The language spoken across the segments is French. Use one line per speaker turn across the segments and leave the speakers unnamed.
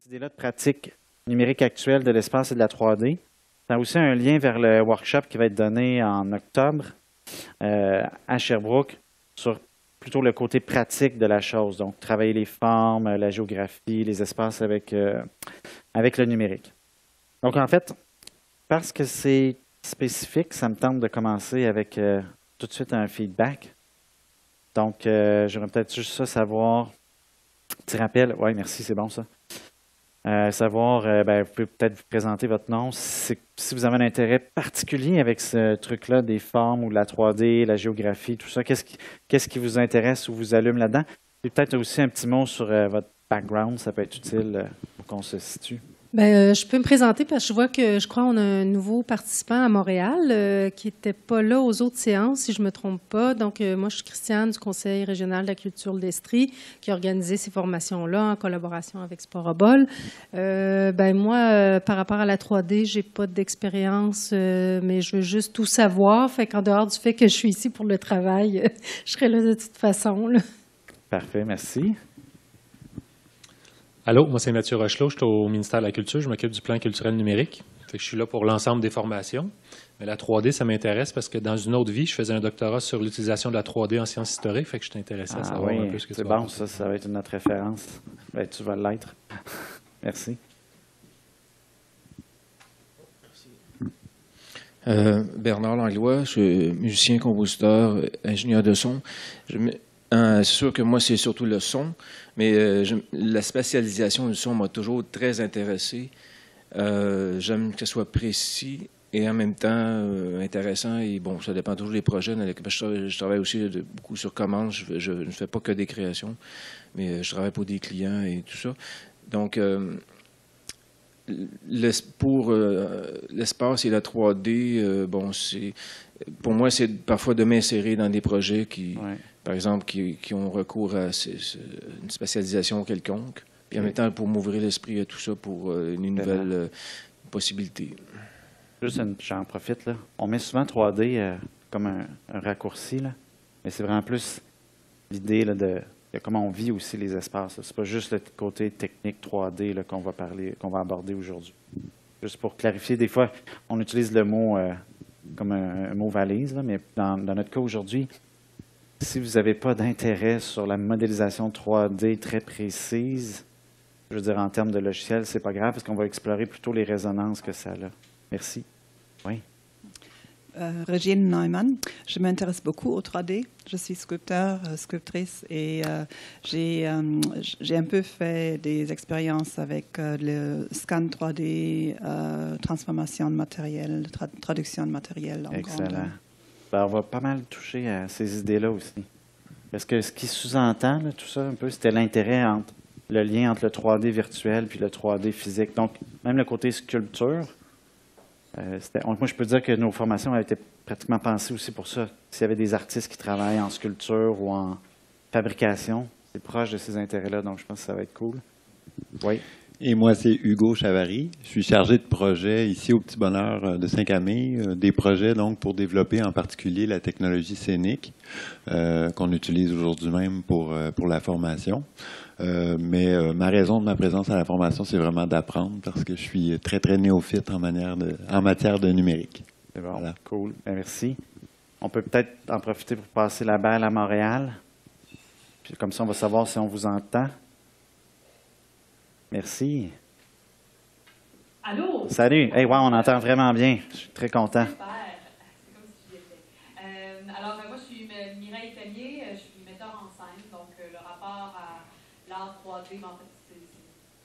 cette idée-là de pratique numérique actuelle de l'espace et de la 3D. Ça a aussi un lien vers le workshop qui va être donné en octobre à Sherbrooke sur plutôt le côté pratique de la chose. Donc, travailler les formes, la géographie, les espaces avec le numérique. Donc, en fait, parce que c'est spécifique, ça me tente de commencer avec tout de suite un feedback. Donc, j'aimerais peut-être juste ça savoir. Petit rappel, oui, merci, c'est bon ça. Savoir, vous pouvez peut-être vous présenter votre nom, si vous avez un intérêt particulier avec ce truc-là, des formes ou de la 3D, la géographie, tout ça, qu'est-ce qui vous intéresse ou vous allume là-dedans? Et peut-être aussi un petit mot sur votre background, ça peut être utile pour qu'on se situe.
Je peux me présenter parce que je vois que je crois qu'on a un nouveau participant à Montréal qui n'était pas là aux autres séances, si je ne me trompe pas. Donc, moi, je suis Christiane du Conseil régional de la culture de l'Estrie qui a organisé ces formations-là en collaboration avec Sporobol. Moi, par rapport à la 3D, je n'ai pas d'expérience, mais je veux juste tout savoir. Fait qu'en dehors du fait que je suis ici pour le travail, je serai là de toute façon. Là.
Parfait, merci.
Allô, moi c'est Mathieu Rochelot, je suis au ministère de la Culture, je m'occupe du plan culturel numérique. Fait que je suis là pour l'ensemble des formations. Mais la 3D, ça m'intéresse parce que dans une autre vie, je faisais un doctorat sur l'utilisation de la 3D en sciences historiques, fait que je suis intéressé à savoir un peu ce que
c'est
tu vas
bon, ça va être notre référence. Tu vas l'être. Merci.
Bernard Langlois, je suis musicien, compositeur, ingénieur de son. C'est sûr que moi, c'est surtout le son, mais la spatialisation du son m'a toujours très intéressé. J'aime que ce soit précis et en même temps intéressant. Et bon, ça dépend toujours des projets. Je travaille aussi beaucoup sur commande. Je ne fais pas que des créations, mais je travaille pour des clients et tout ça. Donc, pour l'espace et la 3D, pour moi, c'est parfois de m'insérer dans des projets par exemple, qui ont recours à une spatialisation quelconque, puis en même temps pour m'ouvrir l'esprit à tout ça pour une nouvelle possibilité.
Juste, j'en profite, là. On met souvent 3D comme un raccourci, là, mais c'est vraiment plus l'idée là, de comment on vit aussi les espaces. C'est pas juste le côté technique 3D là, qu'on va aborder aujourd'hui. Juste pour clarifier, des fois, on utilise le mot comme un mot valise, là, mais dans notre cas aujourd'hui, si vous n'avez pas d'intérêt sur la modélisation 3D très précise, je veux dire en termes de logiciel, c'est pas grave parce qu'on va explorer plutôt les résonances que ça a. Merci. Oui.
Régine Neumann. Je m'intéresse beaucoup au 3D. Je suis sculpteur, sculptrice et j'ai un peu fait des expériences avec le scan 3D, transformation de matériel, traduction de matériel.
Excellent. On va pas mal toucher à ces idées-là aussi. Parce que ce qui sous-entend, tout ça, un peu, c'était l'intérêt entre le lien entre le 3D virtuel puis le 3D physique. Donc, même le côté sculpture, moi, je peux dire que nos formations ont été pratiquement pensées aussi pour ça. S'il y avait des artistes qui travaillent en sculpture ou en fabrication, c'est proche de ces intérêts-là, donc je pense que ça va être cool. Oui.
Et moi, c'est Hugo Chavary. Je suis chargé de projet ici au Petit Bonheur de Saint-Camille. Des projets donc pour développer en particulier la technologie scénique qu'on utilise aujourd'hui même pour la formation. Mais ma raison de ma présence à la formation, c'est vraiment d'apprendre parce que je suis très, très néophyte en matière de numérique.
C'est bon, voilà. Cool. Bien, merci. On peut peut-être en profiter pour passer la balle à Montréal. Puis comme ça, on va savoir si on vous entend. Merci.
Allô?
Salut. Hey, wow, on entend vraiment bien. Je suis très content.
Super. C'est comme si j'y étais. Alors, moi, je suis Mireille Tellier. Je suis metteur en scène. Donc, le rapport à l'art 3D, en fait,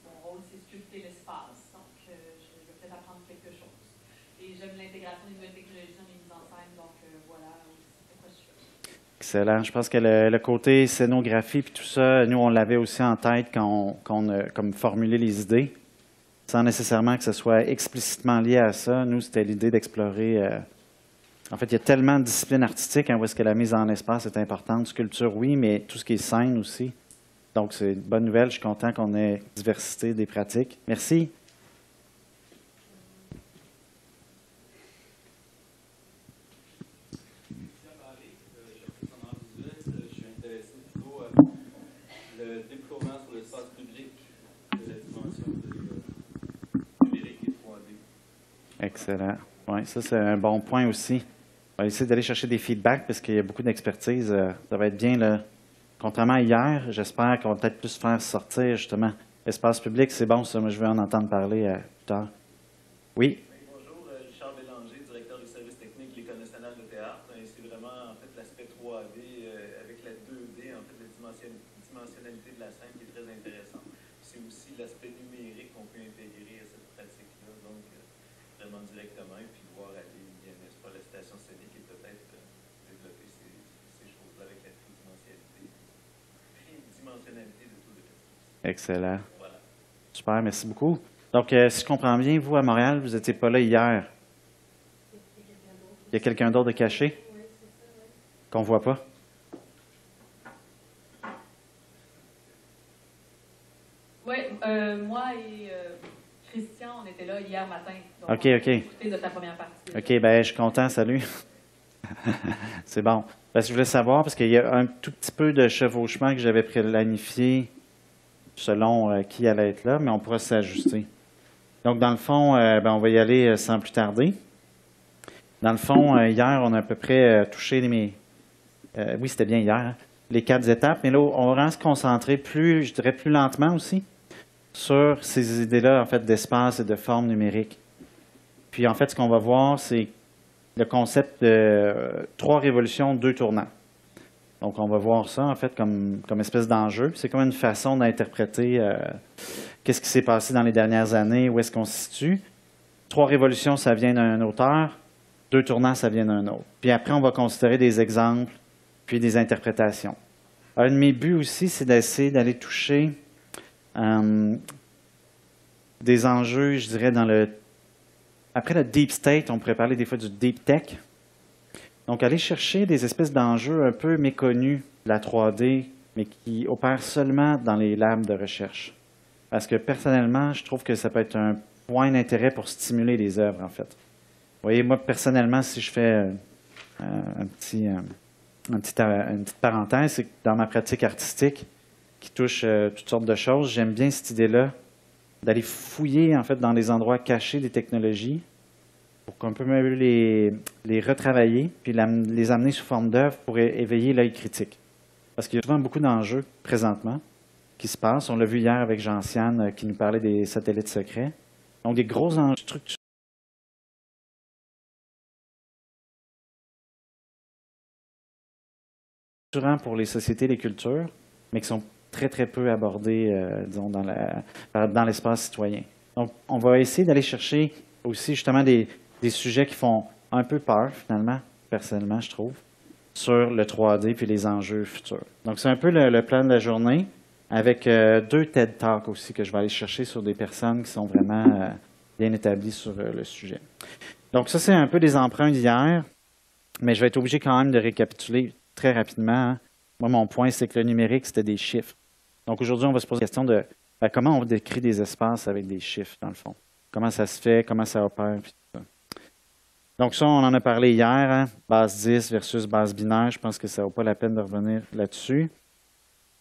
mon rôle, c'est sculpter l'espace. Donc, je vais peut-être apprendre quelque chose. Et j'aime l'intégration des nouvelles technologies dans mes mises en scène. Donc, voilà, c'est quoi je suis.
Excellent. Je pense que le côté scénographie et tout ça, nous, on l'avait aussi en tête quand on a comme formulé les idées, sans nécessairement que ce soit explicitement lié à ça. Nous, c'était l'idée d'explorer. En fait, il y a tellement de disciplines artistiques où est-ce que la mise en espace est importante. Sculpture, oui, mais tout ce qui est scène aussi. Donc, c'est une bonne nouvelle. Je suis content qu'on ait diversité des pratiques. Merci.
Le déploiement sur l'espace public de la dimension numérique et 3D.
Excellent. Oui, ça, c'est un bon point aussi. On va essayer d'aller chercher des feedbacks parce qu'il y a beaucoup d'expertise. Ça va être bien, là. Contrairement à hier, j'espère qu'on va peut-être plus faire sortir, justement. L'espace public, c'est bon, ça. Moi, je vais en entendre parler plus tard. Oui?
Bonjour, Richard Bélanger, directeur du service technique de l'École nationale de théâtre. C'est vraiment, en fait, l'aspect 3D avec la 2D, en fait, la dimensionnalité de la scène qui est très intéressant. C'est aussi l'aspect numérique qu'on peut intégrer à cette pratique-là, donc vraiment directement, et puis voir aller, n'est-ce pas, la station scénique et peut-être développer ces choses-là avec la tridimensionnalité de tout le festival.
Excellent.
Voilà.
Super, merci beaucoup. Donc, si je comprends bien, vous, à Montréal, vous n'étiez pas là hier. Il y a quelqu'un d'autre de caché? Qu'on ne voit pas?
Oui, moi et Christian, on était là hier matin. Donc
OK,
on a
OK.
écouté de ta première partie.
OK, bien, je suis content, salut. C'est bon. Parce que je voulais savoir, parce qu'il y a un tout petit peu de chevauchement que j'avais planifié selon qui allait être là, mais on pourra s'ajuster. Donc, dans le fond, on va y aller sans plus tarder. Dans le fond, hier, on a à peu près touché oui, c'était bien hier, hein, les 4 étapes, mais là, on va vraiment se concentrer plus, je dirais plus lentement aussi, sur ces idées-là, en fait, d'espace et de forme numérique. Puis, en fait, ce qu'on va voir, c'est le concept de 3 révolutions, 2 tournants. Donc, on va voir ça, en fait, comme espèce d'enjeu. C'est comme une façon d'interpréter qu'est-ce qui s'est passé dans les dernières années, où est-ce qu'on se situe. 3 révolutions, ça vient d'un auteur. 2 tournants, ça vient d'un autre. Puis après, on va considérer des exemples, puis des interprétations. Un de mes buts aussi, c'est d'essayer d'aller toucher des enjeux, je dirais, après le deep state, on pourrait parler des fois du deep tech. Donc, aller chercher des espèces d'enjeux un peu méconnus de la 3D, mais qui opèrent seulement dans les labs de recherche. Parce que personnellement, je trouve que ça peut être un point d'intérêt pour stimuler les œuvres, en fait. Vous voyez, moi, personnellement, si je fais une petite parenthèse, c'est que dans ma pratique artistique, qui touche toutes sortes de choses, j'aime bien cette idée-là d'aller fouiller, en fait, dans les endroits cachés des technologies pour qu'on peut même les retravailler puis les amener sous forme d'œuvre pour éveiller l'œil critique. Parce qu'il y a souvent beaucoup d'enjeux présentement qui se passent. On l'a vu hier avec Jean-Siane qui nous parlait des satellites secrets. Donc, des gros enjeux structurels pour les sociétés et les cultures, mais qui sont très, très peu abordés, disons, dans l'espace citoyen. Donc, on va essayer d'aller chercher aussi justement des sujets qui font un peu peur, finalement, personnellement, je trouve, sur le 3D puis les enjeux futurs. Donc, c'est un peu le plan de la journée, avec 2 TED Talks aussi que je vais aller chercher sur des personnes qui sont vraiment bien établies sur le sujet. Donc, ça, c'est un peu des emprunts d'hier, mais je vais être obligé quand même de récapituler très rapidement. Hein. Moi, mon point, c'est que le numérique, c'était des chiffres. Donc, aujourd'hui, on va se poser la question de comment on décrit des espaces avec des chiffres, dans le fond. Comment ça se fait, comment ça opère, puis tout ça. Donc, ça, on en a parlé hier, hein, base 10 versus base binaire. Je pense que ça ne vaut pas la peine de revenir là-dessus.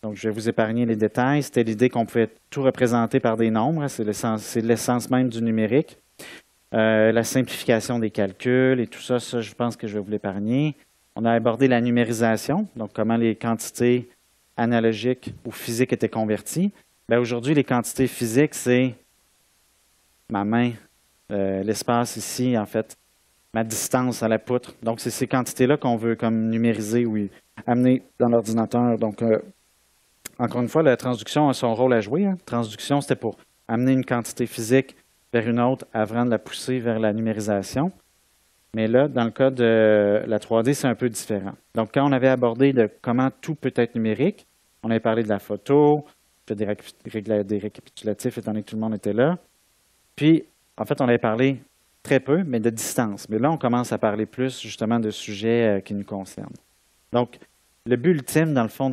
Donc, je vais vous épargner les détails. C'était l'idée qu'on pouvait tout représenter par des nombres. Hein, c'est l'essence même du numérique. La simplification des calculs et tout ça, je pense que je vais vous l'épargner. On a abordé la numérisation, donc comment les quantités analogiques ou physiques étaient converties. Aujourd'hui, les quantités physiques, c'est ma main, l'espace ici, en fait, ma distance à la poutre. Donc, c'est ces quantités-là qu'on veut comme numériser ou amener dans l'ordinateur. Donc, encore une fois, la transduction a son rôle à jouer. Hein. Transduction, c'était pour amener une quantité physique vers une autre avant de la pousser vers la numérisation. Mais là, dans le cas de la 3D, c'est un peu différent. Donc, quand on avait abordé de comment tout peut être numérique, on avait parlé de la photo, des récapitulatifs étant donné que tout le monde était là. Puis, en fait, on avait parlé très peu, mais de distance. Mais là, on commence à parler plus justement de sujets qui nous concernent. Donc, le but ultime, dans le fond,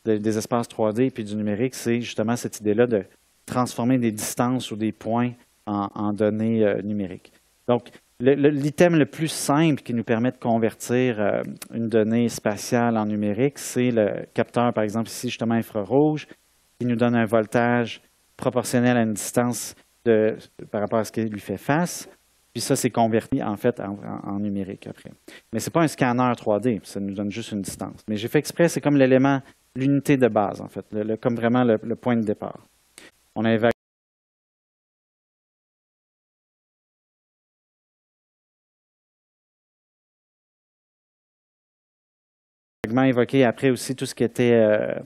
des espaces 3D et du numérique, c'est justement cette idée-là de transformer des distances ou des points en données numériques. Donc, l'item le plus simple qui nous permet de convertir une donnée spatiale en numérique, c'est le capteur, par exemple, ici, justement infrarouge, qui nous donne un voltage proportionnel à une distance par rapport à ce qu'il lui fait face. Puis ça, c'est converti en fait en numérique après. Mais ce n'est pas un scanner 3D, ça nous donne juste une distance. Mais j'ai fait exprès, c'est comme l'élément, l'unité de base en fait, comme vraiment le point de départ. On a évoqué après aussi tout ce qui était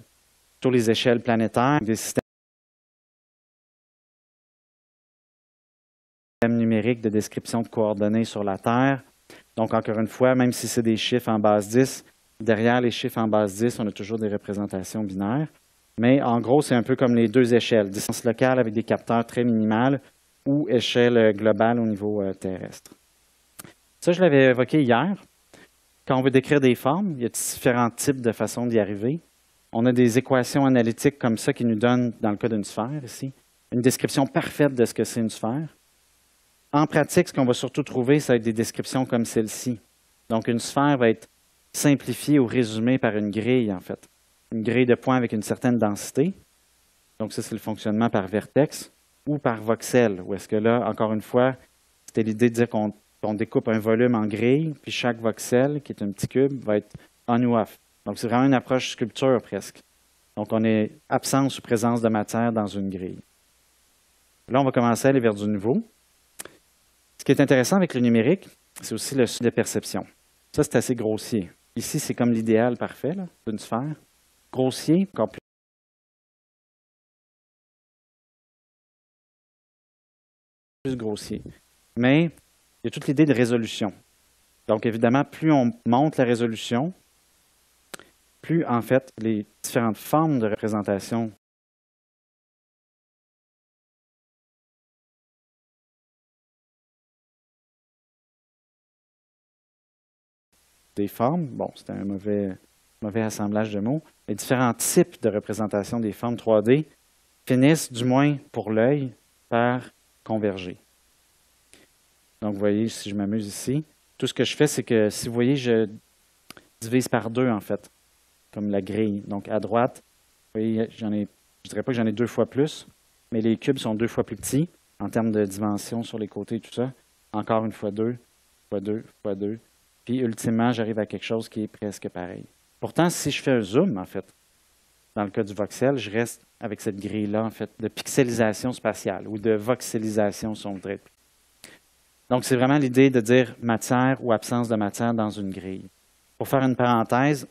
sur les échelles planétaires, des systèmes numériques de description de coordonnées sur la Terre. Donc, encore une fois, même si c'est des chiffres en base 10, derrière les chiffres en base 10, on a toujours des représentations binaires. Mais en gros, c'est un peu comme les deux échelles, distance locale avec des capteurs très minimales ou échelle globale au niveau terrestre. Ça, je l'avais évoqué hier. Quand on veut décrire des formes, il y a différents types de façons d'y arriver. On a des équations analytiques comme ça qui nous donnent, dans le cas d'une sphère ici, une description parfaite de ce que c'est une sphère. En pratique, ce qu'on va surtout trouver, ça va être des descriptions comme celle-ci. Donc, une sphère va être simplifiée ou résumée par une grille, en fait. Une grille de points avec une certaine densité. Donc, ça, c'est le fonctionnement par vertex ou par voxel, où est-ce que là, encore une fois, c'était l'idée de dire qu'on découpe un volume en grilles, puis chaque voxel, qui est un petit cube, va être on ou off. Donc, c'est vraiment une approche sculpture presque. Donc, on est absence ou présence de matière dans une grille. Là, on va commencer à aller vers du nouveau. Ce qui est intéressant avec le numérique, c'est aussi le seuil de perception. Ça, c'est assez grossier. Ici, c'est comme l'idéal parfait d'une sphère. Grossier, encore plus grossier. Mais il y a toute l'idée de résolution. Donc, évidemment, plus on monte la résolution, plus, en fait, les différentes formes de représentation des formes, bon, c'était un mauvais assemblage de mots, les différents types de représentation des formes 3D finissent, du moins pour l'œil, par converger. Donc, vous voyez, si je m'amuse ici, tout ce que je fais, c'est que, si vous voyez, je divise par 2, en fait, comme la grille. Donc, à droite, vous voyez, je ne dirais pas que j'en ai 2 fois plus, mais les cubes sont 2 fois plus petits en termes de dimension sur les côtés et tout ça. Encore une fois 2, fois 2, fois 2. Puis, ultimement, j'arrive à quelque chose qui est presque pareil. Pourtant, si je fais un zoom, en fait, dans le cas du voxel, je reste avec cette grille-là, en fait, de pixelisation spatiale ou de voxelisation, si on voudrait. Donc, c'est vraiment l'idée de dire matière ou absence de matière dans une grille. Pour faire une parenthèse,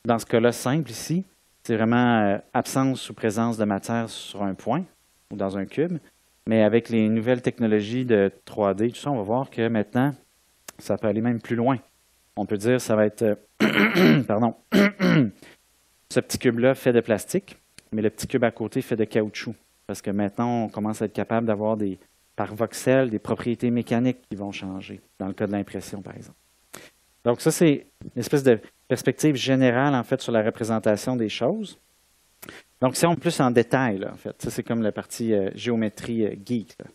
dans ce cas-là simple ici, c'est vraiment absence ou présence de matière sur un point ou dans un cube. Mais avec les nouvelles technologies de 3D, tout ça, on va voir que maintenant, ça peut aller même plus loin. On peut dire que ça va être, pardon, ce petit cube-là fait de plastique, mais le petit cube à côté fait de caoutchouc. Parce que maintenant, on commence à être capable d'avoir par voxel des propriétés mécaniques qui vont changer, dans le cas de l'impression, par exemple. Donc ça, c'est une espèce de perspective générale, en fait, sur la représentation des choses. Donc, si on est plus en détail, là, en fait, ça, c'est comme la partie géométrie geek, là.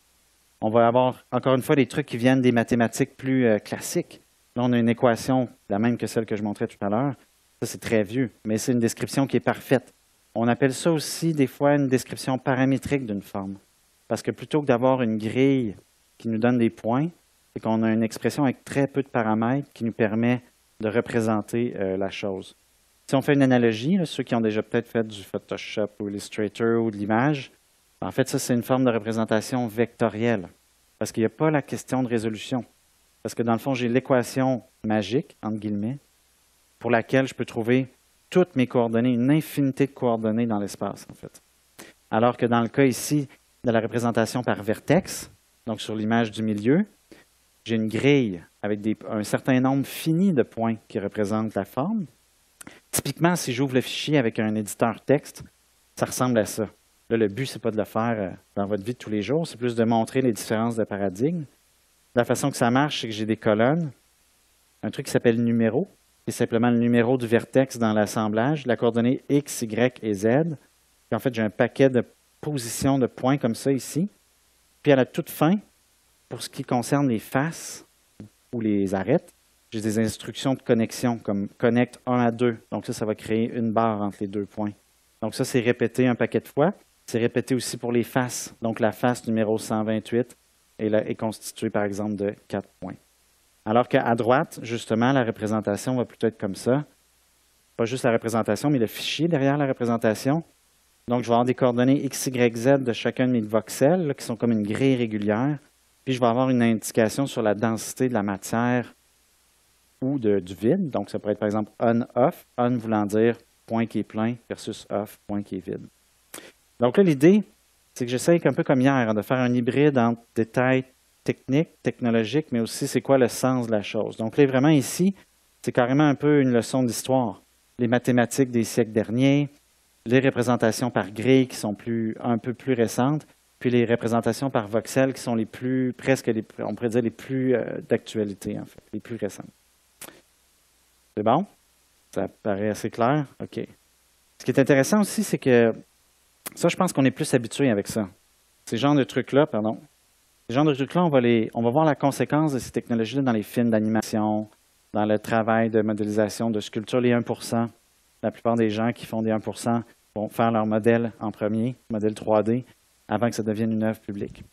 On va avoir, encore une fois, des trucs qui viennent des mathématiques plus classiques. Là, on a une équation, la même que celle que je montrais tout à l'heure. Ça, c'est très vieux, mais c'est une description qui est parfaite. On appelle ça aussi, des fois, une description paramétrique d'une forme. Parce que plutôt que d'avoir une grille qui nous donne des points, c'est qu'on a une expression avec très peu de paramètres qui nous permet de représenter la chose. Si on fait une analogie, là, ceux qui ont déjà peut-être fait du Photoshop ou Illustrator ou de l'image, en fait, ça, c'est une forme de représentation vectorielle, parce qu'il n'y a pas la question de résolution. Parce que dans le fond, j'ai l'équation magique, entre guillemets, pour laquelle je peux trouver toutes mes coordonnées, une infinité de coordonnées dans l'espace, en fait. Alors que dans le cas ici de la représentation par vertex, donc sur l'image du milieu, j'ai une grille avec un certain nombre fini de points qui représentent la forme. Typiquement, si j'ouvre le fichier avec un éditeur texte, ça ressemble à ça. Là, le but, ce n'est pas de le faire dans votre vie de tous les jours, c'est plus de montrer les différences de paradigme. La façon que ça marche, c'est que j'ai des colonnes, un truc qui s'appelle numéro, qui est simplement le numéro du vertex dans l'assemblage, la coordonnée X, Y et Z. Puis en fait, j'ai un paquet de positions de points comme ça ici. Puis à la toute fin, pour ce qui concerne les faces ou les arêtes, j'ai des instructions de connexion comme connect 1 à 2. Donc ça va créer une barre entre les 2 points. Donc ça, c'est répété un paquet de fois. C'est répété aussi pour les faces. Donc, la face numéro 128 est constituée, par exemple, de 4 points. Alors qu'à droite, justement, la représentation va plutôt être comme ça. Pas juste la représentation, mais le fichier derrière la représentation. Donc, je vais avoir des coordonnées X, Y, Z de chacun de mes voxels, là, qui sont comme une grille régulière. Puis, je vais avoir une indication sur la densité de la matière ou du vide. Donc, ça pourrait être, par exemple, on-off. On voulant dire point qui est plein versus off, point qui est vide. Donc là, l'idée, c'est que j'essaie un peu comme hier, de faire un hybride entre détails techniques, technologiques, mais aussi c'est quoi le sens de la chose. Donc là, vraiment ici, c'est carrément un peu une leçon d'histoire. Les mathématiques des siècles derniers, les représentations par grille qui sont un peu plus récentes, puis les représentations par voxel qui sont on pourrait dire les plus d'actualité, en fait, les plus récentes. C'est bon? Ça paraît assez clair? OK. Ce qui est intéressant aussi, c'est que ça, je pense qu'on est plus habitué avec ça. Ces genres de trucs-là, on va voir la conséquence de ces technologies-là dans les films d'animation, dans le travail de modélisation, de sculpture, les 1%. La plupart des gens qui font des 1% vont faire leur modèle en premier, modèle 3D, avant que ça devienne une œuvre publique.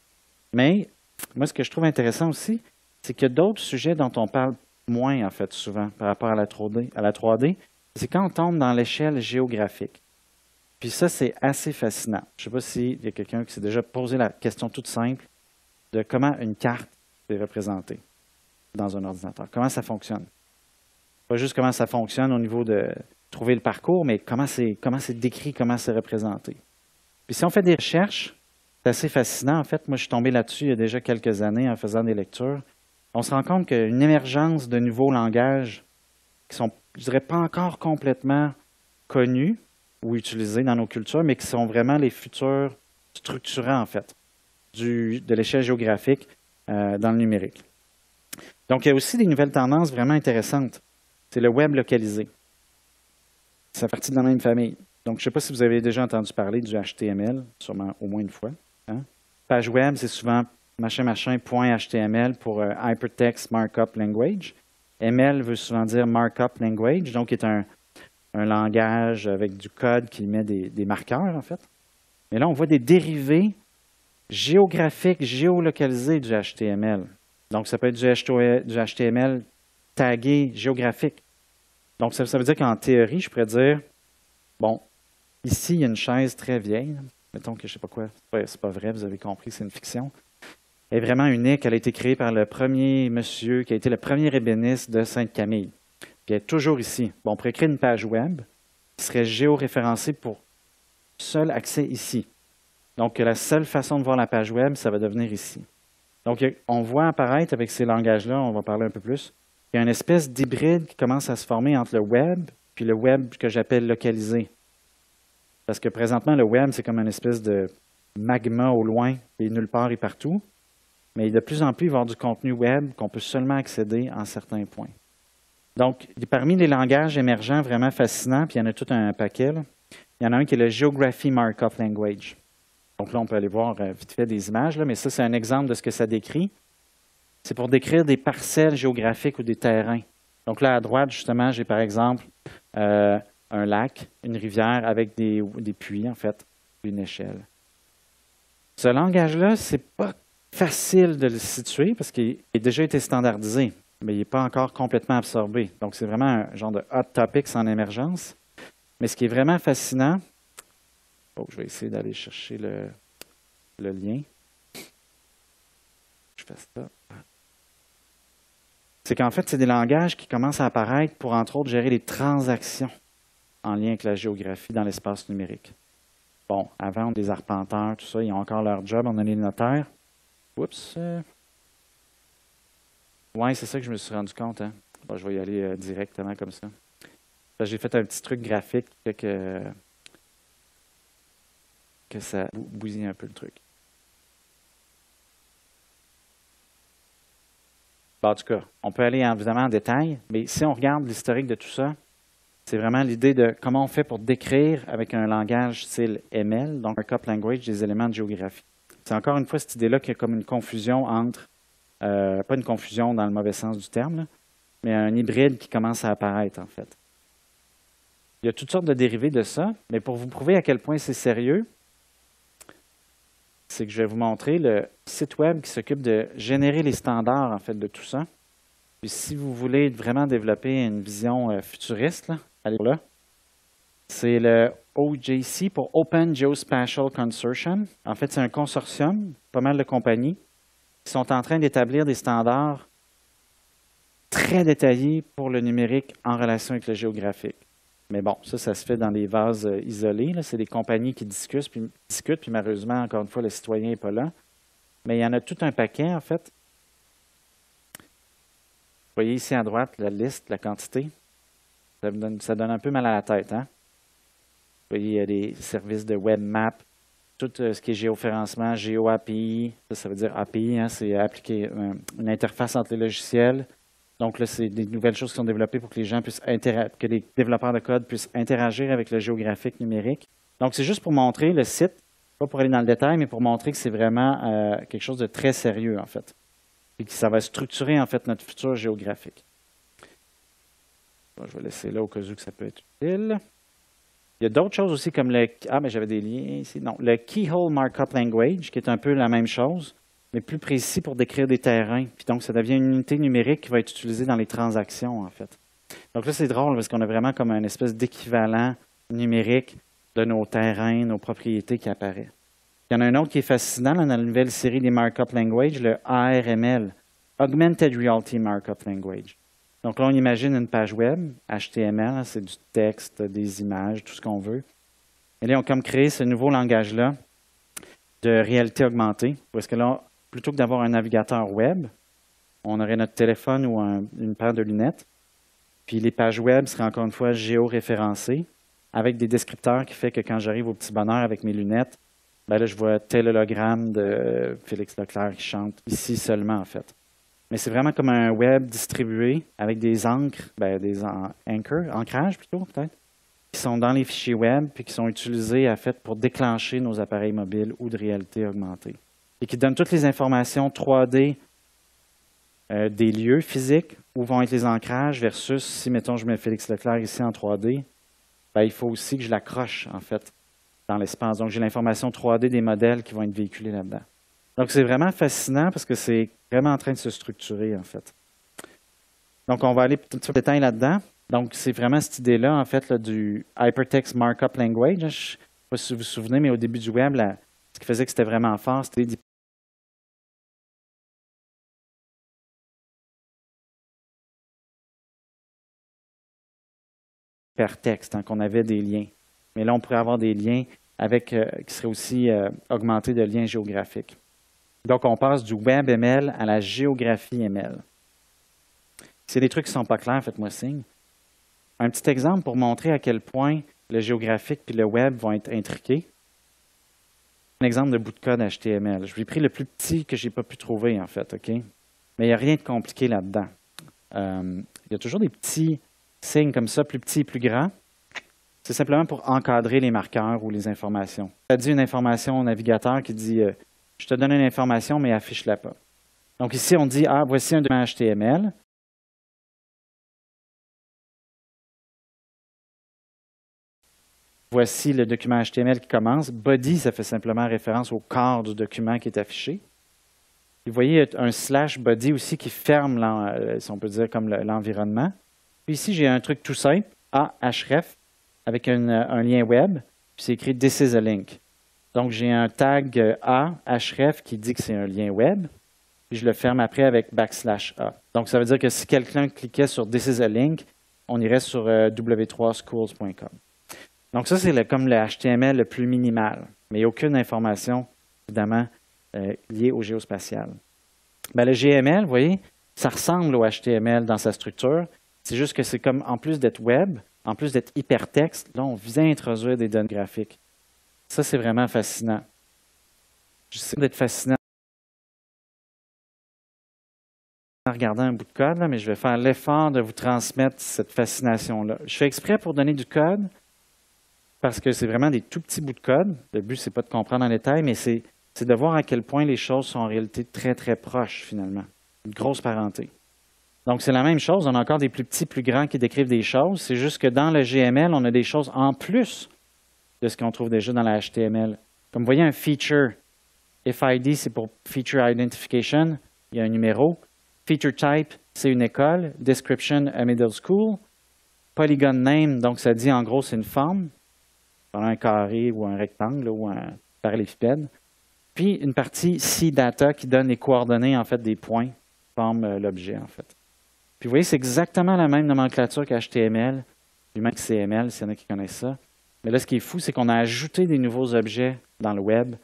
Mais, moi, ce que je trouve intéressant aussi, c'est qu'il y a d'autres sujets dont on parle moins, en fait, souvent, par rapport à la 3D, c'est quand on tombe dans l'échelle géographique. Puis ça, c'est assez fascinant. Je ne sais pas s'il y a quelqu'un qui s'est déjà posé la question toute simple de comment une carte est représentée dans un ordinateur. Comment ça fonctionne? Pas juste comment ça fonctionne au niveau de trouver le parcours, mais comment c'est décrit, comment c'est représenté. Puis si on fait des recherches, c'est assez fascinant. En fait, moi, je suis tombé là-dessus il y a déjà quelques années en faisant des lectures. On se rend compte qu'une émergence de nouveaux langages qui sont, je dirais, pas encore complètement connus ou utilisés dans nos cultures, mais qui sont vraiment les futurs structurants, en fait, de l'échelle géographique dans le numérique. Donc, il y a aussi des nouvelles tendances vraiment intéressantes. C'est le web localisé. Ça fait partie de la même famille. Donc, je ne sais pas si vous avez déjà entendu parler du HTML, sûrement au moins une fois. Hein? Page web, c'est souvent .html pour Hypertext Markup Language. ML veut souvent dire Markup Language, donc est un langage avec du code qui met des marqueurs, en fait. Mais là, on voit des dérivés géographiques, géolocalisés du HTML. Donc, ça peut être du HTML tagué géographique. Donc, ça veut dire qu'en théorie, je pourrais dire, bon, ici, il y a une chaise très vieille. Mettons que je ne sais pas quoi. C'est pas vrai, vous avez compris, c'est une fiction. Elle est vraiment unique. Elle a été créée par le premier monsieur qui a été le premier ébéniste de Sainte-Camille. Puis elle est toujours ici. Bon, on pourrait créer une page web qui serait géoréférencée pour seul accès ici. Donc, la seule façon de voir la page web, ça va devenir ici. Donc, on voit apparaître avec ces langages-là, on va parler un peu plus, il y a une espèce d'hybride qui commence à se former entre le web puis le web que j'appelle localisé. Parce que présentement, le web, c'est comme une espèce de magma au loin et nulle part et partout. Mais de plus en plus, il va y avoir du contenu web qu'on peut seulement accéder en certains points. Donc, parmi les langages émergents vraiment fascinants, puis il y en a tout un paquet, là, il y en a un qui est le Geography Markup Language. Donc là, on peut aller voir vite fait des images, là, mais ça, c'est un exemple de ce que ça décrit. C'est pour décrire des parcelles géographiques ou des terrains. Donc là, à droite, justement, j'ai par exemple un lac, une rivière avec des puits, en fait, une échelle. Ce langage-là, c'est pas facile de le situer parce qu'il a déjà été standardisé, mais il n'est pas encore complètement absorbé. Donc, c'est vraiment un genre de hot topics en émergence. Mais ce qui est vraiment fascinant, je vais essayer d'aller chercher le lien. Je fais ça. C'est qu'en fait, c'est des langages qui commencent à apparaître pour, entre autres, gérer les transactions en lien avec la géographie dans l'espace numérique. Bon, avant, des arpenteurs, tout ça, ils ont encore leur job, on a les notaires. Oups. Oui, c'est ça que je me suis rendu compte. Hein? Bon, je vais y aller directement comme ça. J'ai fait un petit truc graphique qui fait que ça bousille un peu le truc. Bon, en tout cas, on peut aller évidemment en détail, mais si on regarde l'historique de tout ça, c'est vraiment l'idée de comment on fait pour décrire avec un langage style ML, donc Markup Language, des éléments de géographie. C'est encore une fois cette idée-là qu'il y a comme une confusion entre, pas une confusion dans le mauvais sens du terme, là, mais un hybride qui commence à apparaître en fait. Il y a toutes sortes de dérivés de ça, mais pour vous prouver à quel point c'est sérieux, c'est que je vais vous montrer le site web qui s'occupe de générer les standards, en fait, de tout ça. Puis si vous voulez vraiment développer une vision futuriste, là, allez là. C'est le OGC pour Open Geospatial Consortium. En fait, c'est un consortium, pas mal de compagnies, qui sont en train d'établir des standards très détaillés pour le numérique en relation avec le géographique. Mais bon, ça se fait dans des vases isolés. C'est des compagnies qui discutent, puis malheureusement, encore une fois, le citoyen n'est pas là. Mais il y en a tout un paquet, en fait. Vous voyez ici à droite la liste, la quantité. Ça donne un peu mal à la tête, hein? Vous voyez, il y a des services de web map, tout ce qui est géoférencement, GeoAPI. Ça veut dire API, hein, c'est appliquer une interface entre les logiciels. Donc là, c'est des nouvelles choses qui sont développées pour que les gens puissent que les développeurs de code puissent interagir avec le géographique numérique. Donc, c'est juste pour montrer le site, pas pour aller dans le détail, mais pour montrer que c'est vraiment quelque chose de très sérieux, en fait. Et que ça va structurer, en fait, notre futur géographique. Bon, je vais laisser là au cas où que ça peut être utile. Il y a d'autres choses aussi comme le... Ah, mais j'avais des liens ici. Non, le Keyhole Markup Language, qui est un peu la même chose, mais plus précis pour décrire des terrains. Puis donc, ça devient une unité numérique qui va être utilisée dans les transactions, en fait. Donc là, c'est drôle parce qu'on a vraiment comme un espèce d'équivalent numérique de nos terrains, nos propriétés qui apparaît. Il y en a un autre qui est fascinant dans la nouvelle série des Markup Language, le ARML, Augmented Reality Markup Language. Donc là, on imagine une page web, HTML, c'est du texte, des images, tout ce qu'on veut. Et là, on a comme créé ce nouveau langage-là de réalité augmentée, parce que là, plutôt que d'avoir un navigateur web, on aurait notre téléphone ou une paire de lunettes. Puis les pages web seraient encore une fois géoréférencées avec des descripteurs qui fait que quand j'arrive au petit bonheur avec mes lunettes, ben là, je vois tel hologramme de Félix Leclerc qui chante ici seulement, en fait. Mais c'est vraiment comme un web distribué avec des ancres, ancrages plutôt, peut-être, qui sont dans les fichiers web puis qui sont utilisés, en fait, pour déclencher nos appareils mobiles ou de réalité augmentée. Et qui donnent toutes les informations 3D des lieux physiques, où vont être les ancrages, versus si, mettons, je mets Félix Leclerc ici en 3D, ben, il faut aussi que je l'accroche, en fait, dans l'espace. Donc, j'ai l'information 3D des modèles qui vont être véhiculés là-dedans. Donc, c'est vraiment fascinant parce que c'est vraiment en train de se structurer, en fait. Donc, on va aller tout de détail là-dedans. Donc, c'est vraiment cette idée-là, en fait, là, du Hypertext Markup Language. Je ne sais pas si vous vous souvenez, mais au début du web, ce qui faisait que c'était vraiment fort, c'était d'hypertexte, hein, qu'on avait des liens. Mais là, on pourrait avoir des liens qui seraient aussi augmentés de liens géographiques. Donc, on passe du web ML à la géographie ML. C'est des trucs qui ne sont pas clairs, faites-moi signe. Un petit exemple pour montrer à quel point le géographique et le web vont être intriqués. Un exemple de bout de code HTML. Je vous ai pris le plus petit que je n'ai pas pu trouver, en fait, OK? Mais il n'y a rien de compliqué là-dedans. Il y a toujours des petits signes comme ça, plus petits et plus grands. C'est simplement pour encadrer les marqueurs ou les informations. Ça dit une information au navigateur qui dit je te donne une information, mais affiche-la pas. Donc ici, on dit voici un document HTML. Voici le document HTML qui commence. Body, ça fait simplement référence au corps du document qui est affiché. Vous voyez un slash body aussi qui ferme, si on peut dire, comme l'environnement. Puis ici, j'ai un truc tout simple, href, avec un lien web, puis c'est écrit « This is a link ». Donc, j'ai un tag href qui dit que c'est un lien web, puis je le ferme après avec \a. Donc, ça veut dire que si quelqu'un cliquait sur « This is a link », on irait sur w3schools.com. Donc, ça, c'est comme le HTML le plus minimal, mais il n'y a aucune information, évidemment, liée au géospatial. Ben, le GML, vous voyez, ça ressemble au HTML dans sa structure. C'est juste que c'est comme, en plus d'être web, en plus d'être hypertexte, là, on vient introduire des données graphiques. Ça, c'est vraiment fascinant. Je sais d'être fascinant en regardant un bout de code, là, mais je vais faire l'effort de vous transmettre cette fascination-là. Je fais exprès pour donner du code, parce que c'est vraiment des tout petits bouts de code. Le but, ce n'est pas de comprendre en détail, mais c'est de voir à quel point les choses sont en réalité très, très proches, finalement. Une grosse parenté. Donc, c'est la même chose. On a encore des plus petits, plus grands qui décrivent des choses. C'est juste que dans le GML, on a des choses en plus de ce qu'on trouve déjà dans la HTML. Comme vous voyez, un feature. FID, c'est pour Feature Identification, il y a un numéro. Feature Type, c'est une école. Description, a middle school. Polygon Name, donc ça dit en gros c'est une forme, un carré ou un rectangle là, ou un parallélépipède. Puis une partie CData qui donne les coordonnées en fait des points qui forment l'objet en fait. Puis vous voyez, c'est exactement la même nomenclature qu'HTML, puis même CML, s'il y en a qui connaissent ça. Mais là, ce qui est fou, c'est qu'on a ajouté des nouveaux objets dans le web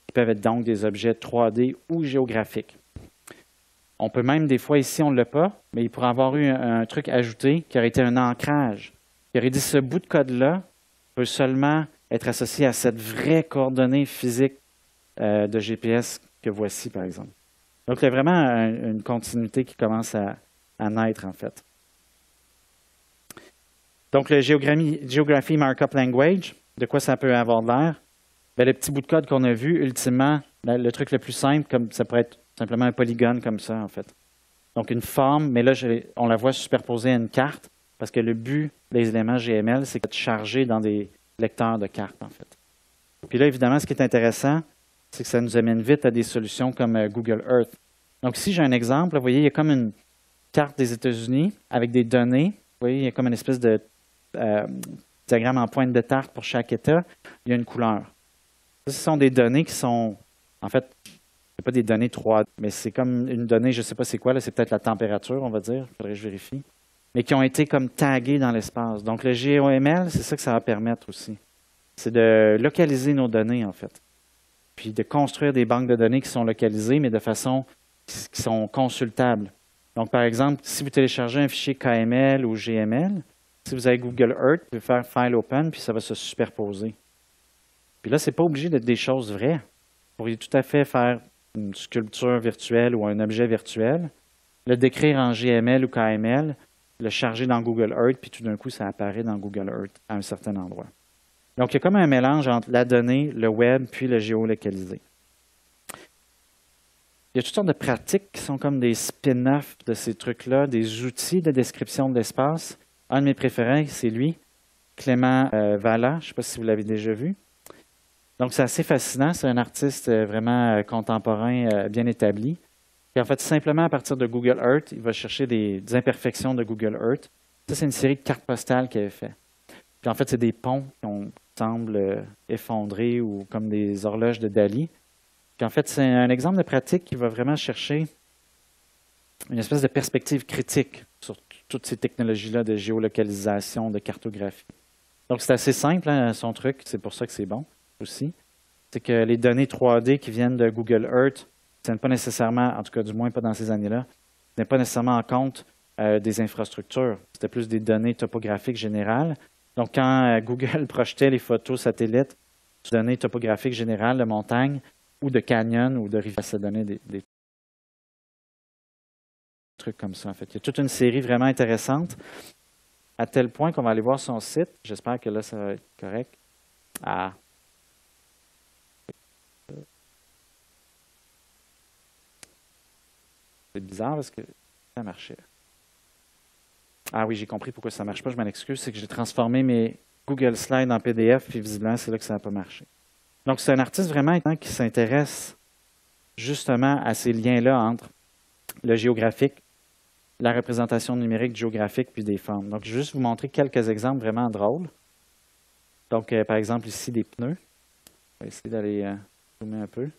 qui peuvent être donc des objets 3D ou géographiques. On peut même, des fois, ici, on ne l'a pas, mais il pourrait avoir eu un truc ajouté qui aurait été un ancrage, qui aurait dit ce bout de code-là peut seulement être associé à cette vraie coordonnée physique de GPS que voici, par exemple. Donc, il y a vraiment une continuité qui commence à naître, en fait. Donc, le Geography Markup Language, de quoi ça peut avoir l'air? Bien, le petit bout de code qu'on a vu, ultimement, le truc le plus simple, comme ça pourrait être simplement un polygone comme ça, en fait. Donc, une forme, mais là, on la voit superposée à une carte, parce que le but des éléments GML, c'est de charger dans des lecteurs de cartes, en fait. Puis là, évidemment, ce qui est intéressant, c'est que ça nous amène vite à des solutions comme Google Earth. Donc, ici, j'ai un exemple. Là, vous voyez, il y a comme une carte des États-Unis avec des données. Vous voyez, il y a comme une espèce de diagramme en pointe de tarte pour chaque État. Il y a une couleur. Ça, ce sont des données qui sont, en fait, ce pas des données 3D, mais c'est comme une donnée, je ne sais pas c'est quoi, là, c'est peut-être la température, on va dire, il faudrait que je vérifie, mais qui ont été comme taguées dans l'espace. Donc, le GeoML, c'est ça que ça va permettre aussi. C'est de localiser nos données, en fait. Puis de construire des banques de données qui sont localisées, mais de façon qui sont consultables. Donc, par exemple, si vous téléchargez un fichier KML ou GML, si vous avez Google Earth, vous pouvez faire File Open, puis ça va se superposer. Puis là, ce n'est pas obligé d'être des choses vraies. Vous pourriez tout à fait faire une sculpture virtuelle ou un objet virtuel, le décrire en GML ou KML, le charger dans Google Earth, puis tout d'un coup, ça apparaît dans Google Earth à un certain endroit. Donc, il y a comme un mélange entre la donnée, le web, puis le géolocalisé. Il y a toutes sortes de pratiques qui sont comme des spin-offs de ces trucs-là, des outils de description de l'espace. Un de mes préférés, c'est lui, Clément Vallat. Je ne sais pas si vous l'avez déjà vu. Donc, c'est assez fascinant. C'est un artiste vraiment contemporain bien établi. Et en fait, simplement à partir de Google Earth, il va chercher des imperfections de Google Earth. Ça, c'est une série de cartes postales qu'il avait fait. Puis en fait, c'est des ponts qui semblent effondrés ou comme des horloges de Dali. Puis en fait, c'est un exemple de pratique qui va vraiment chercher une espèce de perspective critique sur toutes ces technologies-là de géolocalisation, de cartographie. Donc, c'est assez simple, hein, son truc. C'est pour ça que c'est bon aussi. C'est que les données 3D qui viennent de Google Earth ne tiennent pas nécessairement, en tout cas du moins pas dans ces années-là, ne tiennent pas nécessairement en compte des infrastructures. C'était plus des données topographiques générales. Donc, quand Google projetait les photos satellites de données topographiques générales de montagnes ou de canyons ou de rivières, ça donnait des trucs comme ça, en fait. Il y a toute une série vraiment intéressante, à tel point qu'on va aller voir son site. J'espère que là, ça va être correct. Ah! C'est bizarre parce que ça marchait. Ah oui, j'ai compris pourquoi ça ne marche pas. Je m'en excuse. C'est que j'ai transformé mes Google Slides en PDF, puis visiblement, c'est là que ça n'a pas marché. Donc, c'est un artiste vraiment qui s'intéresse justement à ces liens-là entre le géographique, la représentation numérique géographique, puis des formes. Donc, je vais juste vous montrer quelques exemples vraiment drôles. Donc, par exemple, ici, des pneus. On va essayer d'aller zoomer un peu.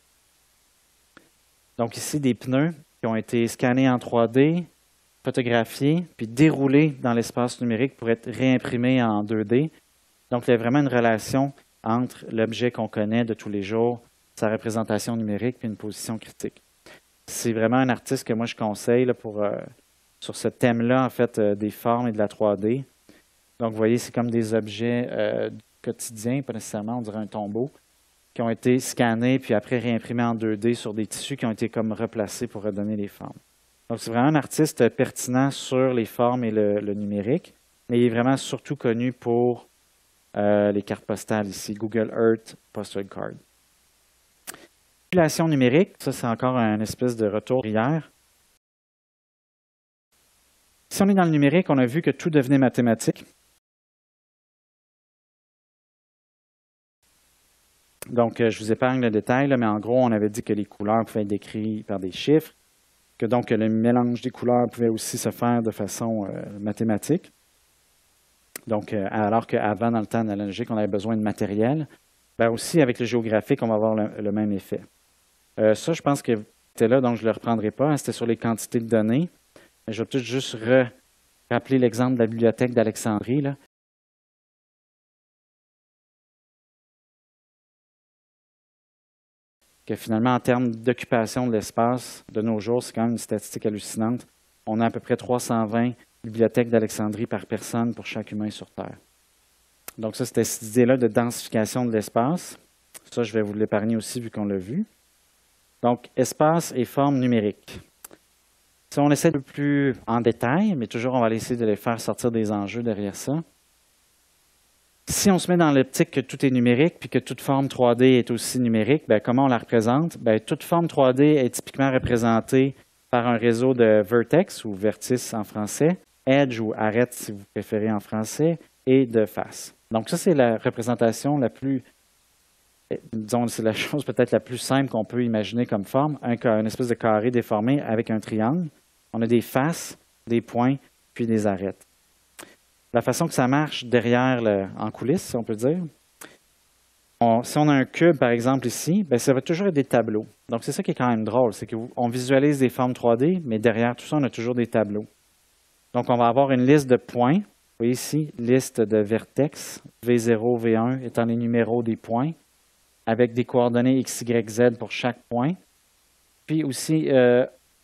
Donc, ici, des pneus qui ont été scannés en 3D, photographiés, puis déroulés dans l'espace numérique pour être réimprimés en 2D. Donc, il y a vraiment une relation entre l'objet qu'on connaît de tous les jours, sa représentation numérique, puis une position critique. C'est vraiment un artiste que moi, je conseille là, sur ce thème-là, en fait, des formes et de la 3D. Donc, vous voyez, c'est comme des objets quotidiens, pas nécessairement, on dirait un tombeau, qui ont été scannés puis après réimprimés en 2D sur des tissus qui ont été comme replacés pour redonner les formes. Donc, c'est vraiment un artiste pertinent sur les formes et le numérique, mais il est vraiment surtout connu pour les cartes postales ici, Google Earth Postal Card. Population numérique, ça c'est encore un espèce de retour hier. Si on est dans le numérique, on a vu que tout devenait mathématique. Donc, je vous épargne le détail, là, mais en gros, on avait dit que les couleurs pouvaient être décrites par des chiffres, que donc le mélange des couleurs pouvait aussi se faire de façon mathématique. Donc, alors qu'avant, dans le temps analogique, on avait besoin de matériel, bien aussi, avec le géographique, on va avoir le même effet. Ça, je pense que c'était là, donc je ne le reprendrai pas. Hein, c'était sur les quantités de données. Mais je vais peut-être juste rappeler l'exemple de la bibliothèque d'Alexandrie, là. Que finalement, en termes d'occupation de l'espace, de nos jours, c'est quand même une statistique hallucinante. On a à peu près 320 bibliothèques d'Alexandrie par personne pour chaque humain sur Terre. Donc ça, c'était cette idée-là de densification de l'espace. Ça, je vais vous l'épargner aussi, vu qu'on l'a vu. Donc, espace et forme numérique. Si on essaie un peu plus en détail, mais toujours on va essayer de les faire sortir des enjeux derrière ça. Si on se met dans l'optique que tout est numérique puis que toute forme 3D est aussi numérique, bien, comment on la représente? Bien, toute forme 3D est typiquement représentée par un réseau de vertex ou vertices en français, edge ou arête si vous préférez en français, et de face. Donc ça, c'est la représentation la plus, disons, c'est la chose peut-être la plus simple qu'on peut imaginer comme forme, une espèce de carré déformé avec un triangle. On a des faces, des points, puis des arêtes. La façon que ça marche derrière, en coulisses, si on peut dire, si on a un cube, par exemple, ici, bien, ça va toujours être des tableaux. Donc, c'est ça qui est quand même drôle, c'est qu'on visualise des formes 3D, mais derrière tout ça, on a toujours des tableaux. Donc, on va avoir une liste de points. Vous voyez ici, liste de vertex, V0, V1 étant les numéros des points, avec des coordonnées X, Y, Z pour chaque point. Puis aussi,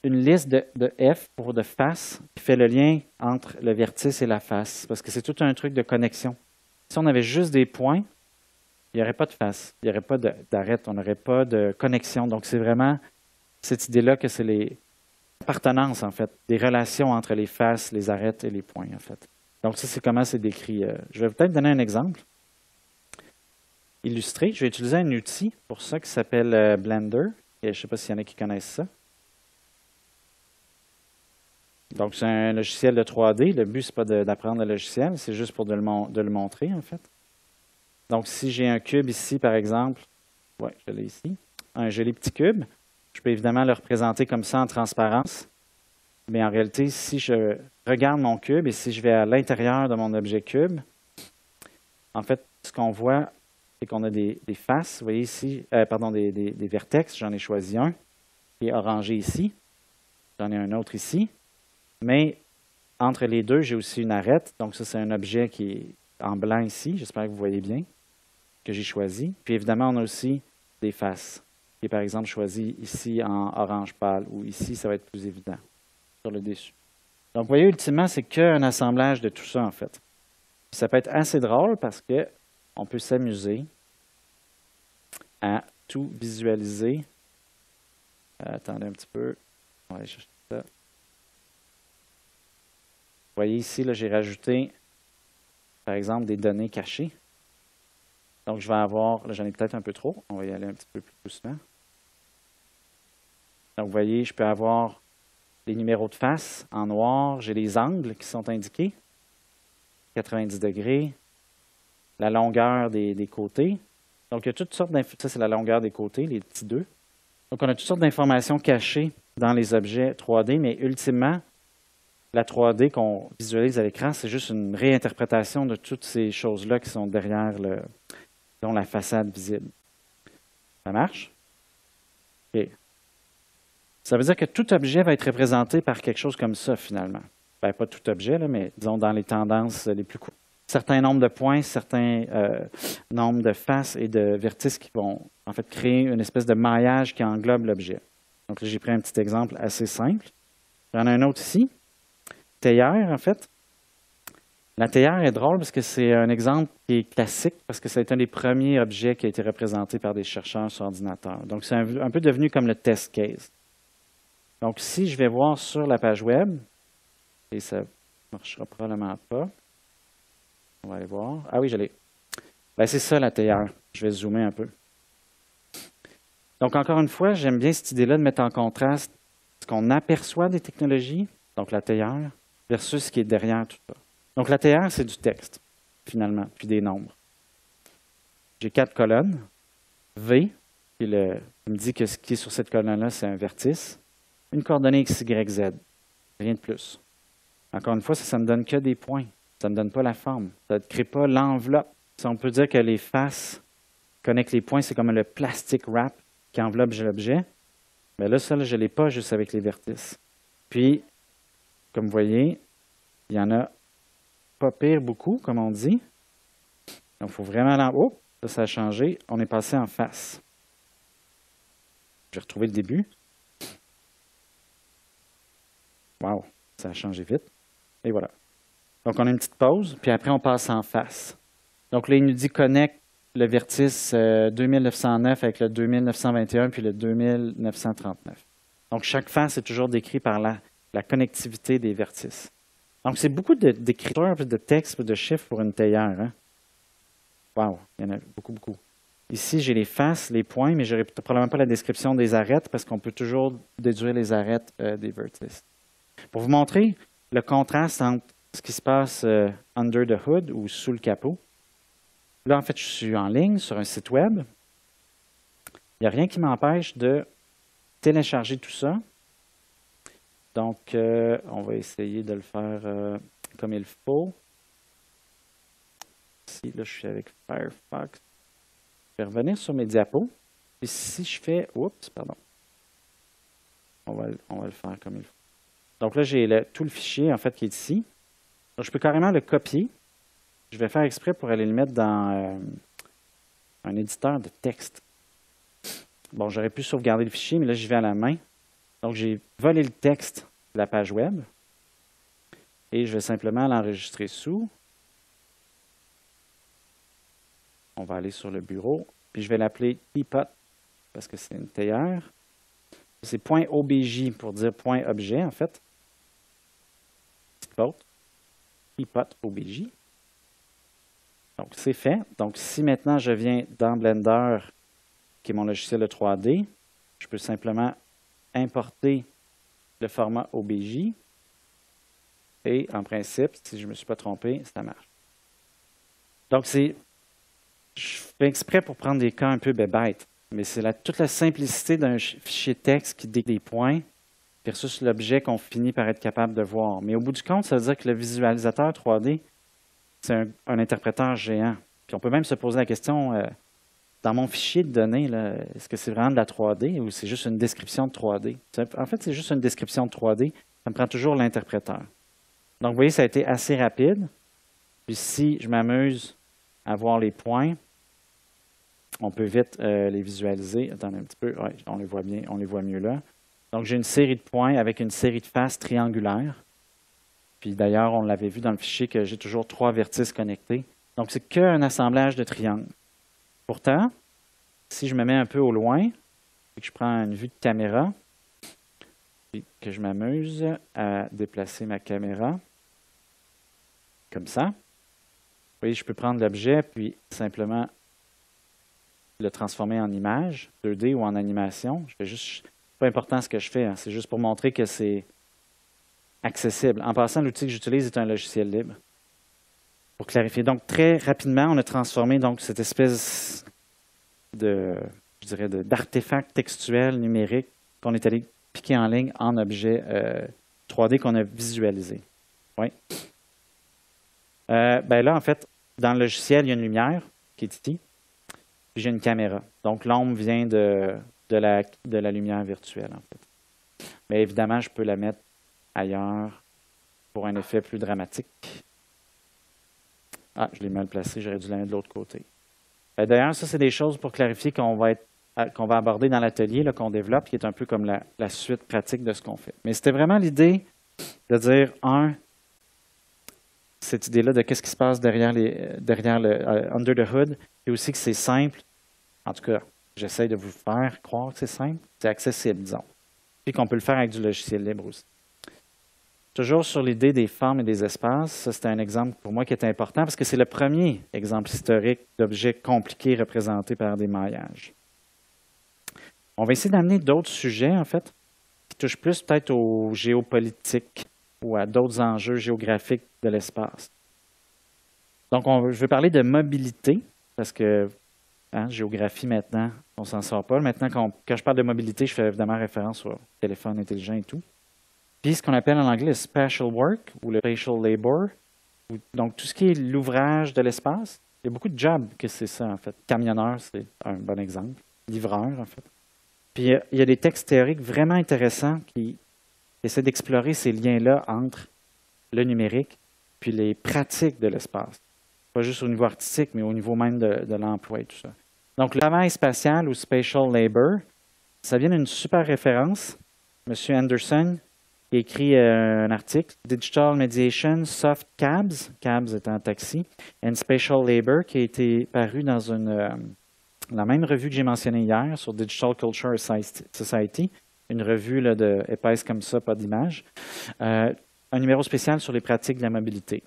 une liste de F pour de face qui fait le lien entre le vertice et la face, parce que c'est tout un truc de connexion. Si on avait juste des points, il n'y aurait pas de face, il n'y aurait pas d'arête, on n'aurait pas de connexion. Donc, c'est vraiment cette idée-là que c'est les appartenances, en fait, des relations entre les faces, les arêtes et les points, en fait. Donc, ça, c'est comment c'est décrit. Je vais peut-être donner un exemple illustré. Je vais utiliser un outil pour ça qui s'appelle Blender. Et je ne sais pas s'il y en a qui connaissent ça. Donc, c'est un logiciel de 3D. Le but, ce n'est pas d'apprendre le logiciel, c'est juste pour de le montrer, en fait. Donc, si j'ai un cube ici, par exemple, oui, je l'ai ici, un joli petit cube, je peux évidemment le représenter comme ça en transparence. Mais en réalité, si je regarde mon cube et si je vais à l'intérieur de mon objet cube, en fait, ce qu'on voit, c'est qu'on a des faces. Vous voyez ici, des vertex. J'en ai choisi un qui est orangé ici. J'en ai un autre ici. Mais entre les deux, j'ai aussi une arête. Donc, ça, c'est un objet qui est en blanc ici. J'espère que vous voyez bien, que j'ai choisi. Puis, évidemment, on a aussi des faces, qui est, par exemple, choisi ici en orange pâle, ou ici, ça va être plus évident sur le dessus. Donc, vous voyez, ultimement, c'est qu'un assemblage de tout ça, en fait. Puis, ça peut être assez drôle parce qu'on peut s'amuser à tout visualiser. Attendez un petit peu. On va aller chercher ça. Vous voyez ici, là, j'ai rajouté, par exemple, des données cachées. Donc, je vais avoir, là, j'en ai peut-être un peu trop. On va y aller un petit peu plus doucement. Donc, vous voyez, je peux avoir les numéros de face en noir. J'ai les angles qui sont indiqués. 90 degrés. La longueur des côtés. Donc, il y a toutes sortes d'informations. Ça, c'est la longueur des côtés, les petits 2. Donc, on a toutes sortes d'informations cachées dans les objets 3D, mais ultimement, la 3D qu'on visualise à l'écran, c'est juste une réinterprétation de toutes ces choses-là qui sont derrière la façade visible. Ça marche? OK. Ça veut dire que tout objet va être représenté par quelque chose comme ça, finalement. Bien, pas tout objet, là, mais disons dans les tendances les plus courtes. Certains nombres de points, certains nombres de faces et de vertices qui vont en fait créer une espèce de maillage qui englobe l'objet. Donc là, j'ai pris un petit exemple assez simple. J'en ai un autre ici. Théière, en fait. La théière est drôle parce que c'est un exemple qui est classique parce que c'est un des premiers objets qui a été représenté par des chercheurs sur ordinateur. Donc, c'est un peu devenu comme le test case. Donc, si je vais voir sur la page web, et ça ne marchera probablement pas, on va aller voir. Ah oui, je l'ai. Ben, c'est ça la théière. Je vais zoomer un peu. Donc, encore une fois, j'aime bien cette idée-là de mettre en contraste ce qu'on aperçoit des technologies, donc la théière, versus ce qui est derrière tout ça. Donc, la théière, c'est du texte, finalement, puis des nombres. J'ai 4 colonnes. V, qui me dit que ce qui est sur cette colonne-là, c'est un vertice. Une coordonnée X, Y, Z. Rien de plus. Encore une fois, ça ne me donne que des points. Ça ne me donne pas la forme. Ça ne crée pas l'enveloppe. Si on peut dire que les faces connectent les points, c'est comme le plastic wrap qui enveloppe l'objet. Mais là, ça, je ne l'ai pas juste avec les vertices. Puis, comme vous voyez, il y en a pas pire beaucoup, comme on dit. Donc, il faut vraiment aller en haut. Là, ça a changé. On est passé en face. Je vais retrouver le début. Wow, ça a changé vite. Et voilà. Donc, on a une petite pause, puis après, on passe en face. Donc, là, il nous dit connecte le vertice 2909 avec le 2921 puis le 2939. Donc, chaque face est toujours décrit par la connectivité des vertices. Donc, c'est beaucoup d'écriture, de texte, de chiffres pour une théière. Hein? Wow, il y en a beaucoup, beaucoup. Ici, j'ai les faces, les points, mais je n'aurai probablement pas la description des arêtes parce qu'on peut toujours déduire les arêtes des vertices. Pour vous montrer le contraste entre ce qui se passe under the hood ou sous le capot, là, en fait, je suis en ligne sur un site web. Il n'y a rien qui m'empêche de télécharger tout ça. Donc, on va essayer de le faire comme il faut. Ici, là, je suis avec Firefox. Je vais revenir sur mes diapos. Et si je fais... Oups, pardon. On va le faire comme il faut. Donc là, j'ai tout le fichier, en fait, qui est ici. Donc, je peux carrément le copier. Je vais faire exprès pour aller le mettre dans un éditeur de texte. Bon, j'aurais pu sauvegarder le fichier, mais là, j'y vais à la main. Donc, j'ai volé le texte de la page web et je vais simplement l'enregistrer sous. On va aller sur le bureau, puis je vais l'appeler teapot parce que c'est une théière. C'est .obj pour dire .objet, en fait. Petite faute. Teapot obj. Donc, c'est fait. Donc, si maintenant je viens dans Blender, qui est mon logiciel de 3D, je peux simplement importer le format OBJ. Et en principe, si je ne me suis pas trompé, ça marche. Donc, je fais exprès pour prendre des cas un peu bébêtes, mais c'est toute la simplicité d'un fichier texte qui décrit des points versus l'objet qu'on finit par être capable de voir. Mais au bout du compte, ça veut dire que le visualisateur 3D, c'est un interpréteur géant. Puis on peut même se poser la question, dans mon fichier de données, est-ce que c'est vraiment de la 3D ou c'est juste une description de 3D? En fait, c'est juste une description de 3D. Ça me prend toujours l'interpréteur. Donc, vous voyez, ça a été assez rapide. Puis si je m'amuse à voir les points, on peut vite les visualiser. Attendez un petit peu. Ouais, on les voit bien, on les voit mieux là. Donc, j'ai une série de points avec une série de faces triangulaires. Puis d'ailleurs, on l'avait vu dans le fichier que j'ai toujours 3 vertices connectés. Donc, c'est qu'un assemblage de triangles. Pourtant, si je me mets un peu au loin et que je prends une vue de caméra, puis que je m'amuse à déplacer ma caméra comme ça, vous voyez, je peux prendre l'objet puis simplement le transformer en image 2D ou en animation. Je fais juste, pas important ce que je fais, hein, c'est juste pour montrer que c'est accessible. En passant, l'outil que j'utilise est un logiciel libre. Pour clarifier. Donc, très rapidement, on a transformé donc, cette espèce d'artefact textuel numérique qu'on est allé piquer en ligne en objet 3D qu'on a visualisé. Oui. Là, en fait, dans le logiciel, il y a une lumière qui est ici, puis j'ai une caméra. Donc, l'ombre vient de la lumière virtuelle, en fait. Mais évidemment, je peux la mettre ailleurs pour un effet plus dramatique. Ah, je l'ai mal placé, j'aurais dû la mettre de l'autre côté. D'ailleurs, ça, c'est des choses pour clarifier qu'on va aborder dans l'atelier qu'on développe, qui est un peu comme la suite pratique de ce qu'on fait. Mais c'était vraiment l'idée de dire, cette idée-là de qu'est-ce qui se passe derrière le under the hood, et aussi que c'est simple. En tout cas, j'essaie de vous faire croire que c'est simple. C'est accessible, disons. Puis qu'on peut le faire avec du logiciel libre aussi. Toujours sur l'idée des formes et des espaces, ça c'était un exemple pour moi qui était important parce que c'est le premier exemple historique d'objets compliqués représentés par des maillages. On va essayer d'amener d'autres sujets, en fait, qui touchent plus peut-être aux géopolitiques ou à d'autres enjeux géographiques de l'espace. Donc, je veux parler de mobilité parce que Hein, géographie maintenant, on s'en sort pas. Maintenant, quand je parle de mobilité, je fais évidemment référence au téléphone intelligent et tout. Puis ce qu'on appelle en anglais le spatial work ou le spatial labor. Donc, tout ce qui est l'ouvrage de l'espace, il y a beaucoup de jobs que c'est ça, en fait. Camionneur, c'est un bon exemple. Livreur, en fait. Puis, il y a des textes théoriques vraiment intéressants qui essaient d'explorer ces liens-là entre le numérique puis les pratiques de l'espace. Pas juste au niveau artistique, mais au niveau même de l'emploi et tout ça. Donc, le travail spatial ou spatial labor, ça vient d'une super référence. M. Anderson, qui a écrit un article, Digital Mediation, Soft Cabs, Cabs étant taxi, and Spatial Labor, qui a été paru dans la même revue que j'ai mentionnée hier sur Digital Culture Society, une revue là, épaisse comme ça, pas d'image. Un numéro spécial sur les pratiques de la mobilité,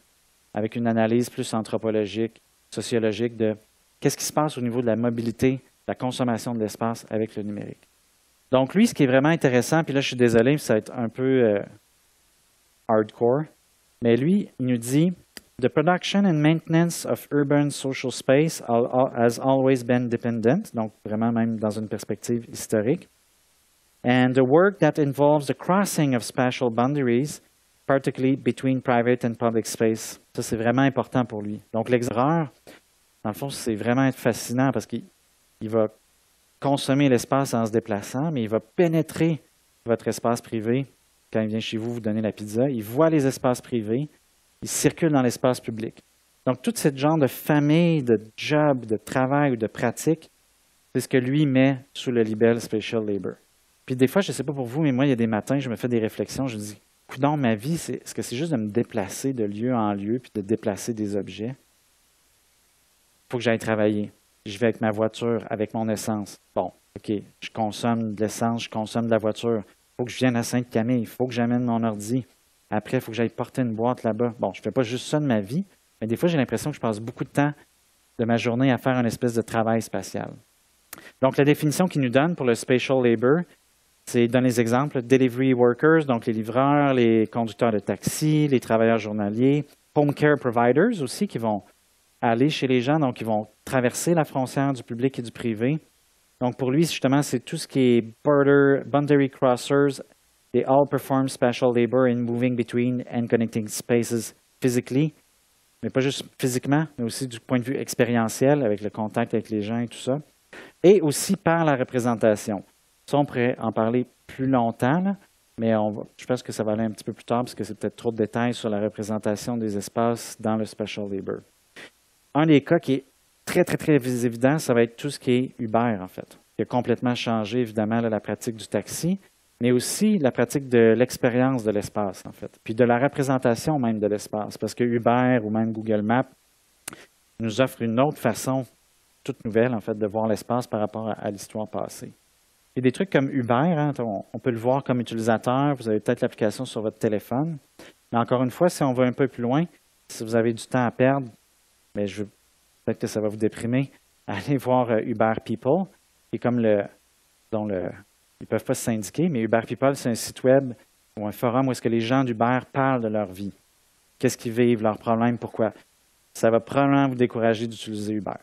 avec une analyse plus anthropologique, sociologique de qu'est-ce qui se passe au niveau de la mobilité, de la consommation de l'espace avec le numérique. Donc, lui, ce qui est vraiment intéressant, puis là, je suis désolé, ça va être un peu hardcore, mais lui, il nous dit « The production and maintenance of urban social space has always been dependent », donc vraiment même dans une perspective historique, « and the work that involves the crossing of spatial boundaries, particularly between private and public space ». Ça, c'est vraiment important pour lui. Donc, l'exerreur, dans le fond, c'est vraiment fascinant parce qu'il va consommer l'espace en se déplaçant, mais il va pénétrer votre espace privé quand il vient chez vous donner la pizza. Il voit les espaces privés, il circule dans l'espace public. Donc, tout ce genre de famille, de job, de travail ou de pratique, c'est ce que lui met sous le label Spatial Labor. Puis des fois, je ne sais pas pour vous, mais moi, il y a des matins, je me fais des réflexions, je me dis, coudonc, ma vie, est-ce que c'est juste de me déplacer de lieu en lieu puis de déplacer des objets? Il faut que j'aille travailler. Je vais avec ma voiture, avec mon essence. Bon, OK, je consomme de l'essence, je consomme de la voiture. Il faut que je vienne à Sainte-Camille, il faut que j'amène mon ordi. Après, il faut que j'aille porter une boîte là-bas. Bon, je ne fais pas juste ça de ma vie, mais des fois, j'ai l'impression que je passe beaucoup de temps de ma journée à faire une espèce de travail spatial. Donc, la définition qu'il nous donne pour le spatial labor, c'est dans les exemples, delivery workers, donc les livreurs, les conducteurs de taxi, les travailleurs journaliers, home care providers aussi qui vont aller chez les gens, donc ils vont traverser la frontière du public et du privé. Donc pour lui, justement, c'est tout ce qui est boundary crossers. They all perform spatial labor in moving between and connecting spaces physically, mais pas juste physiquement, mais aussi du point de vue expérientiel, avec le contact avec les gens et tout ça, et aussi par la représentation. Ça, on pourrait en parler plus longtemps, là, mais je pense que ça va aller un petit peu plus tard, parce que c'est peut-être trop de détails sur la représentation des espaces dans le spatial labor. Un des cas qui est très, très, très évident, ça va être tout ce qui est Uber, en fait, qui a complètement changé, évidemment, là, la pratique du taxi, mais aussi la pratique de l'expérience de l'espace, en fait, puis de la représentation même de l'espace, parce que Uber ou même Google Maps nous offre une autre façon, toute nouvelle, en fait, de voir l'espace par rapport à l'histoire passée. Il y a des trucs comme Uber, hein, on peut le voir comme utilisateur, vous avez peut-être l'application sur votre téléphone, mais encore une fois, si on va un peu plus loin, si vous avez du temps à perdre, mais peut-être que ça va vous déprimer, allez voir Uber People, qui est comme ils ne peuvent pas se syndiquer, mais Uber People, c'est un site web ou un forum où est-ce que les gens d'Uber parlent de leur vie. Qu'est-ce qu'ils vivent, leurs problèmes, pourquoi. Ça va probablement vous décourager d'utiliser Uber.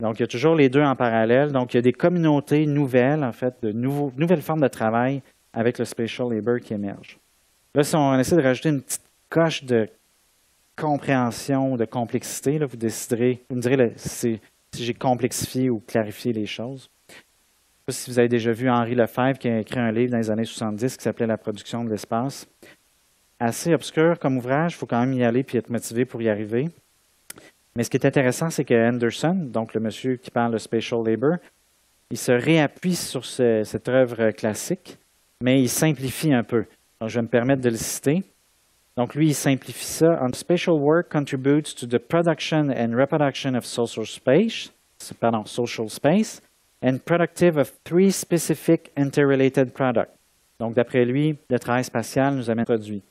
Donc, il y a toujours les deux en parallèle. Donc, il y a des communautés nouvelles, en fait, de nouvelles formes de travail avec le spatial labor qui émergent. Là, si on essaie de rajouter une petite coche de compréhension, de complexité, là, vous me direz si j'ai complexifié ou clarifié les choses. Je ne sais pas si vous avez déjà vu Henri Lefebvre qui a écrit un livre dans les années 70 qui s'appelait « La production de l'espace ». Assez obscur comme ouvrage, il faut quand même y aller et être motivé pour y arriver. Mais ce qui est intéressant, c'est que Anderson, donc le monsieur qui parle de spatial labor, il se réappuie sur cette œuvre classique, mais il simplifie un peu. Donc, je vais me permettre de le citer. Donc, lui, il simplifie ça. « Spatial work contributes to the production and reproduction of social space and productive of three specific interrelated products. » Donc, d'après lui, le travail spatial nous amène produit.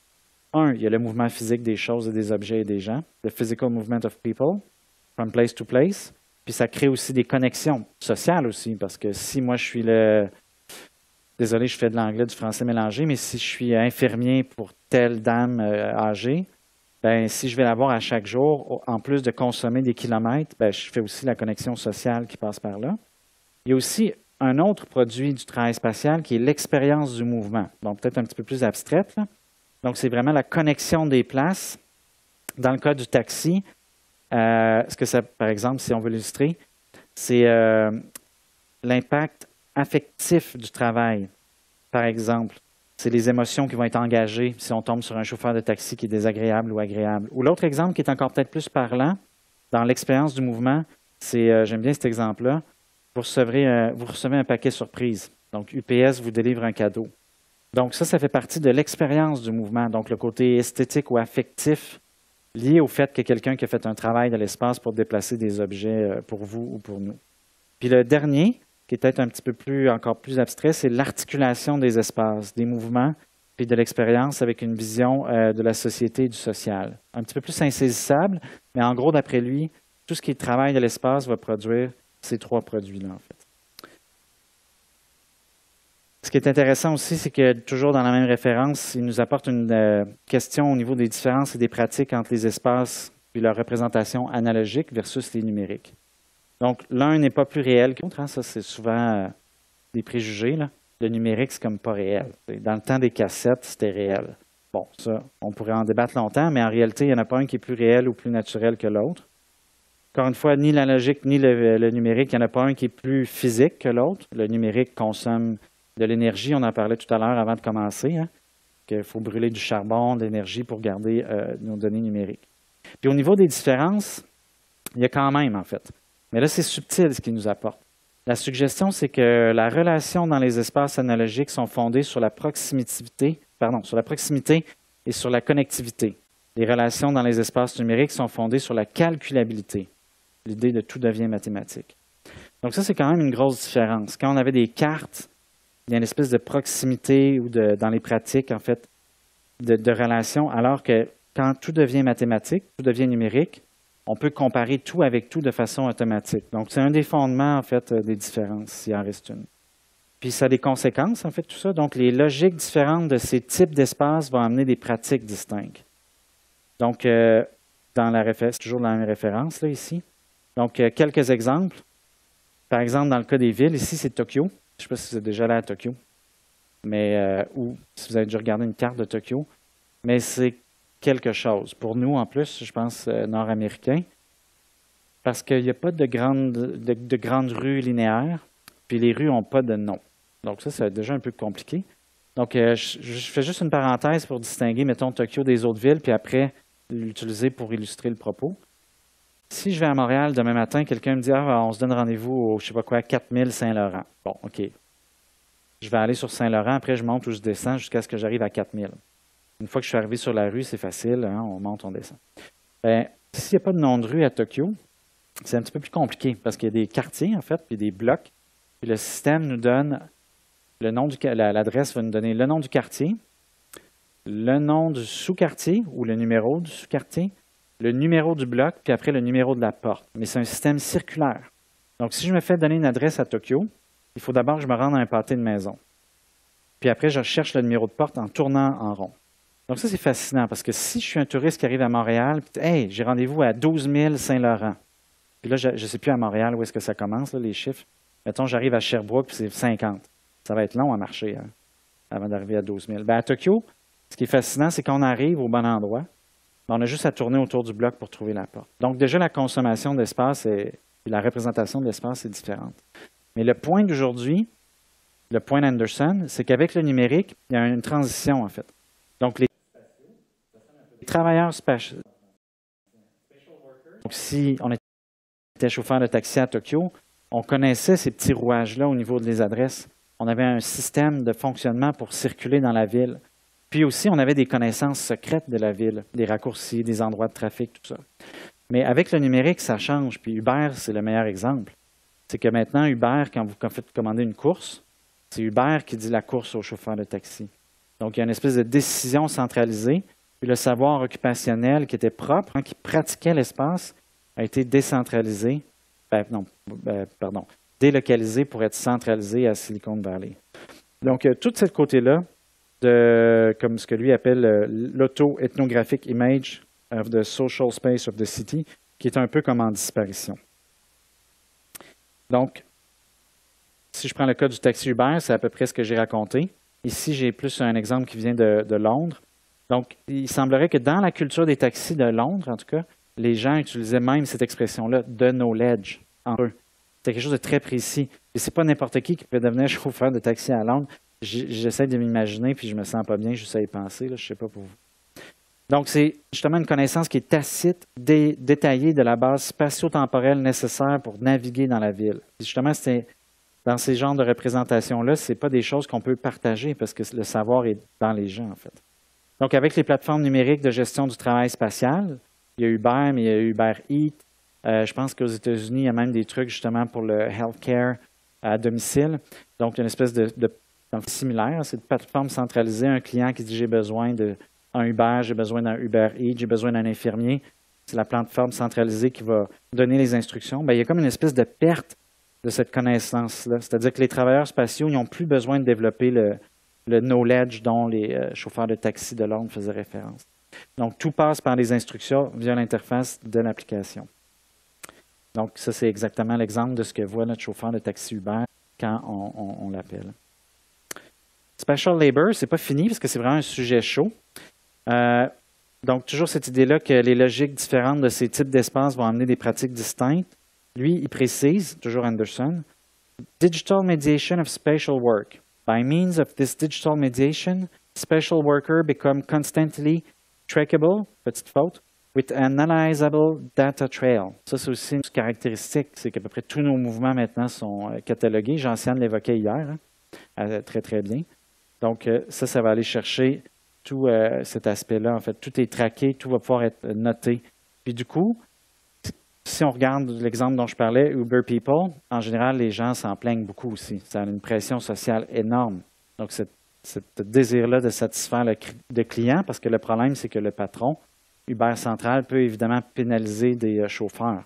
Il y a le mouvement physique des choses et des objets et des gens, the physical movement of people from place to place. Puis ça crée aussi des connexions sociales aussi, parce que si moi je suis désolé, je fais de l'anglais, du français mélangé, mais si je suis infirmier pour telle dame âgée, ben, si je vais l'avoir à chaque jour, en plus de consommer des kilomètres, ben, je fais aussi la connexion sociale qui passe par là. Il y a aussi un autre produit du travail spatial qui est l'expérience du mouvement. Donc, peut-être un petit peu plus abstraite, là. Donc, c'est vraiment la connexion des places. Dans le cas du taxi, ce que ça, par exemple, si on veut l'illustrer, c'est l'impact affectif du travail. Par exemple, c'est les émotions qui vont être engagées si on tombe sur un chauffeur de taxi qui est désagréable ou agréable. Ou l'autre exemple qui est encore peut-être plus parlant, dans l'expérience du mouvement, c'est, j'aime bien cet exemple-là, vous recevez un paquet surprise. Donc, UPS vous délivre un cadeau. Donc, ça fait partie de l'expérience du mouvement. Donc, le côté esthétique ou affectif lié au fait que quelqu'un qui a fait un travail dans l'espace pour déplacer des objets pour vous ou pour nous. Puis le dernier, qui est peut-être un petit peu encore plus abstrait, c'est l'articulation des espaces, des mouvements, puis de l'expérience avec une vision de la société et du social. Un petit peu plus insaisissable, mais en gros, d'après lui, tout ce qui est travail de l'espace va produire ces trois produits-là, en fait. Ce qui est intéressant aussi, c'est que toujours dans la même référence, il nous apporte une question au niveau des différences et des pratiques entre les espaces puis leur représentation analogique versus les numériques. Donc, l'un n'est pas plus réel que l'autre. Hein, ça, c'est souvent des préjugés, là. Le numérique, c'est comme pas réel. Dans le temps des cassettes, c'était réel. Bon, ça, on pourrait en débattre longtemps, mais en réalité, il n'y en a pas un qui est plus réel ou plus naturel que l'autre. Encore une fois, ni l'analogique ni le numérique, il n'y en a pas un qui est plus physique que l'autre. Le numérique consomme de l'énergie, on en parlait tout à l'heure avant de commencer, hein, qu'il faut brûler du charbon, de l'énergie pour garder nos données numériques. Puis au niveau des différences, il y a quand même, en fait. Mais là, c'est subtil ce qu'il nous apporte. La suggestion, c'est que la relation dans les espaces analogiques sont fondées sur la proximité et sur la connectivité. Les relations dans les espaces numériques sont fondées sur la calculabilité. L'idée de tout devient mathématique. Donc ça, c'est quand même une grosse différence. Quand on avait des cartes, il y a une espèce de proximité ou dans les pratiques, en fait, de relation, alors que quand tout devient mathématique, tout devient numérique, on peut comparer tout avec tout de façon automatique. Donc, c'est un des fondements, en fait, des différences, s'il en reste une. Puis, ça a des conséquences, en fait, tout ça. Donc, les logiques différentes de ces types d'espaces vont amener des pratiques distinctes. Donc, c'est toujours dans la même référence, là, ici. Donc, quelques exemples. Par exemple, dans le cas des villes, ici, c'est Tokyo. Je ne sais pas si vous êtes déjà allé à Tokyo, mais ou si vous avez déjà regardé une carte de Tokyo, mais c'est quelque chose. Pour nous, en plus, je pense, nord-américains, parce qu'il n'y a pas de grandes rues linéaires, puis les rues n'ont pas de nom. Donc ça, c'est déjà un peu compliqué. Donc, je fais juste une parenthèse pour distinguer, mettons, Tokyo des autres villes, puis après, l'utiliser pour illustrer le propos. Si je vais à Montréal demain matin, quelqu'un me dit « Ah, on se donne rendez-vous au, je sais pas quoi, 4000 Saint-Laurent. » Bon, OK. Je vais aller sur Saint-Laurent, après je monte ou je descends jusqu'à ce que j'arrive à 4000. Une fois que je suis arrivé sur la rue, c'est facile, hein, on monte, on descend. Bien, s'il n'y a pas de nom de rue à Tokyo, c'est un petit peu plus compliqué parce qu'il y a des quartiers, en fait, puis des blocs. Puis le système nous donne le nom l'adresse va nous donner le nom du quartier, le nom du sous-quartier ou le numéro du sous-quartier, le numéro du bloc, puis après le numéro de la porte. Mais c'est un système circulaire. Donc, si je me fais donner une adresse à Tokyo, il faut d'abord que je me rende à un pâté de maison. Puis après, je cherche le numéro de porte en tournant en rond. Donc ça, c'est fascinant parce que si je suis un touriste qui arrive à Montréal, puis hey, j'ai rendez-vous à 12 000 Saint-Laurent. Puis là, je ne sais plus à Montréal où est-ce que ça commence, là, les chiffres. Mettons, j'arrive à Sherbrooke, puis c'est 50. Ça va être long à marcher hein, avant d'arriver à 12 000. Bien, à Tokyo, ce qui est fascinant, c'est qu'on arrive au bon endroit. On a juste à tourner autour du bloc pour trouver la porte. Donc déjà, la consommation d'espace et la représentation de l'espace est différente. Mais le point d'aujourd'hui, le point d'Anderson, c'est qu'avec le numérique, il y a une transition, en fait. Donc, les travailleurs spatiaux. Donc, si on était chauffeur de taxi à Tokyo, on connaissait ces petits rouages-là au niveau des adresses. On avait un système de fonctionnement pour circuler dans la ville. Puis aussi, on avait des connaissances secrètes de la ville, des raccourcis, des endroits de trafic, tout ça. Mais avec le numérique, ça change. Puis Uber, c'est le meilleur exemple. C'est que maintenant, Uber, quand vous faites commander une course, c'est Uber qui dit la course au chauffeur de taxi. Donc, il y a une espèce de décision centralisée. Puis le savoir occupationnel qui était propre, hein, qui pratiquait l'espace, a été décentralisé, délocalisé pour être centralisé à Silicon Valley. Donc, tout ce côté-là, comme ce que lui appelle l'auto-ethnographic image of the social space of the city, qui est un peu comme en disparition. Donc, si je prends le cas du taxi Uber, c'est à peu près ce que j'ai raconté. Ici, j'ai plus un exemple qui vient de Londres. Donc, il semblerait que dans la culture des taxis de Londres, en tout cas, les gens utilisaient même cette expression-là, de knowledge, en eux. C'était quelque chose de très précis. Et c'est pas n'importe qui peut devenir chauffeur de taxi à Londres. J'essaie de m'imaginer, puis je me sens pas bien, j'essaie de penser, là, je sais pas pour vous. Donc, c'est justement une connaissance qui est tacite, détaillée de la base spatio-temporelle nécessaire pour naviguer dans la ville. Puis justement, dans ces genres de représentations-là, ce n'est pas des choses qu'on peut partager parce que le savoir est dans les gens, en fait. Donc, avec les plateformes numériques de gestion du travail spatial, il y a Uber, mais il y a Uber Eats. Je pense qu'aux États-Unis, il y a même des trucs justement pour le healthcare à domicile. Donc, une espèce de similaire, c'est une plateforme centralisée. Un client qui dit j'ai besoin d'un Uber, j'ai besoin d'un Uber Eats, j'ai besoin d'un infirmier. C'est la plateforme centralisée qui va donner les instructions. Bien, il y a comme une espèce de perte de cette connaissance-là. C'est-à-dire que les travailleurs spatiaux, ils n'ont plus besoin de développer le knowledge dont les chauffeurs de taxi de Londres faisaient référence. Donc, tout passe par les instructions via l'interface de l'application. Donc, ça, c'est exactement l'exemple de ce que voit notre chauffeur de taxi Uber quand on l'appelle. Spatial labor, ce n'est pas fini parce que c'est vraiment un sujet chaud. Donc, toujours cette idée-là que les logiques différentes de ces types d'espaces vont amener des pratiques distinctes. Lui, il précise, toujours Anderson, « Digital mediation of spatial work. By means of this digital mediation, spatial workers become constantly trackable, petite faute, with an analyzable data trail. » Ça, c'est aussi une caractéristique, c'est qu'à peu près tous nos mouvements maintenant sont catalogués. Jean-Siane l'évoquait hier, très, très bien. Donc, ça va aller chercher tout cet aspect-là. En fait, tout est traqué, tout va pouvoir être noté. Puis du coup, si on regarde l'exemple dont je parlais, Uber People, en général, les gens s'en plaignent beaucoup aussi. Ça a une pression sociale énorme. Donc, ce désir-là de satisfaire le client, parce que le problème, c'est que le patron, Uber Central, peut évidemment pénaliser des chauffeurs.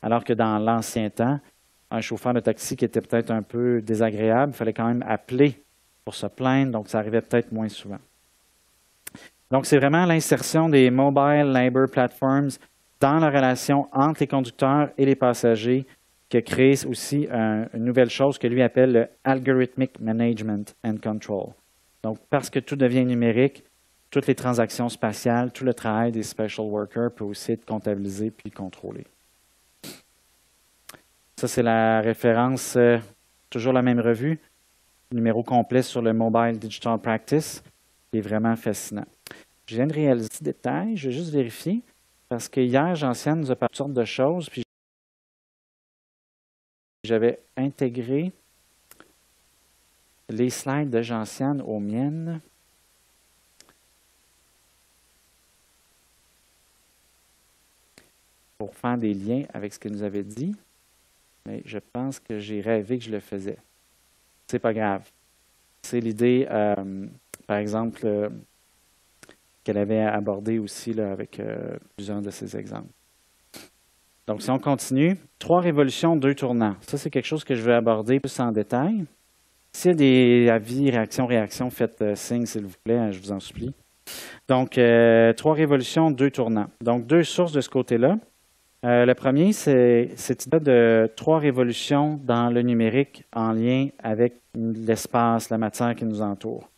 Alors que dans l'ancien temps, un chauffeur de taxi qui était peut-être un peu désagréable, il fallait quand même appeler pour se plaindre, donc ça arrivait peut-être moins souvent. Donc, c'est vraiment l'insertion des mobile labor platforms dans la relation entre les conducteurs et les passagers qui a créé aussi une nouvelle chose que lui appelle le Algorithmic Management and Control. Donc, parce que tout devient numérique, toutes les transactions spatiales, tout le travail des special workers peut aussi être comptabilisé puis contrôlé. Ça, c'est la référence, toujours la même revue, numéro complet sur le Mobile Digital Practice, qui est vraiment fascinant. Je viens de réaliser ce détail, je vais juste vérifier, parce que hier, Jean-Siane nous a parlé de toutes sortes de choses, puis j'avais intégré les slides de Jean-Siane aux miennes. Pour faire des liens avec ce qu'il nous avait dit, mais je pense que j'ai rêvé que je le faisais. C'est pas grave. C'est l'idée, par exemple, qu'elle avait abordée aussi là, avec plusieurs de ces exemples. Donc, si on continue, 3 révolutions, 2 tournants. Ça, c'est quelque chose que je vais aborder plus en détail. S'il y a des avis, réactions, faites signe, s'il vous plaît, je vous en supplie. Donc, 3 révolutions, 2 tournants. Donc, 2 sources de ce côté-là. Le premier, c'est cette idée de 3 révolutions dans le numérique en lien avec l'espace, la matière qui nous entoure.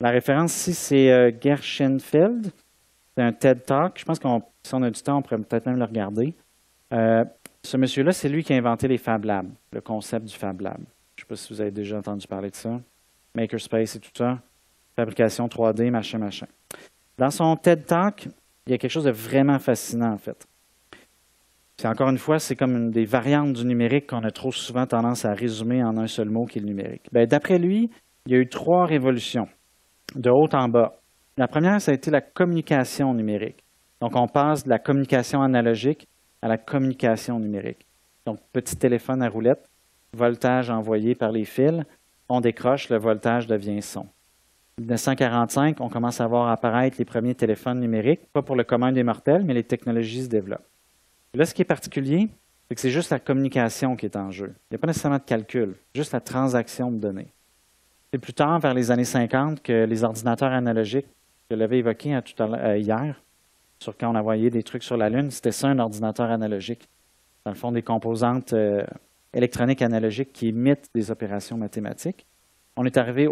La référence ici, c'est Gershenfeld. C'est un TED Talk. Je pense que si on a du temps, on pourrait peut-être même le regarder. Ce monsieur-là, c'est lui qui a inventé les Fab Labs, le concept du Fab Lab. Je ne sais pas si vous avez déjà entendu parler de ça. Makerspace et tout ça. Fabrication 3D, machin. Dans son TED Talk, il y a quelque chose de vraiment fascinant, en fait. Puis encore une fois, c'est comme une des variantes du numérique qu'on a trop souvent tendance à résumer en un seul mot qui est le numérique. Bien, d'après lui, il y a eu 3 révolutions, de haut en bas. La première, ça a été la communication numérique. Donc, on passe de la communication analogique à la communication numérique. Donc, petit téléphone à roulette, voltage envoyé par les fils, on décroche, le voltage devient son. En 1945, on commence à voir apparaître les premiers téléphones numériques, pas pour le commun des mortels, mais les technologies se développent. Là, ce qui est particulier, c'est que c'est juste la communication qui est en jeu. Il n'y a pas nécessairement de calcul, juste la transaction de données. C'est plus tard, vers les années 50, que les ordinateurs analogiques, je l'avais évoqué hier, sur quand on envoyait des trucs sur la Lune, c'était ça un ordinateur analogique. Dans le fond, des composantes électroniques analogiques qui imitent des opérations mathématiques. On est arrivé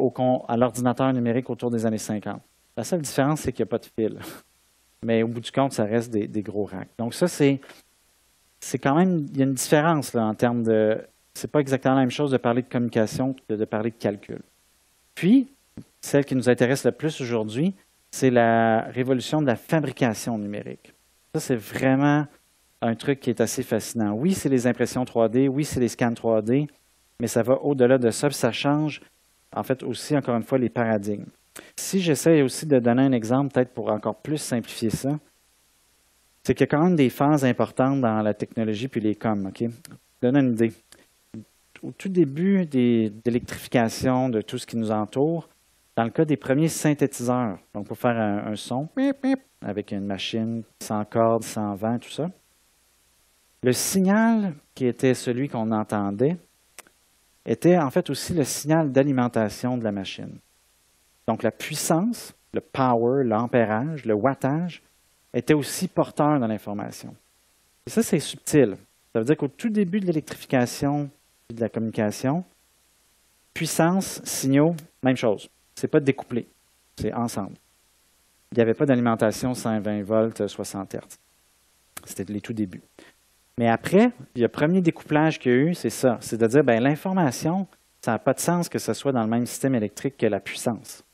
à l'ordinateur numérique autour des années 50. La seule différence, c'est qu'il n'y a pas de fil. Mais au bout du compte, ça reste des gros racks. Donc ça, c'est quand même, il y a une différence là, en termes de... C'est pas exactement la même chose de parler de communication que de parler de calcul. Puis, celle qui nous intéresse le plus aujourd'hui, c'est la révolution de la fabrication numérique. Ça, c'est vraiment un truc qui est assez fascinant. Oui, c'est les impressions 3D, oui, c'est les scans 3D, mais ça va au-delà de ça, puis ça change, en fait, aussi, encore une fois, les paradigmes. Si j'essaie aussi de donner un exemple, peut-être pour encore plus simplifier ça, c'est qu'il y a quand même des phases importantes dans la technologie puis les coms. OK? Je vous donne une idée. Au tout début de l'électrification de tout ce qui nous entoure, dans le cas des premiers synthétiseurs, donc pour faire un son, avec une machine sans cordes, sans vent, tout ça, le signal qui était celui qu'on entendait était en fait aussi le signal d'alimentation de la machine. Donc la puissance, le power, l'ampérage, le wattage était aussi porteur dans l'information. Et ça, c'est subtil. Ça veut dire qu'au tout début de l'électrification et de la communication, puissance, signaux, même chose. Ce n'est pas découplé, c'est ensemble. Il n'y avait pas d'alimentation 120 volts, 60 Hz. C'était les tout débuts. Mais après, le premier découplage qu'il y a eu, c'est ça. C'est de dire, bien, l'information, ça n'a pas de sens que ce soit dans le même système électrique que la puissance.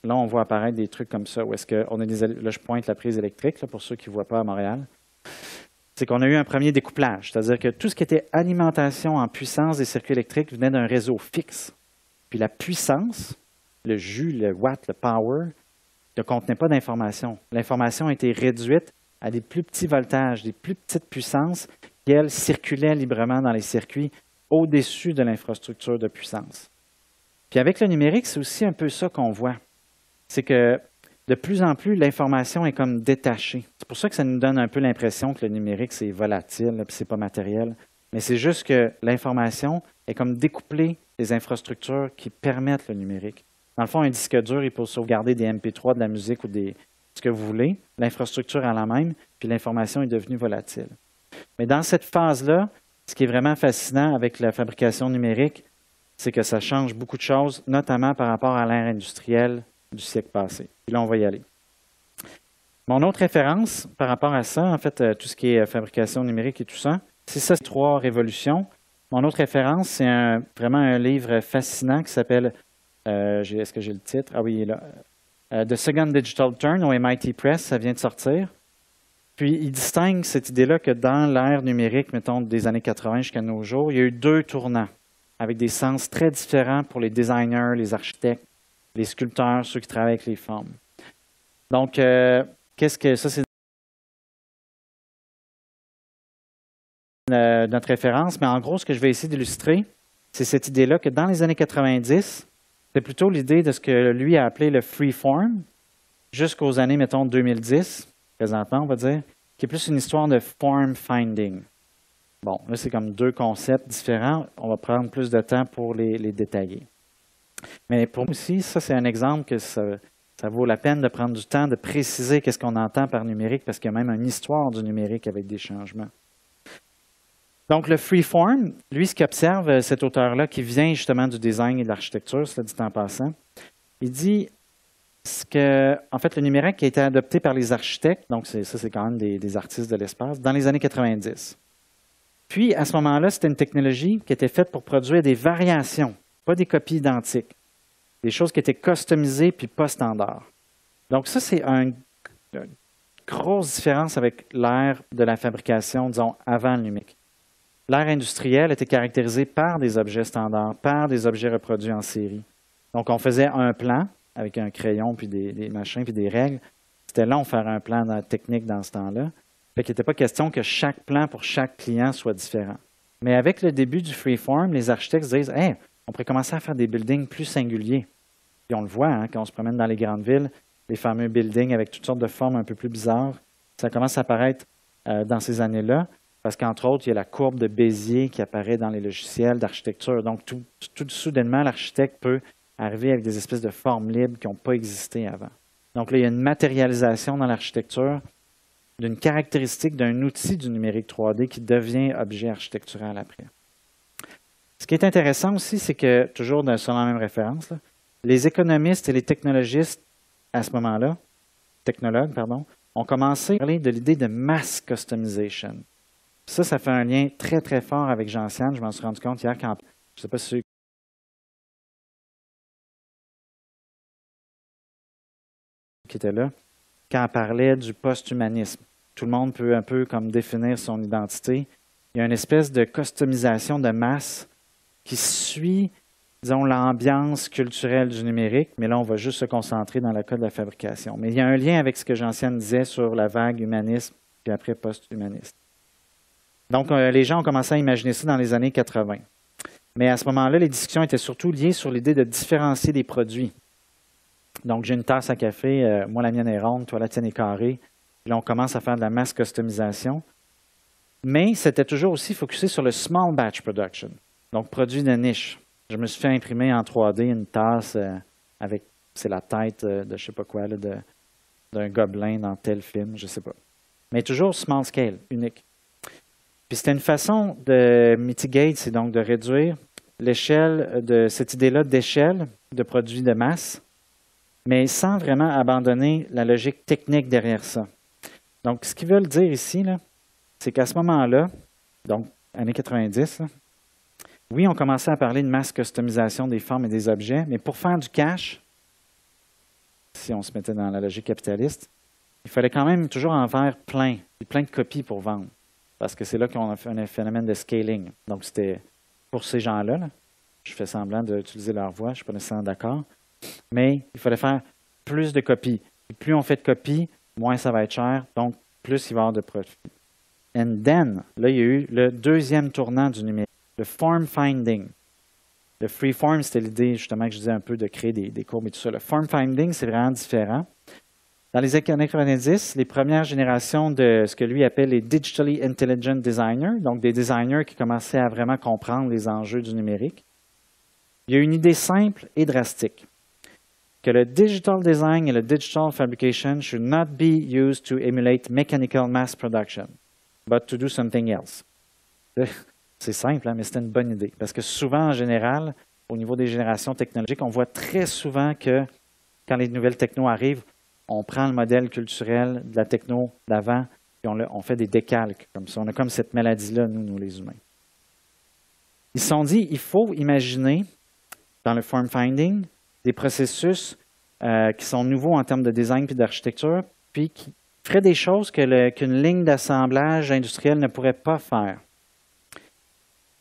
Là, on voit apparaître des trucs comme ça, où est-ce qu'on a là, je pointe la prise électrique, là, pour ceux qui ne voient pas à Montréal. C'est qu'on a eu un premier découplage, c'est-à-dire que tout ce qui était alimentation en puissance des circuits électriques venait d'un réseau fixe. Puis la puissance, le jus, le watt, le power, ne contenait pas d'information. L'information a été réduite à des plus petits voltages, des plus petites puissances qui, elles, circulaient librement dans les circuits au-dessus de l'infrastructure de puissance. Puis avec le numérique, c'est aussi un peu ça qu'on voit. C'est que de plus en plus, l'information est comme détachée. C'est pour ça que ça nous donne un peu l'impression que le numérique, c'est volatile, puis c'est pas matériel. Mais c'est juste que l'information est comme découplée des infrastructures qui permettent le numérique. Dans le fond, un disque dur, il peut sauvegarder des MP3, de la musique ou ce que vous voulez. L'infrastructure est la même, puis l'information est devenue volatile. Mais dans cette phase-là, ce qui est vraiment fascinant avec la fabrication numérique, c'est que ça change beaucoup de choses, notamment par rapport à l'ère industrielle du siècle passé. Puis là, on va y aller. Mon autre référence par rapport à ça, en fait, tout ce qui est fabrication numérique et tout ça, c'est ça, ces trois révolutions. Mon autre référence, c'est vraiment un livre fascinant qui s'appelle, est-ce que j'ai le titre? Ah oui, il est là. The Second Digital Turn au MIT Press, ça vient de sortir. Puis, il distingue cette idée-là que dans l'ère numérique, mettons, des années 80 jusqu'à nos jours, il y a eu deux tournants avec des sens très différents pour les designers, les architectes, les sculpteurs, ceux qui travaillent avec les formes. Donc, qu'est-ce que ça, c'est notre référence, mais en gros, ce que je vais essayer d'illustrer, c'est cette idée-là que dans les années 90, c'est plutôt l'idée de ce que lui a appelé le freeform, jusqu'aux années, mettons, 2010, présentement, on va dire, qui est plus une histoire de form finding. Bon, là, c'est comme deux concepts différents. On va prendre plus de temps pour les détailler. Mais pour moi aussi, ça, c'est un exemple que ça vaut la peine de prendre du temps de préciser qu'est-ce qu'on entend par numérique, parce qu'il y a même une histoire du numérique avec des changements. Donc, le freeform, lui, ce qu'observe cet auteur-là, qui vient justement du design et de l'architecture, cela dit en passant, il dit en fait, le numérique a été adopté par les architectes, donc ça, c'est quand même des artistes de l'espace, dans les années 90. Puis, à ce moment-là, c'était une technologie qui était faite pour produire des variations, pas des copies identiques. Des choses qui étaient customisées puis pas standards. Donc ça, c'est une grosse différence avec l'ère de la fabrication, disons, avant le numérique. L'ère industrielle était caractérisée par des objets standards, par des objets reproduits en série. Donc on faisait un plan avec un crayon puis des machins puis des règles. C'était long de faire un plan technique dans ce temps-là. Fait qu'il n'était pas question que chaque plan pour chaque client soit différent. Mais avec le début du freeform, les architectes se disent « Hey, on pourrait commencer à faire des buildings plus singuliers. » Puis on le voit hein, quand on se promène dans les grandes villes, les fameux buildings avec toutes sortes de formes un peu plus bizarres. Ça commence à apparaître dans ces années-là, parce qu'entre autres, il y a la courbe de Bézier qui apparaît dans les logiciels d'architecture. Donc, tout soudainement, l'architecte peut arriver avec des espèces de formes libres qui n'ont pas existé avant. Donc là, il y a une matérialisation dans l'architecture d'une caractéristique d'un outil du numérique 3D qui devient objet architectural après. Ce qui est intéressant aussi, c'est que, toujours selon la même référence, là, les économistes et les technologistes à ce moment-là, technologues, pardon, ont commencé à parler de l'idée de mass customization. Ça fait un lien très, très fort avec Jean-Siane. Je m'en suis rendu compte hier quand, je ne sais pas si ceux qui étaient là, quand on parlait du post-humanisme. Tout le monde peut un peu comme définir son identité. Il y a une espèce de customisation de masse qui suit, disons, l'ambiance culturelle du numérique, mais là, on va juste se concentrer dans le cas de la fabrication. Mais il y a un lien avec ce que Jean-Siane disait sur la vague humanisme, puis après post-humaniste. Donc, les gens ont commencé à imaginer ça dans les années 80. Mais à ce moment-là, les discussions étaient surtout liées sur l'idée de différencier des produits. Donc, j'ai une tasse à café, moi la mienne est ronde, toi la tienne est carrée. Puis là, on commence à faire de la mass customisation. Mais c'était toujours aussi focusé sur le small batch production, donc produit de niche. Je me suis fait imprimer en 3D une tasse avec, c'est la tête de je ne sais pas quoi, là, d'un gobelin dans tel film, je ne sais pas. Mais toujours small scale, unique. Puis c'était une façon de mitigate, c'est donc de réduire l'échelle de cette idée-là d'échelle de produits de masse, mais sans vraiment abandonner la logique technique derrière ça. Donc, ce qu'ils veulent dire ici, là, c'est qu'à ce moment-là, donc années 90, là, oui, on commençait à parler de mass customisation des formes et des objets, mais pour faire du cash, si on se mettait dans la logique capitaliste, il fallait quand même toujours en faire plein de copies pour vendre. Parce que c'est là qu'on a fait un phénomène de scaling. Donc, c'était pour ces gens-là, là, je fais semblant d'utiliser leur voix, je ne suis pas nécessairement d'accord, mais il fallait faire plus de copies. Et plus on fait de copies, moins ça va être cher, donc plus il va y avoir de profit. And then, là, il y a eu le deuxième tournant du numérique, le form finding. Le freeform, c'était l'idée, justement, que je disais un peu de créer des courbes et tout ça. Le form finding, c'est vraiment différent. Dans les années 90, les premières générations de ce que lui appelle les digitally intelligent designers, donc des designers qui commençaient à vraiment comprendre les enjeux du numérique, il y a une idée simple et drastique, que le digital design et le digital fabrication should not be used to emulate mechanical mass production, but to do something else. C'est simple, hein, mais c'était une bonne idée, parce que souvent, en général, au niveau des générations technologiques, on voit très souvent que quand les nouvelles technos arrivent, on prend le modèle culturel de la techno d'avant et on fait des décalques comme ça. On a comme cette maladie-là, nous les humains. Ils se sont dit, il faut imaginer, dans le form finding, des processus qui sont nouveaux en termes de design et d'architecture, puis qui feraient des choses qu'une ligne d'assemblage industrielle ne pourrait pas faire.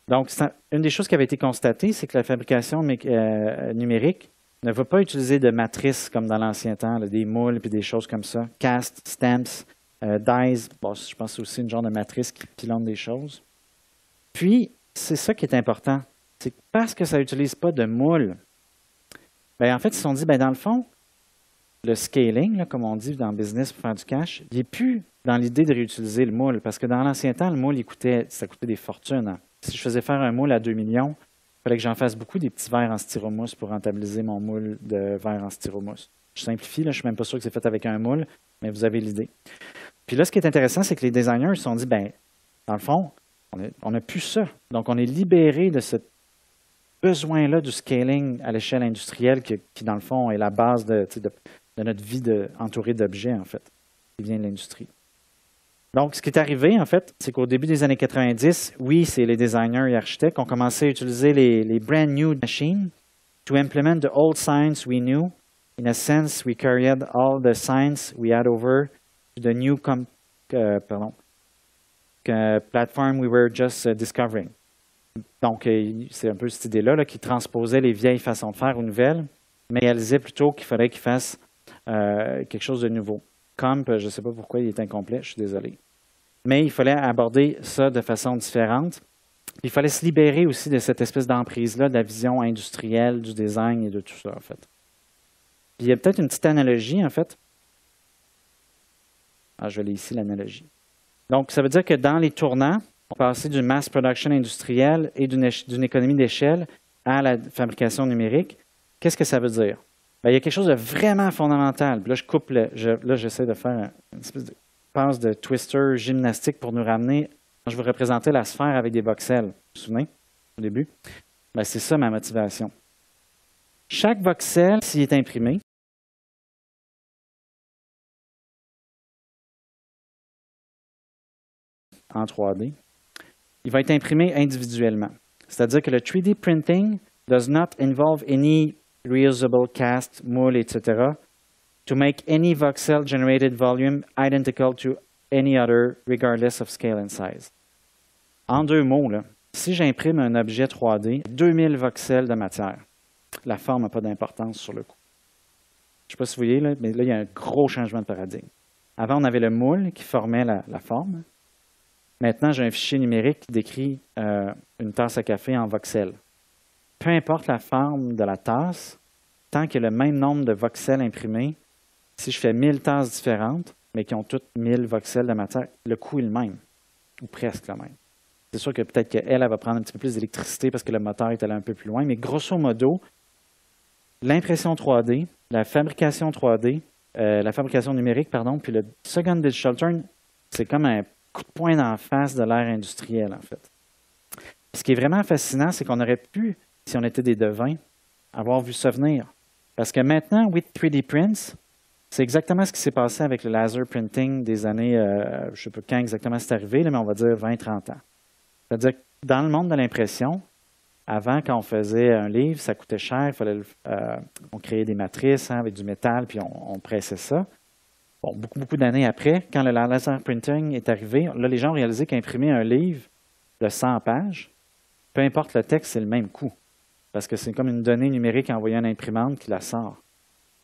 Donc, une des choses qui avait été constatée, c'est que la fabrication numérique ne va pas utiliser de matrices comme dans l'ancien temps, là, des moules et des choses comme ça. Cast, stamps, dies, bon, je pense que c'est aussi une genre de matrice qui pilonne des choses. Puis, c'est ça qui est important. C'est que parce que ça n'utilise pas de moule, bien, en fait, ils se sont dit, bien, dans le fond, le scaling, là, comme on dit dans le business pour faire du cash, il n'est plus dans l'idée de réutiliser le moule. Parce que dans l'ancien temps, le moule, ça coûtait des fortunes. Hein. Si je faisais faire un moule à 2 millions, il fallait que j'en fasse beaucoup des petits verres en styromousse pour rentabiliser mon moule de verre en styromousse. Je simplifie, là, je ne suis même pas sûr que c'est fait avec un moule, mais vous avez l'idée. Puis là, ce qui est intéressant, c'est que les designers se sont dit, bien, dans le fond, on n'a plus ça. Donc, on est libéré de ce besoin-là du scaling à l'échelle industrielle qui, dans le fond, est la base de notre vie entourée d'objets, en fait, qui vient de l'industrie. Donc, ce qui est arrivé, en fait, c'est qu'au début des années 90, oui, c'est les designers et architectes qui ont commencé à utiliser les brand new machines to implement the old science we knew. In a sense, we carried all the science we had over to the new platform we were just discovering. Donc, c'est un peu cette idée-là là, qui transposait les vieilles façons de faire aux nouvelles, mais réalisait plutôt qu'il fallait qu'ils fassent quelque chose de nouveau. Comp, je ne sais pas pourquoi il est incomplet, je suis désolé. Mais il fallait aborder ça de façon différente. Il fallait se libérer aussi de cette espèce d'emprise-là, de la vision industrielle, du design et de tout ça, en fait. Puis il y a peut-être une petite analogie, en fait. Je vais aller ici, l'analogie. Donc, ça veut dire que dans les tournants, on passait du mass production industriel et d'une économie d'échelle à la fabrication numérique. Qu'est-ce que ça veut dire? Bien, il y a quelque chose de vraiment fondamental. Puis là, je coupe, là, j'essaie de faire une espèce de passe de twister gymnastique pour nous ramener, quand je vous représentais la sphère avec des voxels, vous vous souvenez, au début? Ben, c'est ça ma motivation. Chaque voxel, s'il est imprimé, en 3D, il va être imprimé individuellement. C'est-à-dire que le 3D printing does not involve any reusable cast, moule, etc. to make any voxel generated volume identical to any other, regardless of scale and size. En 2 mots, là, si j'imprime un objet 3D, 2000 voxels de matière, la forme n'a pas d'importance sur le coup. Je ne sais pas si vous voyez, là, mais là, il y a un gros changement de paradigme. Avant, on avait le moule qui formait la forme. Maintenant, j'ai un fichier numérique qui décrit une tasse à café en voxels. Peu importe la forme de la tasse, tant qu'il y a le même nombre de voxels imprimés, si je fais 1000 tasses différentes, mais qui ont toutes 1000 voxels de matière, le coût est le même, ou presque le même. C'est sûr que peut-être qu'elle va prendre un petit peu plus d'électricité parce que le moteur est allé un peu plus loin, mais grosso modo, l'impression 3D, la fabrication 3D, la fabrication numérique, pardon, puis le Second Digital Turn, c'est comme un coup de poing d'en face de l'ère industrielle, en fait. Ce qui est vraiment fascinant, c'est qu'on aurait pu, si on était des devins, avoir vu ça venir. Parce que maintenant, with 3D prints, c'est exactement ce qui s'est passé avec le laser printing des années, je ne sais pas quand exactement c'est arrivé, là, mais on va dire 20-30 ans. C'est-à-dire que dans le monde de l'impression, avant, quand on faisait un livre, ça coûtait cher, il fallait on créait des matrices avec du métal, puis on pressait ça. Bon, beaucoup d'années après, quand le laser printing est arrivé, là, les gens ont réalisé qu'imprimer un livre de 100 pages, peu importe le texte, c'est le même coût. Parce que c'est comme une donnée numérique envoyée à une imprimante qui la sort.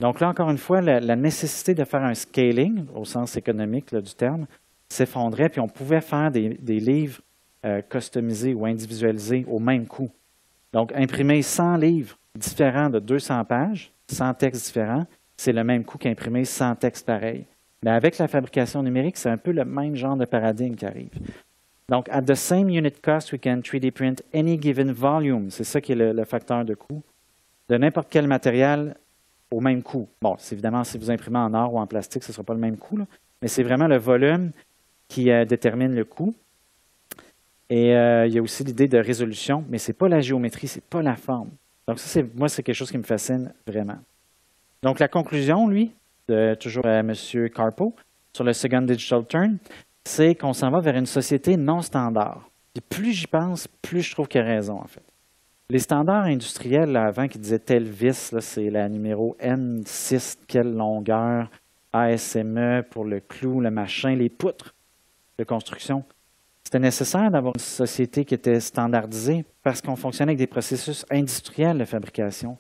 Donc là, encore une fois, la nécessité de faire un scaling, au sens économique là, du terme, s'effondrait, puis on pouvait faire des livres customisés ou individualisés au même coût. Donc, imprimer 100 livres différents de 200 pages, 100 textes différents, c'est le même coût qu'imprimer 100 textes pareils. Mais avec la fabrication numérique, c'est un peu le même genre de paradigme qui arrive. Donc, at the same unit cost, we can 3D print any given volume. C'est ça qui est le facteur de coût. De n'importe quel matériel au même coût. Bon, évidemment, si vous imprimez en or ou en plastique, ce ne sera pas le même coût, là, mais c'est vraiment le volume qui détermine le coût. Et il y a aussi l'idée de résolution, mais ce n'est pas la géométrie, ce n'est pas la forme. Donc, ça, moi, c'est quelque chose qui me fascine vraiment. Donc, la conclusion, lui, de toujours M. Carpo, sur le Second Digital Turn, c'est qu'on s'en va vers une société non standard. Et plus j'y pense, plus je trouve qu'il a raison, en fait. Les standards industriels, là, avant, qui disaient telle vis, là, c'est la numéro N6, quelle longueur, ASME pour le clou, le machin, les poutres de construction. C'était nécessaire d'avoir une société qui était standardisée parce qu'on fonctionnait avec des processus industriels de fabrication.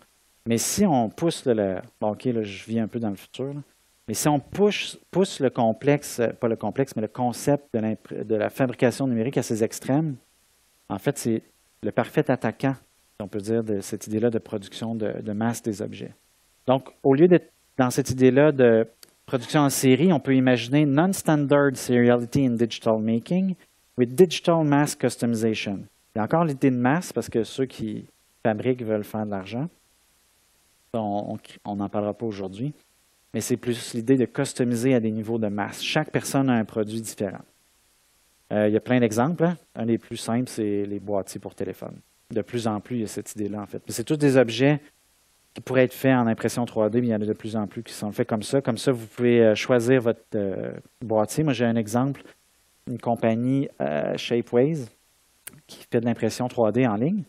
Mais si on pousse bon, OK, là, je vis un peu dans le futur, là, mais si on pousse le complexe, pas le complexe, mais le concept de la fabrication numérique à ses extrêmes, en fait, c'est le parfait attaquant, si on peut dire, de cette idée-là de production de masse des objets. Donc, au lieu d'être dans cette idée-là de production en série, on peut imaginer non-standard seriality in digital making with digital mass customization. Il y a encore l'idée de masse parce que ceux qui fabriquent veulent faire de l'argent. On n'en parlera pas aujourd'hui. Mais c'est plus l'idée de customiser à des niveaux de masse. Chaque personne a un produit différent. Il y a plein d'exemples. Hein? Un des plus simples, c'est les boîtiers pour téléphone. De plus en plus, il y a cette idée-là, en fait. Mais c'est tous des objets qui pourraient être faits en impression 3D, mais il y en a de plus en plus qui sont faits comme ça. Comme ça, vous pouvez choisir votre boîtier. Moi, j'ai un exemple, une compagnie Shapeways qui fait de l'impression 3D en ligne.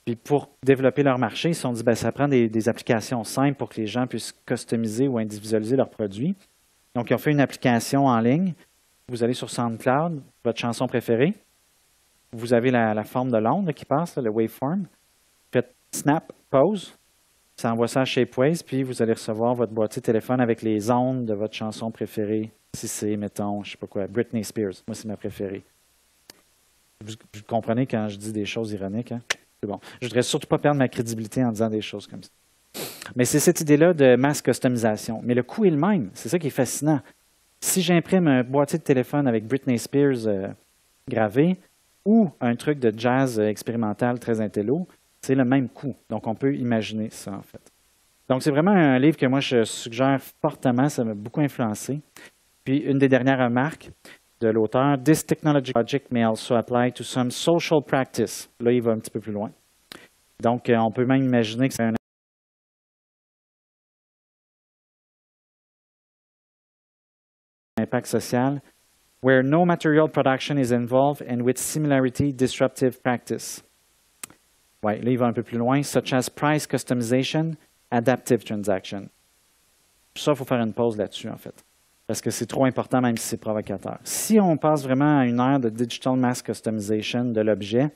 Puis pour développer leur marché, ils se sont dit, ça prend des applications simples pour que les gens puissent customiser ou individualiser leurs produits. Donc, ils ont fait une application en ligne. Vous allez sur SoundCloud, votre chanson préférée. Vous avez la forme de l'onde qui passe, là, le waveform. Faites snap, pause. Ça envoie ça à Shapeways, puis vous allez recevoir votre boîtier téléphone avec les ondes de votre chanson préférée. Si c'est, mettons, je ne sais pas quoi, Britney Spears. Moi, c'est ma préférée. Vous comprenez quand je dis des choses ironiques, hein? C'est bon. Je ne voudrais surtout pas perdre ma crédibilité en disant des choses comme ça. Mais c'est cette idée-là de mass customisation. Mais le coût est le même. C'est ça qui est fascinant. Si j'imprime un boîtier de téléphone avec Britney Spears gravé ou un truc de jazz expérimental très intello, c'est le même coût. Donc, on peut imaginer ça, en fait. Donc, c'est vraiment un livre que moi, je suggère fortement. Ça m'a beaucoup influencé. Puis, une des dernières remarques de l'auteur, This technology logic may also apply to some social practice. Là, il va un petit peu plus loin. Donc, on peut même imaginer que c'est un impact social, where no material production is involved and with similarity disruptive practice. Ouais, là, il va un peu plus loin, such as price customization, adaptive transaction. Ça, il faut faire une pause là-dessus, en fait, parce que c'est trop important, même si c'est provocateur. Si on passe vraiment à une ère de digital mass customization de l'objet,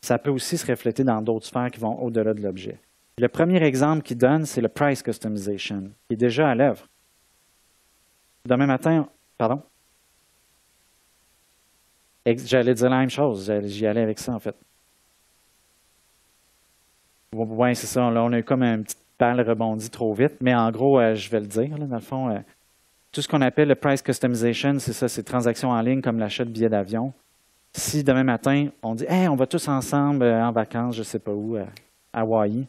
ça peut aussi se refléter dans d'autres sphères qui vont au-delà de l'objet. Le premier exemple qu'il donne, c'est le price customization, qui est déjà à l'œuvre. Demain matin, pardon? J'allais dire la même chose, j'y allais avec ça, en fait. Oui, c'est ça. Là, on a eu comme une petite balle rebondie trop vite, mais en gros, je vais le dire, là, dans le fond, tout ce qu'on appelle le price customization, c'est ça, c'est transactions en ligne comme l'achat de billets d'avion. Si demain matin, on dit hey, on va tous ensemble en vacances, je ne sais pas où, à Hawaï, il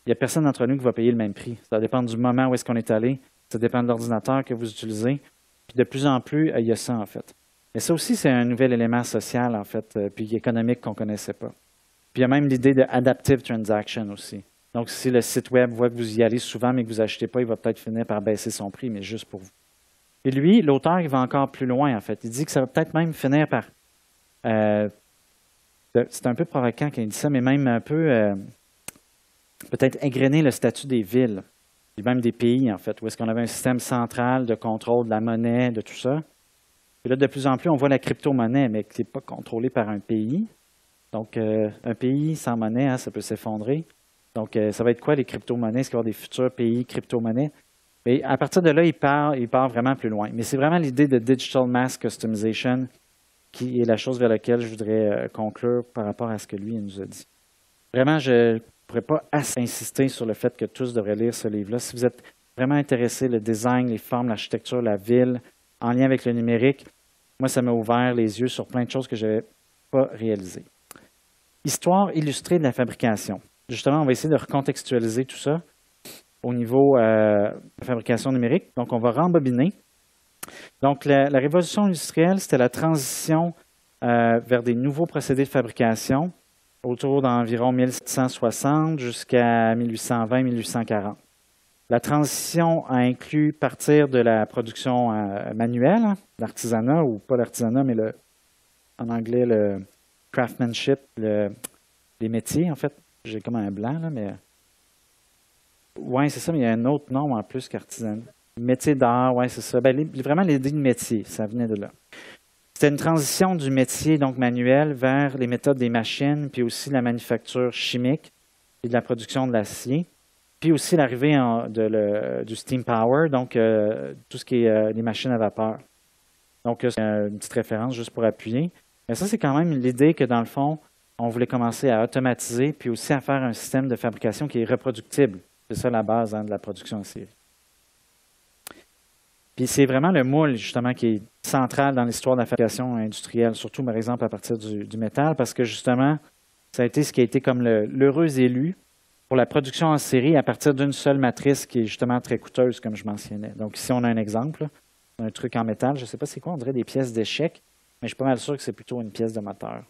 n'y a personne d'entre nous qui va payer le même prix. Ça dépend du moment où est-ce qu'on est allé, ça dépend de l'ordinateur que vous utilisez. Puis de plus en plus, il y a ça, en fait. Mais ça aussi, c'est un nouvel élément social, en fait, puis économique qu'on ne connaissait pas. Puis il y a même l'idée de adaptive transaction aussi. Donc, si le site web voit que vous y allez souvent, mais que vous n'achetez pas, il va peut-être finir par baisser son prix, mais juste pour vous. Et lui, l'auteur, il va encore plus loin, en fait. Il dit que ça va peut-être même finir par... c'est un peu provoquant quand il dit ça, mais même un peu... peut-être égrener le statut des villes, et même des pays, en fait, où est-ce qu'on avait un système central de contrôle de la monnaie, de tout ça. Et là, de plus en plus, on voit la crypto-monnaie, mais qui n'est pas contrôlée par un pays. Donc, un pays sans monnaie, hein, ça peut s'effondrer. Donc, ça va être quoi les crypto-monnaies? Est-ce qu'il va y avoir des futurs pays crypto-monnaies? Mais à partir de là, il part vraiment plus loin. Mais c'est vraiment l'idée de digital mass customization qui est la chose vers laquelle je voudrais conclure par rapport à ce que lui il nous a dit. Vraiment, je ne pourrais pas assez insister sur le fait que tous devraient lire ce livre-là. Si vous êtes vraiment intéressé, le design, les formes, l'architecture, la ville, en lien avec le numérique, moi, ça m'a ouvert les yeux sur plein de choses que je n'avais pas réalisées. Histoire illustrée de la fabrication. Justement, on va essayer de recontextualiser tout ça au niveau de la fabrication numérique. Donc, on va rembobiner. Donc, la révolution industrielle, c'était la transition vers des nouveaux procédés de fabrication autour d'environ 1760 jusqu'à 1820-1840. La transition a inclus partir de la production manuelle, hein, l'artisanat, ou pas l'artisanat, mais en anglais, le craftsmanship, les métiers, en fait. J'ai comme un blanc, là, mais... Oui, c'est ça, mais il y a un autre nom en plus qu'artisanat. Métier d'art, oui, c'est ça. Ben, vraiment, l'idée de métier, ça venait de là. C'était une transition du métier, donc manuel, vers les méthodes des machines, puis aussi la manufacture chimique et de la production de l'acier. Puis aussi l'arrivée du steam power, donc tout ce qui est les machines à vapeur. Donc, c'est une petite référence juste pour appuyer. Mais ça, c'est quand même l'idée que, dans le fond, on voulait commencer à automatiser, puis aussi à faire un système de fabrication qui est reproductible. C'est ça la base de la production en série. Puis c'est vraiment le moule, justement, qui est central dans l'histoire de la fabrication industrielle, surtout, par exemple, à partir du métal, parce que, justement, ça a été ce qui a été comme l'heureux élu pour la production en série à partir d'une seule matrice qui est justement très coûteuse, comme je mentionnais. Donc ici, on a un exemple, un truc en métal. Je ne sais pas c'est quoi, on dirait des pièces d'échecs, mais je suis pas mal sûr que c'est plutôt une pièce de moteur.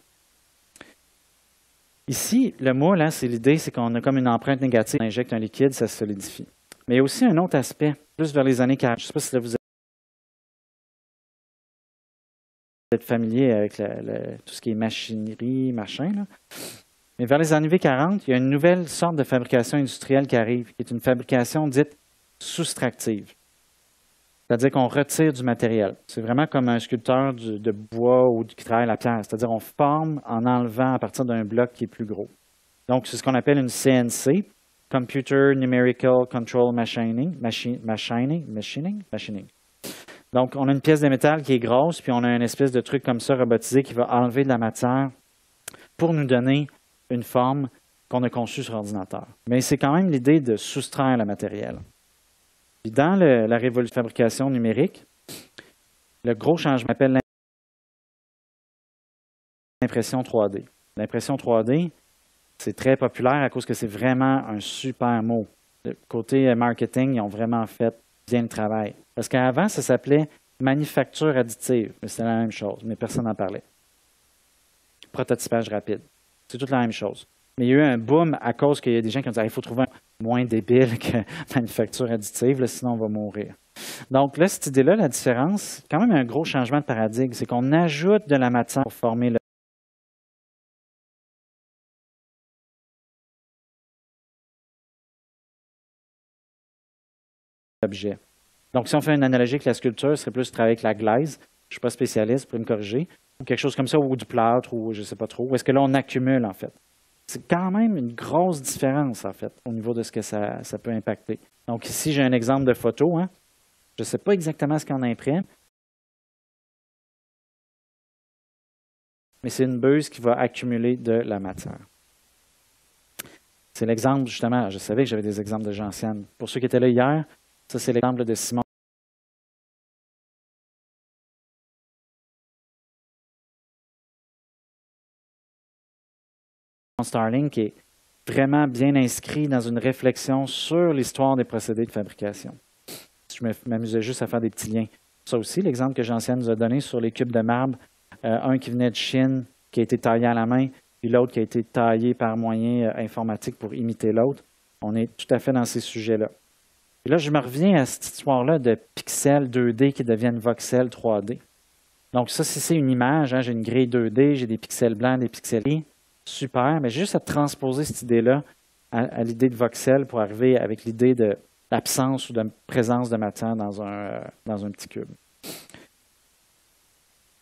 Ici, le moule, hein, c'est l'idée, c'est qu'on a comme une empreinte négative. On injecte un liquide, ça se solidifie. Mais il y a aussi un autre aspect, plus vers les années 40. Je ne sais pas si là, vous êtes familier avec tout ce qui est machinerie, machin, là. Mais vers les années 40, il y a une nouvelle sorte de fabrication industrielle qui arrive, qui est une fabrication dite soustractive. C'est-à-dire qu'on retire du matériel. C'est vraiment comme un sculpteur de bois ou qui travaille la pierre. C'est-à-dire qu'on forme en enlevant à partir d'un bloc qui est plus gros. Donc, c'est ce qu'on appelle une CNC, Computer Numerical Control Machining. Donc, on a une pièce de métal qui est grosse, puis on a une espèce de truc comme ça robotisé qui va enlever de la matière pour nous donner une forme qu'on a conçue sur ordinateur. Mais c'est quand même l'idée de soustraire le matériel. Puis dans la révolution de fabrication numérique, le gros changement s'appelle l'impression 3D. L'impression 3D, c'est très populaire à cause que c'est vraiment un super mot. Le côté marketing, ils ont vraiment fait bien le travail. Parce qu'avant, ça s'appelait Manufacture additive, mais c'est la même chose, mais personne n'en parlait. Prototypage rapide, c'est toute la même chose. Mais il y a eu un boom à cause qu'il y a des gens qui ont dit il faut trouver un moins débile que manufacture additive, là, sinon on va mourir. Donc là, cette idée-là, la différence, c'est quand même un gros changement de paradigme, c'est qu'on ajoute de la matière pour former l'objet. Donc si on fait une analogie avec la sculpture, ce serait plus travailler avec la glaise. Je ne suis pas spécialiste, pour me corriger. Ou quelque chose comme ça, ou du plâtre, ou je ne sais pas trop. Ou est-ce que là, on accumule, en fait? C'est quand même une grosse différence, en fait, au niveau de ce que ça peut impacter. Donc ici, j'ai un exemple de photo. Hein. Je ne sais pas exactement ce qu'on imprime, mais c'est une buse qui va accumuler de la matière. C'est l'exemple, justement, je savais que j'avais des exemples de gentiane. Pour ceux qui étaient là hier, ça, c'est l'exemple de Simon Starling, qui est vraiment bien inscrit dans une réflexion sur l'histoire des procédés de fabrication. Je m'amusais juste à faire des petits liens. Ça aussi, l'exemple que Gentiane nous a donné sur les cubes de marbre, un qui venait de Chine, qui a été taillé à la main, puis l'autre qui a été taillé par moyen informatique pour imiter l'autre. On est tout à fait dans ces sujets-là. Et là, je me reviens à cette histoire-là de pixels 2D qui deviennent voxels 3D. Donc ça, si c'est une image, hein, j'ai une grille 2D, j'ai des pixels blancs, des pixels gris, super, mais juste à transposer cette idée-là à l'idée de voxel pour arriver avec l'idée de l'absence ou de présence de matière dans un petit cube.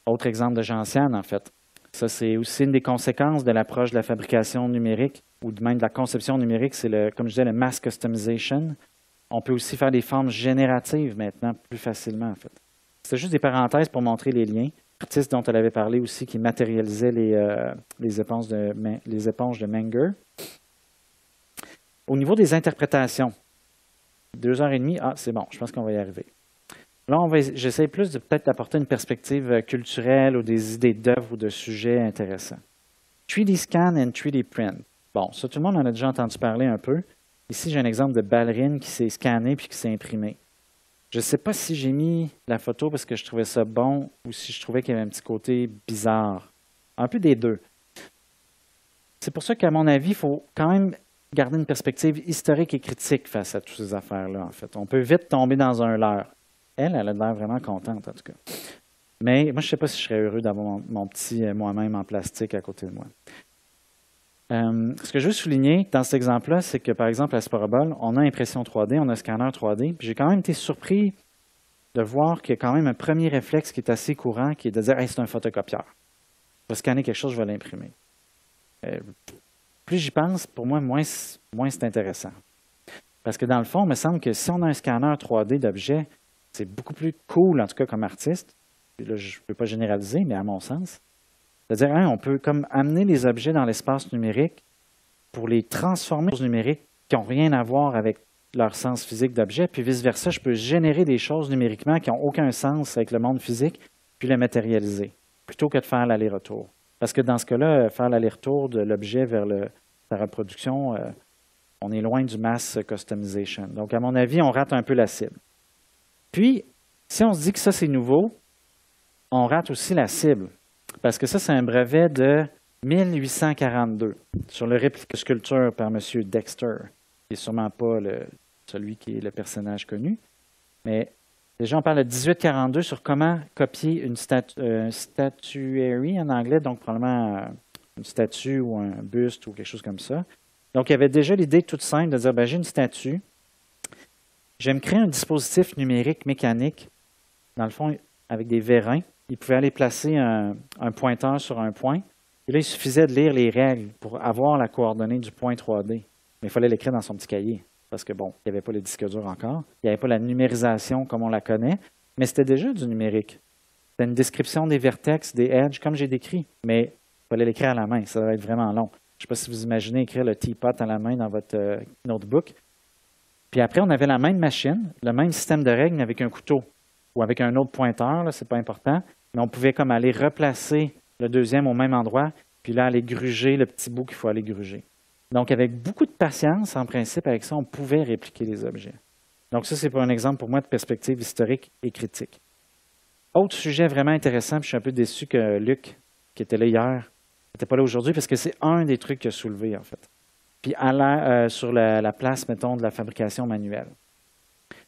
Autre exemple de gentiane, en fait. Ça, c'est aussi une des conséquences de l'approche de la fabrication numérique ou même de la conception numérique, c'est comme je disais, le mass customization. On peut aussi faire des formes génératives maintenant plus facilement, en fait. C'est juste des parenthèses pour montrer les liens. L'artiste dont elle avait parlé aussi qui matérialisait les éponges de Menger. Au niveau des interprétations, 2h30, c'est bon, je pense qu'on va y arriver. Là, j'essaie plus de peut-être apporter une perspective culturelle ou des idées d'œuvres ou de sujets intéressants. 3D scan and 3D print. Bon, ça, tout le monde en a déjà entendu parler un peu. Ici, j'ai un exemple de ballerine qui s'est scannée puis qui s'est imprimée. Je ne sais pas si j'ai mis la photo parce que je trouvais ça bon ou si je trouvais qu'il y avait un petit côté bizarre. Un peu des deux. C'est pour ça qu'à mon avis, il faut quand même garder une perspective historique et critique face à toutes ces affaires-là, en fait. On peut vite tomber dans un leurre. Elle a l'air vraiment contente, en tout cas. Mais moi, je ne sais pas si je serais heureux d'avoir mon petit moi-même en plastique à côté de moi. Ce que je veux souligner dans cet exemple-là, c'est que, par exemple, à Sporobol, on a impression 3D, on a scanner 3D. Puis j'ai quand même été surpris de voir qu'il y a quand même un premier réflexe qui est assez courant, qui est de dire hey, c'est un photocopieur. Je vais scanner quelque chose, je vais l'imprimer. Plus j'y pense, pour moi, moins c'est intéressant. Parce que dans le fond, il me semble que si on a un scanner 3D d'objets, c'est beaucoup plus cool, en tout cas comme artiste. Puis là, je ne peux pas généraliser, mais à mon sens. C'est-à-dire, on peut comme amener les objets dans l'espace numérique pour les transformer en choses numériques qui n'ont rien à voir avec leur sens physique d'objet, puis vice-versa, je peux générer des choses numériquement qui n'ont aucun sens avec le monde physique, puis les matérialiser, plutôt que de faire l'aller-retour. Parce que dans ce cas-là, faire l'aller-retour de l'objet vers sa reproduction, on est loin du mass customization. Donc, à mon avis, on rate un peu la cible. Puis, si on se dit que ça, c'est nouveau, on rate aussi la cible. Parce que ça, c'est un brevet de 1842 sur le réplique de sculpture par M. Dexter, qui n'est sûrement pas celui qui est le personnage connu. Mais déjà, on parle de 1842 sur comment copier une statuary en anglais, donc probablement une statue ou un buste ou quelque chose comme ça. Donc, il y avait déjà l'idée toute simple de dire, j'ai une statue, j'aime créer un dispositif numérique mécanique, dans le fond, avec des vérins. Il pouvait aller placer un pointeur sur un point. Et là, il suffisait de lire les règles pour avoir la coordonnée du point 3D. Mais il fallait l'écrire dans son petit cahier. Parce que, bon, il n'y avait pas le disque dur encore. Il n'y avait pas la numérisation comme on la connaît. Mais c'était déjà du numérique. C'était une description des vertex, des edges, comme j'ai décrit. Mais il fallait l'écrire à la main. Ça devait être vraiment long. Je ne sais pas si vous imaginez écrire le teapot à la main dans votre notebook. Puis après, on avait la même machine, le même système de règles, mais avec un couteau ou avec un autre pointeur, là, c'est pas important. Mais on pouvait comme aller replacer le deuxième au même endroit, puis là, aller gruger le petit bout qu'il faut aller gruger. Donc, avec beaucoup de patience, en principe, avec ça, on pouvait répliquer les objets. Donc, ça, c'est pour un exemple pour moi de perspective historique et critique. Autre sujet vraiment intéressant, puis je suis un peu déçu que Luc, qui était là hier, n'était pas là aujourd'hui, parce que c'est un des trucs qu'il a soulevé, en fait. Puis sur la place, mettons, de la fabrication manuelle.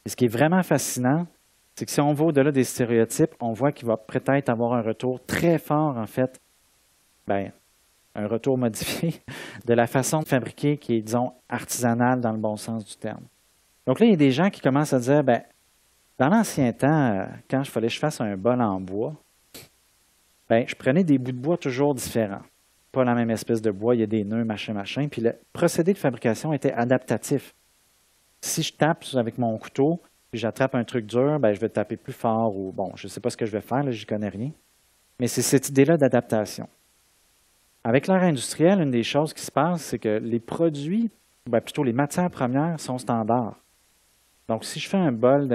Et ce qui est vraiment fascinant, c'est que si on va au-delà des stéréotypes, on voit qu'il va peut-être avoir un retour très fort, en fait, un retour modifié de la façon de fabriquer qui est, disons, artisanale dans le bon sens du terme. Donc là, il y a des gens qui commencent à dire, dans l'ancien temps, quand il fallait que je fasse un bol en bois, je prenais des bouts de bois toujours différents. Pas la même espèce de bois, il y a des nœuds, machin. Puis le procédé de fabrication était adaptatif. Si je tape avec mon couteau, puis j'attrape un truc dur, je vais taper plus fort ou je ne sais pas ce que je vais faire, là, j'y connais rien. Mais c'est cette idée-là d'adaptation. Avec l'ère industrielle, une des choses qui se passe, c'est que les produits, plutôt les matières premières, sont standards. Donc, si je fais un bol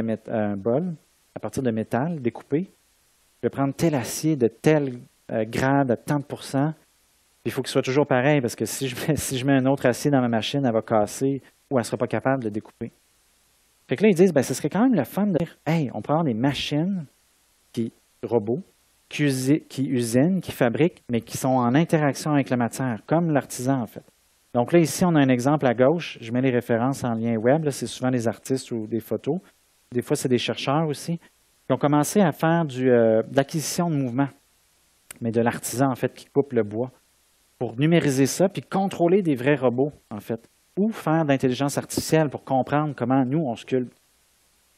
à partir de métal découpé, je vais prendre tel acier de tel grade à tant de %. Il faut qu'il soit toujours pareil, parce que si je mets un autre acier dans ma machine, elle va casser ou elle ne sera pas capable de le découper. Fait que là, ils disent, ce serait quand même le fun de dire, hey, on peut avoir des machines, robots, qui usinent, qui fabriquent, mais qui sont en interaction avec la matière, comme l'artisan, en fait. Donc là, ici, on a un exemple à gauche. Je mets les références en lien web. C'est souvent des artistes ou des photos. Des fois, c'est des chercheurs aussi qui ont commencé à faire de l'acquisition de mouvements, mais de l'artisan, en fait, qui coupe le bois, pour numériser ça, puis contrôler des vrais robots, en fait, ou faire de l'intelligence artificielle pour comprendre comment nous, on sculpte,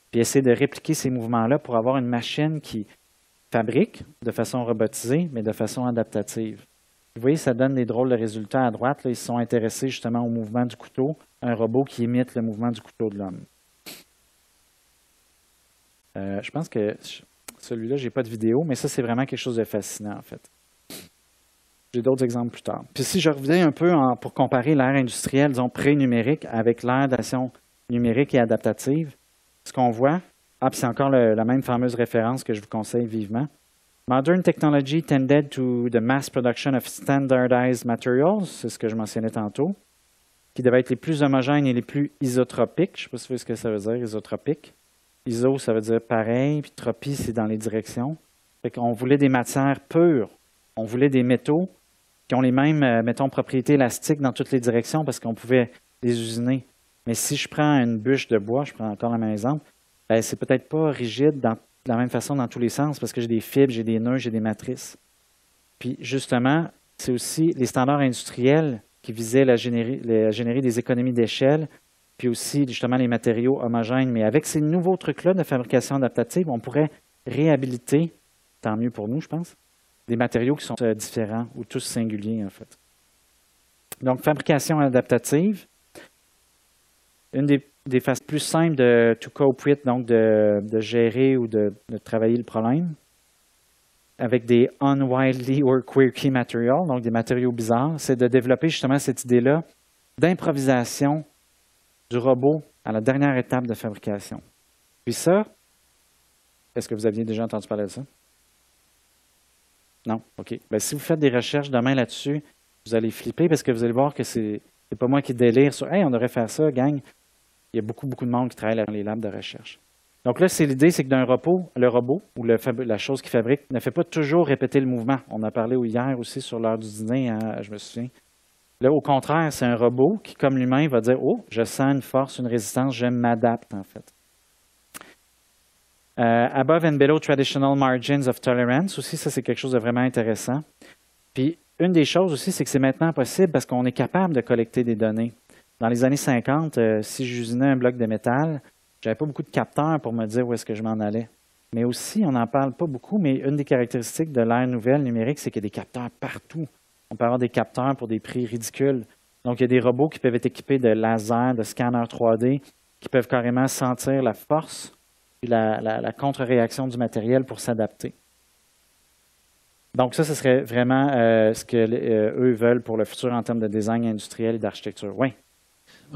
puis essayer de répliquer ces mouvements-là pour avoir une machine qui fabrique de façon robotisée, mais de façon adaptative. Vous voyez, ça donne des drôles de résultats à droite. Là, ils se sont intéressés justement au mouvement du couteau, un robot qui imite le mouvement du couteau de l'homme. Je pense que celui-là, je n'ai pas de vidéo, mais ça, c'est vraiment quelque chose de fascinant, en fait. J'ai d'autres exemples plus tard. Puis si je reviens un peu pour comparer l'ère industrielle, disons pré-numérique, avec l'ère d'adaptation numérique et adaptative, ce qu'on voit, puis c'est encore la même fameuse référence que je vous conseille vivement. Modern technology tended to the mass production of standardized materials, c'est ce que je mentionnais tantôt, qui devaient être les plus homogènes et les plus isotropiques. Je ne sais pas si vous savez ce que ça veut dire, isotropique. Iso, ça veut dire pareil, puis tropie, c'est dans les directions. Fait qu'on voulait des matières pures. On voulait des métaux qui ont les mêmes, propriétés élastiques dans toutes les directions parce qu'on pouvait les usiner. Mais si je prends une bûche de bois, je prends encore le même exemple, c'est peut-être pas rigide de la même façon dans tous les sens parce que j'ai des fibres, j'ai des nœuds, j'ai des matrices. Puis justement, c'est aussi les standards industriels qui visaient à générer des économies d'échelle, puis aussi justement les matériaux homogènes. Mais avec ces nouveaux trucs-là de fabrication adaptative, on pourrait réhabiliter, tant mieux pour nous, je pense, des matériaux qui sont différents ou tous singuliers, en fait. Donc, fabrication adaptative, une des façons plus simples de to cope with, donc de gérer ou de travailler le problème, avec des unwieldy or quirky materials, donc des matériaux bizarres, c'est de développer justement cette idée-là d'improvisation du robot à la dernière étape de fabrication. Puis ça, est-ce que vous aviez déjà entendu parler de ça? Non? OK. Si vous faites des recherches demain là-dessus, vous allez flipper parce que vous allez voir que c'est pas moi qui délire sur « Hey, on devrait faire ça, gang ». Il y a beaucoup de monde qui travaille dans les labs de recherche. Donc là, l'idée, c'est que le robot ou la chose qu'il fabrique ne fait pas toujours répéter le mouvement. On a parlé hier aussi sur l'heure du dîner, hein, je me souviens. Là, au contraire, c'est un robot qui, comme l'humain, va dire « Oh, je sens une force, une résistance, je m'adapte, en fait ». Above and below traditional margins of tolerance, aussi, ça, c'est quelque chose de vraiment intéressant. Puis, une des choses aussi, c'est que c'est maintenant possible parce qu'on est capable de collecter des données. Dans les années 50, si j'usinais un bloc de métal, j'avais pas beaucoup de capteurs pour me dire où est-ce que je m'en allais. Mais aussi, on n'en parle pas beaucoup, mais une des caractéristiques de l'ère nouvelle numérique, c'est qu'il y a des capteurs partout. On peut avoir des capteurs pour des prix ridicules. Donc, il y a des robots qui peuvent être équipés de lasers, de scanners 3D, qui peuvent carrément sentir la force et la contre-réaction du matériel pour s'adapter. Donc, ça, ce serait vraiment ce qu'eux veulent pour le futur en termes de design industriel et d'architecture. Oui.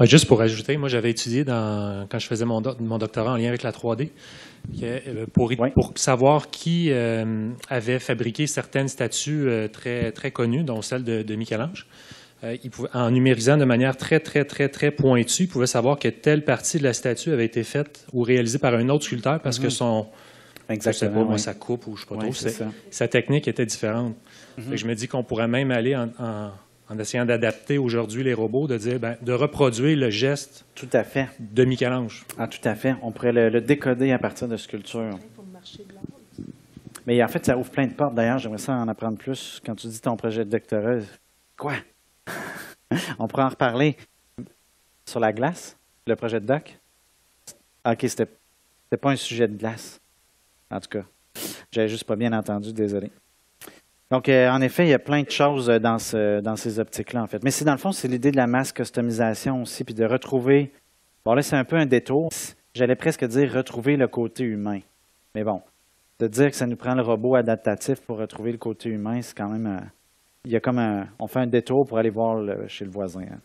Ouais, juste pour ajouter, moi, j'avais étudié quand je faisais mon doctorat en lien avec la 3D, pour savoir qui avait fabriqué certaines statues très, très connues, dont celle de Michel-Ange. En numérisant de manière très, très, très, très pointue, il pouvait savoir que telle partie de la statue avait été faite ou réalisée par un autre sculpteur parce que
Exactement.
Je sais pas, moi,
oui.
ça coupe ou je sais pas
Oui,
trop.
c'est ça.
Sa technique était différente. Fait que je me dis qu'on pourrait même aller en essayant d'adapter aujourd'hui les robots, de dire, de reproduire le geste
Tout à fait.
de Michel-Ange.
Ah, tout à fait. On pourrait le décoder à partir de sculptures. Mais en fait, ça ouvre plein de portes. D'ailleurs, j'aimerais ça en apprendre plus. Quand tu dis ton projet de doctorat, quoi? On pourrait en reparler. Sur la glace, le projet de doc? Ah, OK, c'était pas un sujet de glace. En tout cas, j'avais juste pas bien entendu, désolé. Donc, en effet, il y a plein de choses dans ces optiques-là, en fait. Mais dans le fond, c'est l'idée de la mass customisation aussi, puis de retrouver... Bon, là, c'est un peu un détour. J'allais presque dire retrouver le côté humain. Mais bon, de dire que ça nous prend le robot adaptatif pour retrouver le côté humain, c'est quand même... il y a comme on fait un détour pour aller voir chez le voisin. Hein.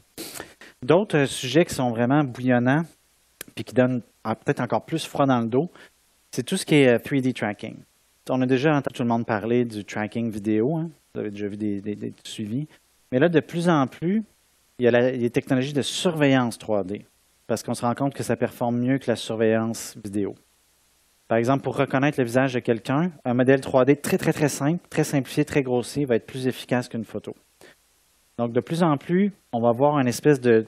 D'autres sujets qui sont vraiment bouillonnants, puis qui donnent peut-être encore plus froid dans le dos, c'est tout ce qui est 3D tracking. On a déjà entendu tout le monde parler du tracking vidéo, hein? Vous avez déjà vu des suivis. Mais là, de plus en plus, il y a les technologies de surveillance 3D, parce qu'on se rend compte que ça performe mieux que la surveillance vidéo. Par exemple, pour reconnaître le visage de quelqu'un, un modèle 3D très, très, très simple, très simplifié, très grossier, va être plus efficace qu'une photo. Donc, de plus en plus, on va avoir une espèce de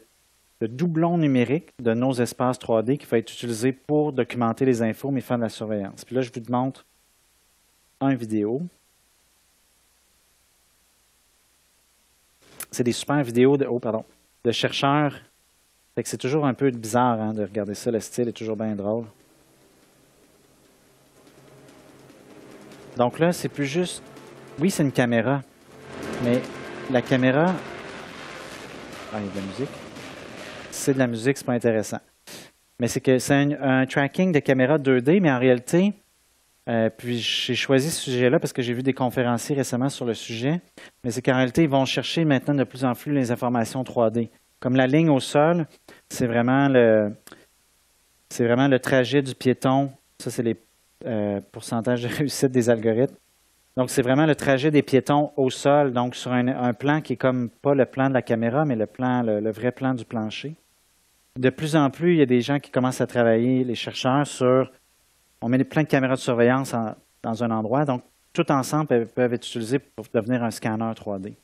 doublon numérique de nos espaces 3D qui va être utilisé pour documenter les infos, mais faire de la surveillance. Puis là, je vous montre une vidéo. C'est des super vidéos de chercheurs. Fait que c'est toujours un peu bizarre hein, de regarder ça. Le style est toujours bien drôle. Donc là, c'est plus juste... Oui, c'est une caméra, mais la caméra... Ah, il y a de la musique. C'est de la musique, c'est pas intéressant. Mais c'est que c'est un tracking de caméra 2D, mais en réalité, puis j'ai choisi ce sujet-là parce que j'ai vu des conférenciers récemment sur le sujet, mais c'est qu'en réalité, ils vont chercher maintenant de plus en plus les informations 3D. Comme la ligne au sol, c'est vraiment le trajet du piéton. Ça, c'est les pourcentages de réussite des algorithmes. Donc, c'est vraiment le trajet des piétons au sol, donc sur un plan qui est comme pas le plan de la caméra, mais le vrai plan du plancher. De plus en plus, il y a des gens qui commencent à travailler, les chercheurs, on met plein de caméras de surveillance dans un endroit, donc tout ensemble peuvent être utilisées pour devenir un scanner 3D.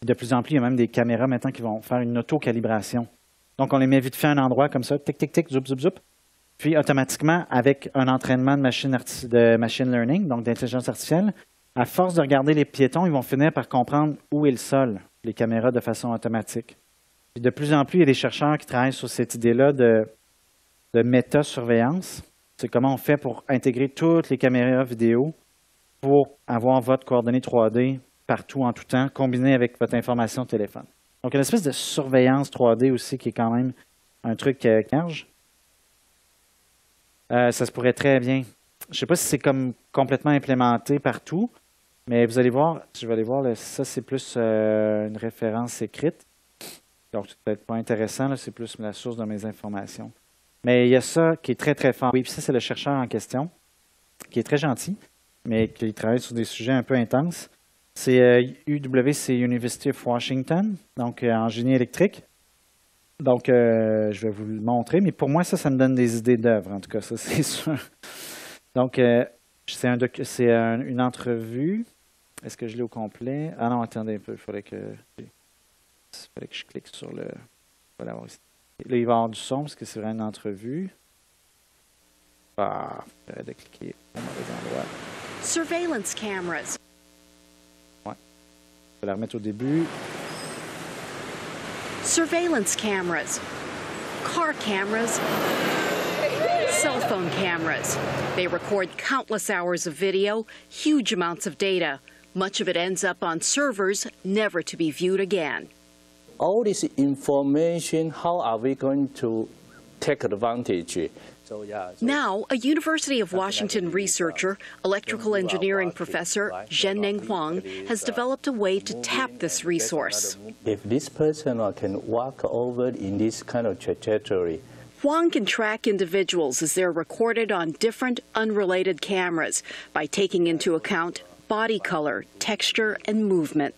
De plus en plus, il y a même des caméras maintenant qui vont faire une auto-calibration. Donc, on les met vite fait à un endroit comme ça, tic, tic, tic, zoup, zoup, zoup. Puis, automatiquement, avec un entraînement de machine learning, donc d'intelligence artificielle, à force de regarder les piétons, ils vont finir par comprendre où est le sol, les caméras, de façon automatique. Puis de plus en plus, il y a des chercheurs qui travaillent sur cette idée-là de méta-surveillance. C'est comment on fait pour intégrer toutes les caméras vidéo pour avoir votre coordonnée 3D partout en tout temps, combiné avec votre information de téléphone. Donc, une espèce de surveillance 3D aussi qui est quand même un truc qui émerge. Ça se pourrait très bien. Je ne sais pas si c'est comme complètement implémenté partout, mais vous allez voir, je vais aller voir, ça c'est plus une référence écrite. Donc, c'est peut-être pas intéressant, c'est plus la source de mes informations. Mais il y a ça qui est très, très fort. Oui, puis ça, c'est le chercheur en question, qui est très gentil, mais qui travaille sur des sujets un peu intenses. C'est UW, c'est University of Washington, donc en génie électrique. Donc, je vais vous le montrer, mais pour moi, ça me donne des idées d'œuvre, en tout cas, ça, c'est sûr. Donc, c'est une entrevue. Est-ce que je l'ai au complet? Ah non, attendez un peu, il fallait que je clique sur le... Voilà, là, il va y avoir du son, parce que c'est vraiment une entrevue. Ah, j'arrête de cliquer au mauvais endroit.
Surveillance cameras.
Ouais. Je vais la remettre au début.
Surveillance cameras, car cameras, cell phone cameras. They record countless hours of video, huge amounts of data. Much of it ends up on servers, never to be viewed again.
All this information, how are we going to take advantage?
Now, a University of Washington researcher, electrical engineering professor Zhenneng Huang, has developed a way to tap this resource.
If this person can walk over in this kind of trajectory,
Huang can track individuals as they're recorded on different unrelated cameras by taking into account body color, texture, and movement.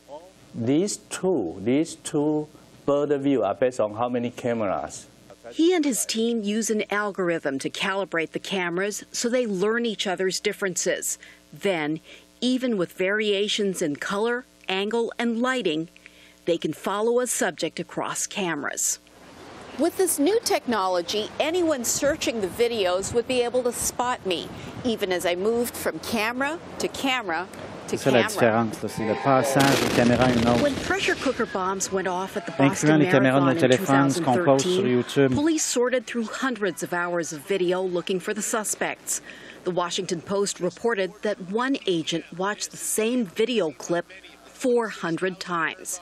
These two bird view are based on how many cameras?
He and his team use an algorithm to calibrate the cameras so they learn each other's differences. Then, even with variations in color, angle, and lighting, they can follow a subject across cameras.
With this new technology, anyone searching the videos would be able to spot me, even as I moved from camera to camera to
C'est ça la différence, c'est le passage d'une caméra à une autre.
When pressure cooker bombs went off at the Boston
Incluant les caméras de
Marathon
nos
in
téléphones qu'on poste sur
2013,
YouTube.
police sorted through hundreds of hours of video looking for the suspects. The Washington Post reported that one agent watched the same video clip 400 times.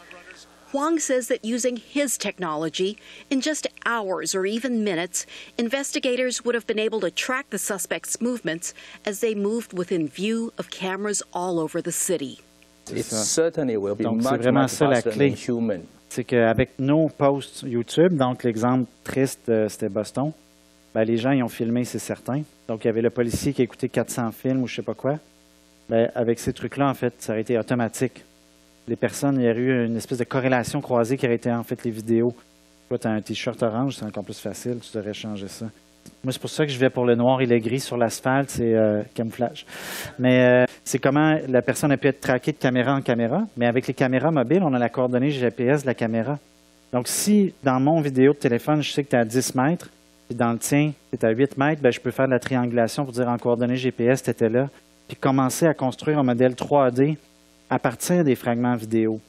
Huang says that using his technology, in just hours or even minutes, investigators would have been able to track the suspects' movements as they moved within view of cameras all over the city.
It certainly will be
Donc, c'est
much,
vraiment
much
ça la
faster
clé.
than human.
C'est qu'avec nos posts YouTube, donc l'exemple triste, c'était Boston, ben, les gens, ils ont filmé, c'est certain. Donc, il y avait le policier qui a écouté 400 films ou je sais pas quoi. Ben, avec ces trucs-là, en fait, ça aurait été automatique. Les personnes, il y aurait eu une espèce de corrélation croisée qui aurait été, en fait, les vidéos. Toi, tu as un T-shirt orange, c'est encore plus facile, tu devrais changer ça. Moi, c'est pour ça que je vais pour le noir et le gris sur l'asphalte, c'est camouflage. Mais c'est comment la personne a pu être traquée de caméra en caméra. Mais avec les caméras mobiles, on a la coordonnée GPS de la caméra. Donc, si dans mon vidéo de téléphone, je sais que tu es à 10 mètres, puis dans le tien, tu es à 8 mètres, ben, je peux faire de la triangulation pour dire en coordonnées GPS, tu étais là, puis commencer à construire un modèle 3D à partir des fragments vidéo.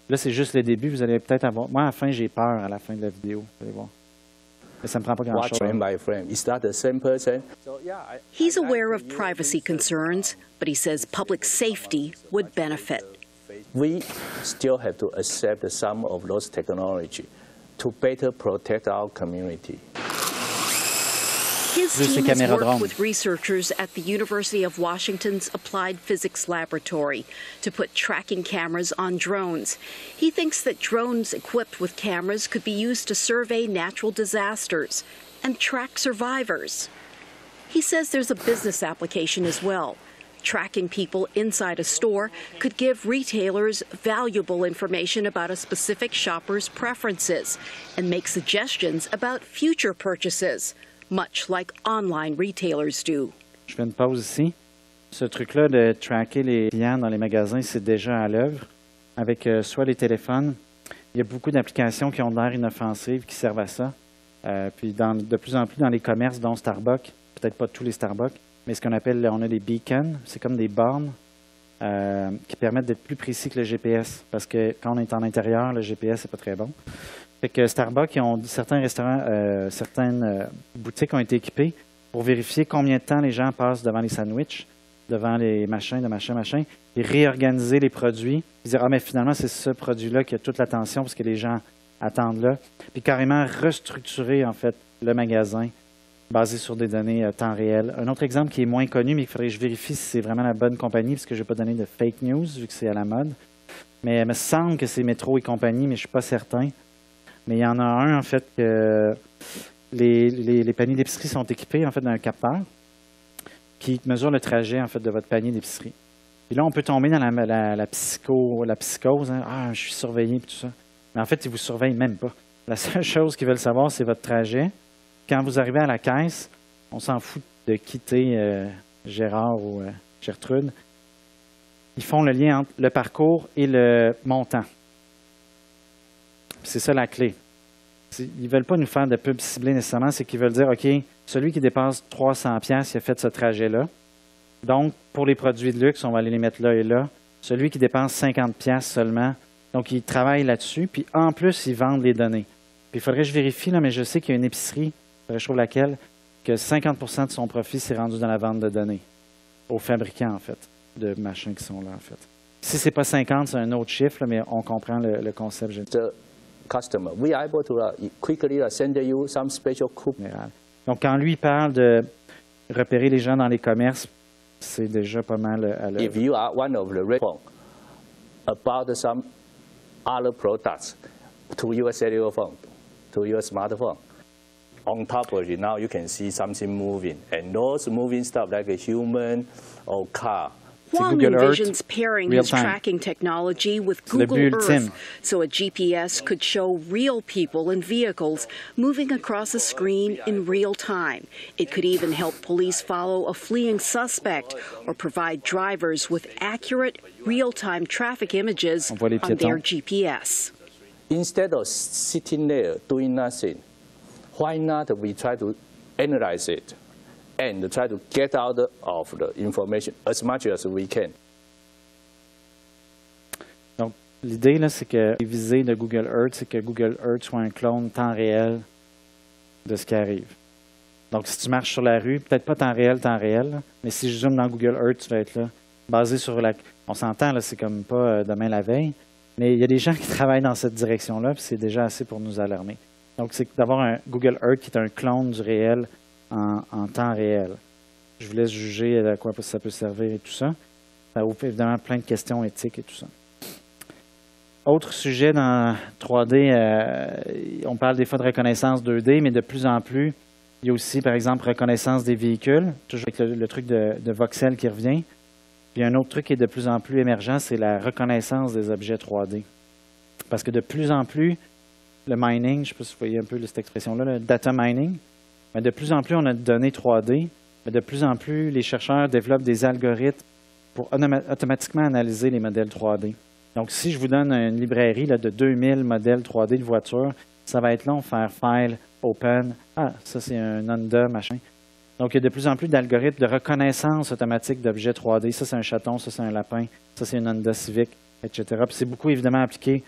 Là, c'est juste le début. Vous allez peut-être avoir... Moi, à la fin, j'ai peur à la fin de la vidéo. Vous allez voir. Mais ça ne me prend pas grand-chose.
Frame by frame. Is that the same person?
He's aware of privacy concerns, but he says public safety would benefit.
We still have to accept some of those technology to better protect our community.
His team has worked with researchers at the University of Washington's Applied Physics Laboratory to put tracking cameras on drones. He thinks that drones equipped with cameras could be used to survey natural disasters and track survivors. He says there's a business application as well. Tracking people inside a store could give retailers valuable information about a specific shopper's preferences and make suggestions about future purchases, much like online retailers do.
Je fais une pause ici. Ce truc-là de tracker les clients dans les magasins, c'est déjà à l'œuvre avec soit les téléphones. Il y a beaucoup d'applications qui ont l'air inoffensives qui servent à ça. Puis de plus en plus dans les commerces, dont Starbucks, peut-être pas tous les Starbucks, mais ce qu'on appelle, on a des beacons, c'est comme des bornes qui permettent d'être plus précis que le GPS. Parce que quand on est en intérieur, le GPS n'est pas très bon. Fait que Starbucks, certains restaurants, certaines boutiques ont été équipées pour vérifier combien de temps les gens passent devant les sandwichs, devant les machins, et réorganiser les produits. Puis dire, ah, mais finalement, c'est ce produit-là qui a toute l'attention parce que les gens attendent là. Puis carrément restructurer, en fait, le magasin basé sur des données temps réel. Un autre exemple qui est moins connu, mais il faudrait que je vérifie si c'est vraiment la bonne compagnie, parce que je ne vais pas donner de fake news, vu que c'est à la mode. Mais il me semble que c'est Métro et compagnie, mais je ne suis pas certain. Mais il y en a un, en fait, que les paniers d'épicerie sont équipés, en fait, d'un capteur qui mesure le trajet, en fait, de votre panier d'épicerie. Et là, on peut tomber dans la psychose. Hein. Ah, je suis surveillé, et tout ça. Mais en fait, ils ne vous surveillent même pas. La seule chose qu'ils veulent savoir, c'est votre trajet. Quand vous arrivez à la caisse, on s'en fout de quitter Gérard ou Gertrude. Ils font le lien entre le parcours et le montant. C'est ça la clé. Ils ne veulent pas nous faire de pub ciblée nécessairement, c'est qu'ils veulent dire, OK, celui qui dépasse 300$, il a fait ce trajet-là. Donc, pour les produits de luxe, on va aller les mettre là et là. Celui qui dépense 50$ seulement, donc ils travaillent là-dessus. Puis en plus, ils vendent les données. Puis il faudrait que je vérifie, là, mais je sais qu'il y a une épicerie, il faudrait que je trouve laquelle, que 50% de son profit s'est rendu dans la vente de données. Aux fabricants, en fait, de machins qui sont là, en fait. Si ce n'est pas 50, c'est un autre chiffre, là, mais on comprend le concept général.
Customer, we are able to quickly send you some special coupon.
Donc, quand lui parle de repérer les gens dans les commerces, c'est déjà pas mal à l'œuvre.
If you are one of the red phone about some other products to your cellular phone, to your smartphone, on top of it, now you can see something moving. And those moving stuff like a human or car,
Huang
Google Earth,
envisions pairing
real
his
time.
tracking technology with
C'est le
Google
but ultime.
Earth so a GPS could show real people and vehicles moving across a screen in real time. It could even help police follow a fleeing suspect or provide drivers with accurate, real-time traffic images
On voit les
on their
piétons.
GPS.
Instead of sitting there doing nothing, why not we try to analyze it and try to get out of the information as much as we can.
Donc, l'idée, là, c'est que les visées de Google Earth, c'est que Google Earth soit un clone temps réel de ce qui arrive. Donc, si tu marches sur la rue, peut-être pas temps réel, là, mais si je zoome dans Google Earth, tu vas être là, basé sur la... On s'entend, là, c'est comme pas demain la veille, mais il y a des gens qui travaillent dans cette direction-là, puis c'est déjà assez pour nous alarmer. Donc, c'est d'avoir un Google Earth qui est un clone du réel en temps réel. Je vous laisse juger à quoi ça peut servir et tout ça. Ça ouvre évidemment plein de questions éthiques et tout ça. Autre sujet dans 3D, on parle des fois de reconnaissance 2D, mais de plus en plus, il y a aussi, par exemple, reconnaissance des véhicules, toujours avec le truc de voxel qui revient. Puis un autre truc qui est de plus en plus émergent, c'est la reconnaissance des objets 3D. Parce que de plus en plus, le mining, je ne sais pas si vous voyez un peu cette expression-là, le data mining, mais de plus en plus, on a de données 3D, mais de plus en plus, les chercheurs développent des algorithmes pour automatiquement analyser les modèles 3D. Donc, si je vous donne une librairie là, de 2000 modèles 3D de voitures, ça va être long faire File, Open. Ah, ça, c'est un Honda, machin. Donc, il y a de plus en plus d'algorithmes de reconnaissance automatique d'objets 3D. Ça, c'est un chaton, ça, c'est un lapin, ça, c'est une Honda Civic, etc. Puis c'est beaucoup, évidemment, appliqué.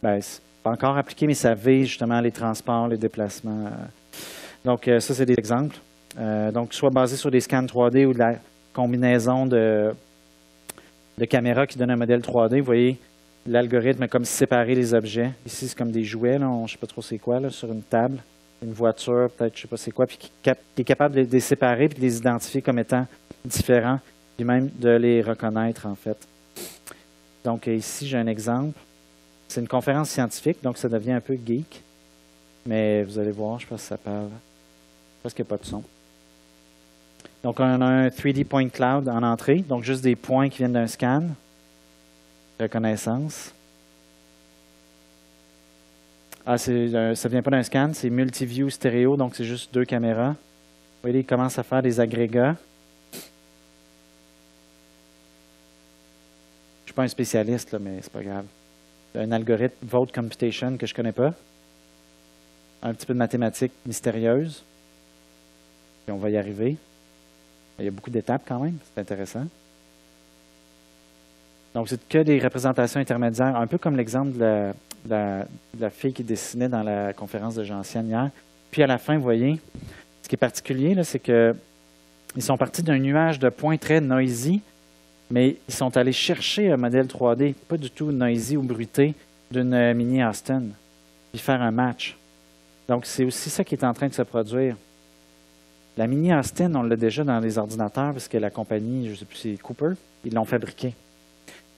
Bien, c'est pas encore appliqué, mais ça vise justement les transports, les déplacements. Donc, ça, c'est des exemples. Donc, soit basé sur des scans 3D ou de la combinaison de caméras qui donnent un modèle 3D. Vous voyez, l'algorithme est comme séparer les objets. Ici, c'est comme des jouets, là, je ne sais pas trop c'est quoi, là, sur une table. Une voiture, peut-être, je ne sais pas c'est quoi, puis qui est capable de les séparer puis de les identifier comme étant différents, puis même de les reconnaître, en fait. Donc, ici, j'ai un exemple. C'est une conférence scientifique, donc ça devient un peu geek. Mais vous allez voir, je pense que ça parle. Parce qu'il n'y a pas de son. Donc, on a un 3D Point Cloud en entrée, donc juste des points qui viennent d'un scan. Reconnaissance. Ah, ça ne vient pas d'un scan, c'est multi-view stéréo, donc c'est juste 2 caméras. Vous voyez, il commence à faire des agrégats. Je ne suis pas un spécialiste, là, mais c'est pas grave. Un algorithme Vote Computation que je ne connais pas. Un petit peu de mathématiques mystérieuses. Puis on va y arriver. Il y a beaucoup d'étapes quand même, c'est intéressant. Donc, c'est que des représentations intermédiaires, un peu comme l'exemple de la fille qui dessinait dans la conférence de Jean-Sienne hier. Puis à la fin, vous voyez, ce qui est particulier, là, c'est qu'ils sont partis d'un nuage de points très noisy, mais ils sont allés chercher un modèle 3D, pas du tout noisy ou bruité, d'une Mini Austin, puis faire un match. Donc, c'est aussi ça qui est en train de se produire. La Mini Austin, on l'a déjà dans les ordinateurs, parce que la compagnie, je ne sais plus, c'est Cooper, ils l'ont fabriquée.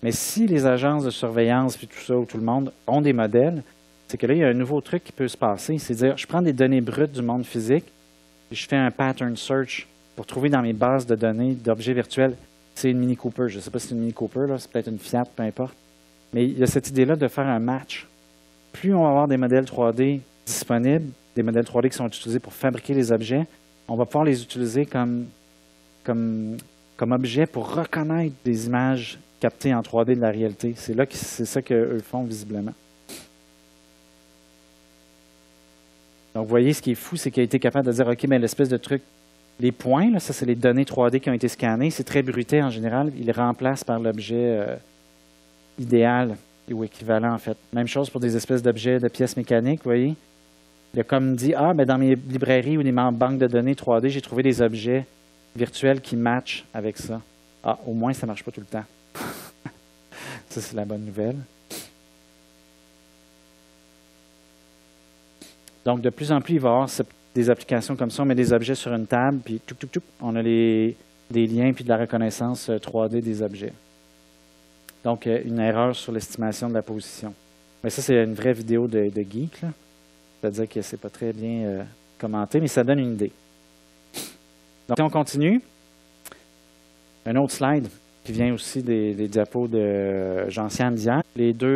Mais si les agences de surveillance, puis tout ça, ou tout le monde, ont des modèles, c'est que là, il y a un nouveau truc qui peut se passer. C'est dire, je prends des données brutes du monde physique, puis je fais un pattern search pour trouver dans mes bases de données d'objets virtuels. C'est une Mini Cooper. Je ne sais pas si c'est une Mini Cooper, là, c'est peut-être une Fiat, peu importe. Mais il y a cette idée-là de faire un match. Plus on va avoir des modèles 3D disponibles, des modèles 3D qui sont utilisés pour fabriquer les objets, on va pouvoir les utiliser comme objets pour reconnaître des images captées en 3D de la réalité. C'est ça qu'eux font visiblement. Donc, vous voyez, ce qui est fou, c'est qu'il a été capable de dire, OK, mais l'espèce de truc, les points, là, ça, c'est les données 3D qui ont été scannées. C'est très bruité en général. Il les remplace par l'objet idéal ou équivalent, en fait. Même chose pour des espèces d'objets de pièces mécaniques, vous voyez. Il a comme dit, ben, dans mes librairies ou des banques de données 3D, j'ai trouvé des objets virtuels qui matchent avec ça. Ah, au moins, ça ne marche pas tout le temps. Ça, c'est la bonne nouvelle. Donc, de plus en plus, il va y avoir des applications comme ça. On met des objets sur une table, puis on a des liens puis de la reconnaissance 3D des objets. Donc, une erreur sur l'estimation de la position. Mais ça, c'est une vraie vidéo de geek, là. C'est-à-dire que ce n'est pas très bien commenté, mais ça donne une idée. Donc, si on continue, un autre slide. qui vient aussi des diapos de Gentiane d'hier. Les deux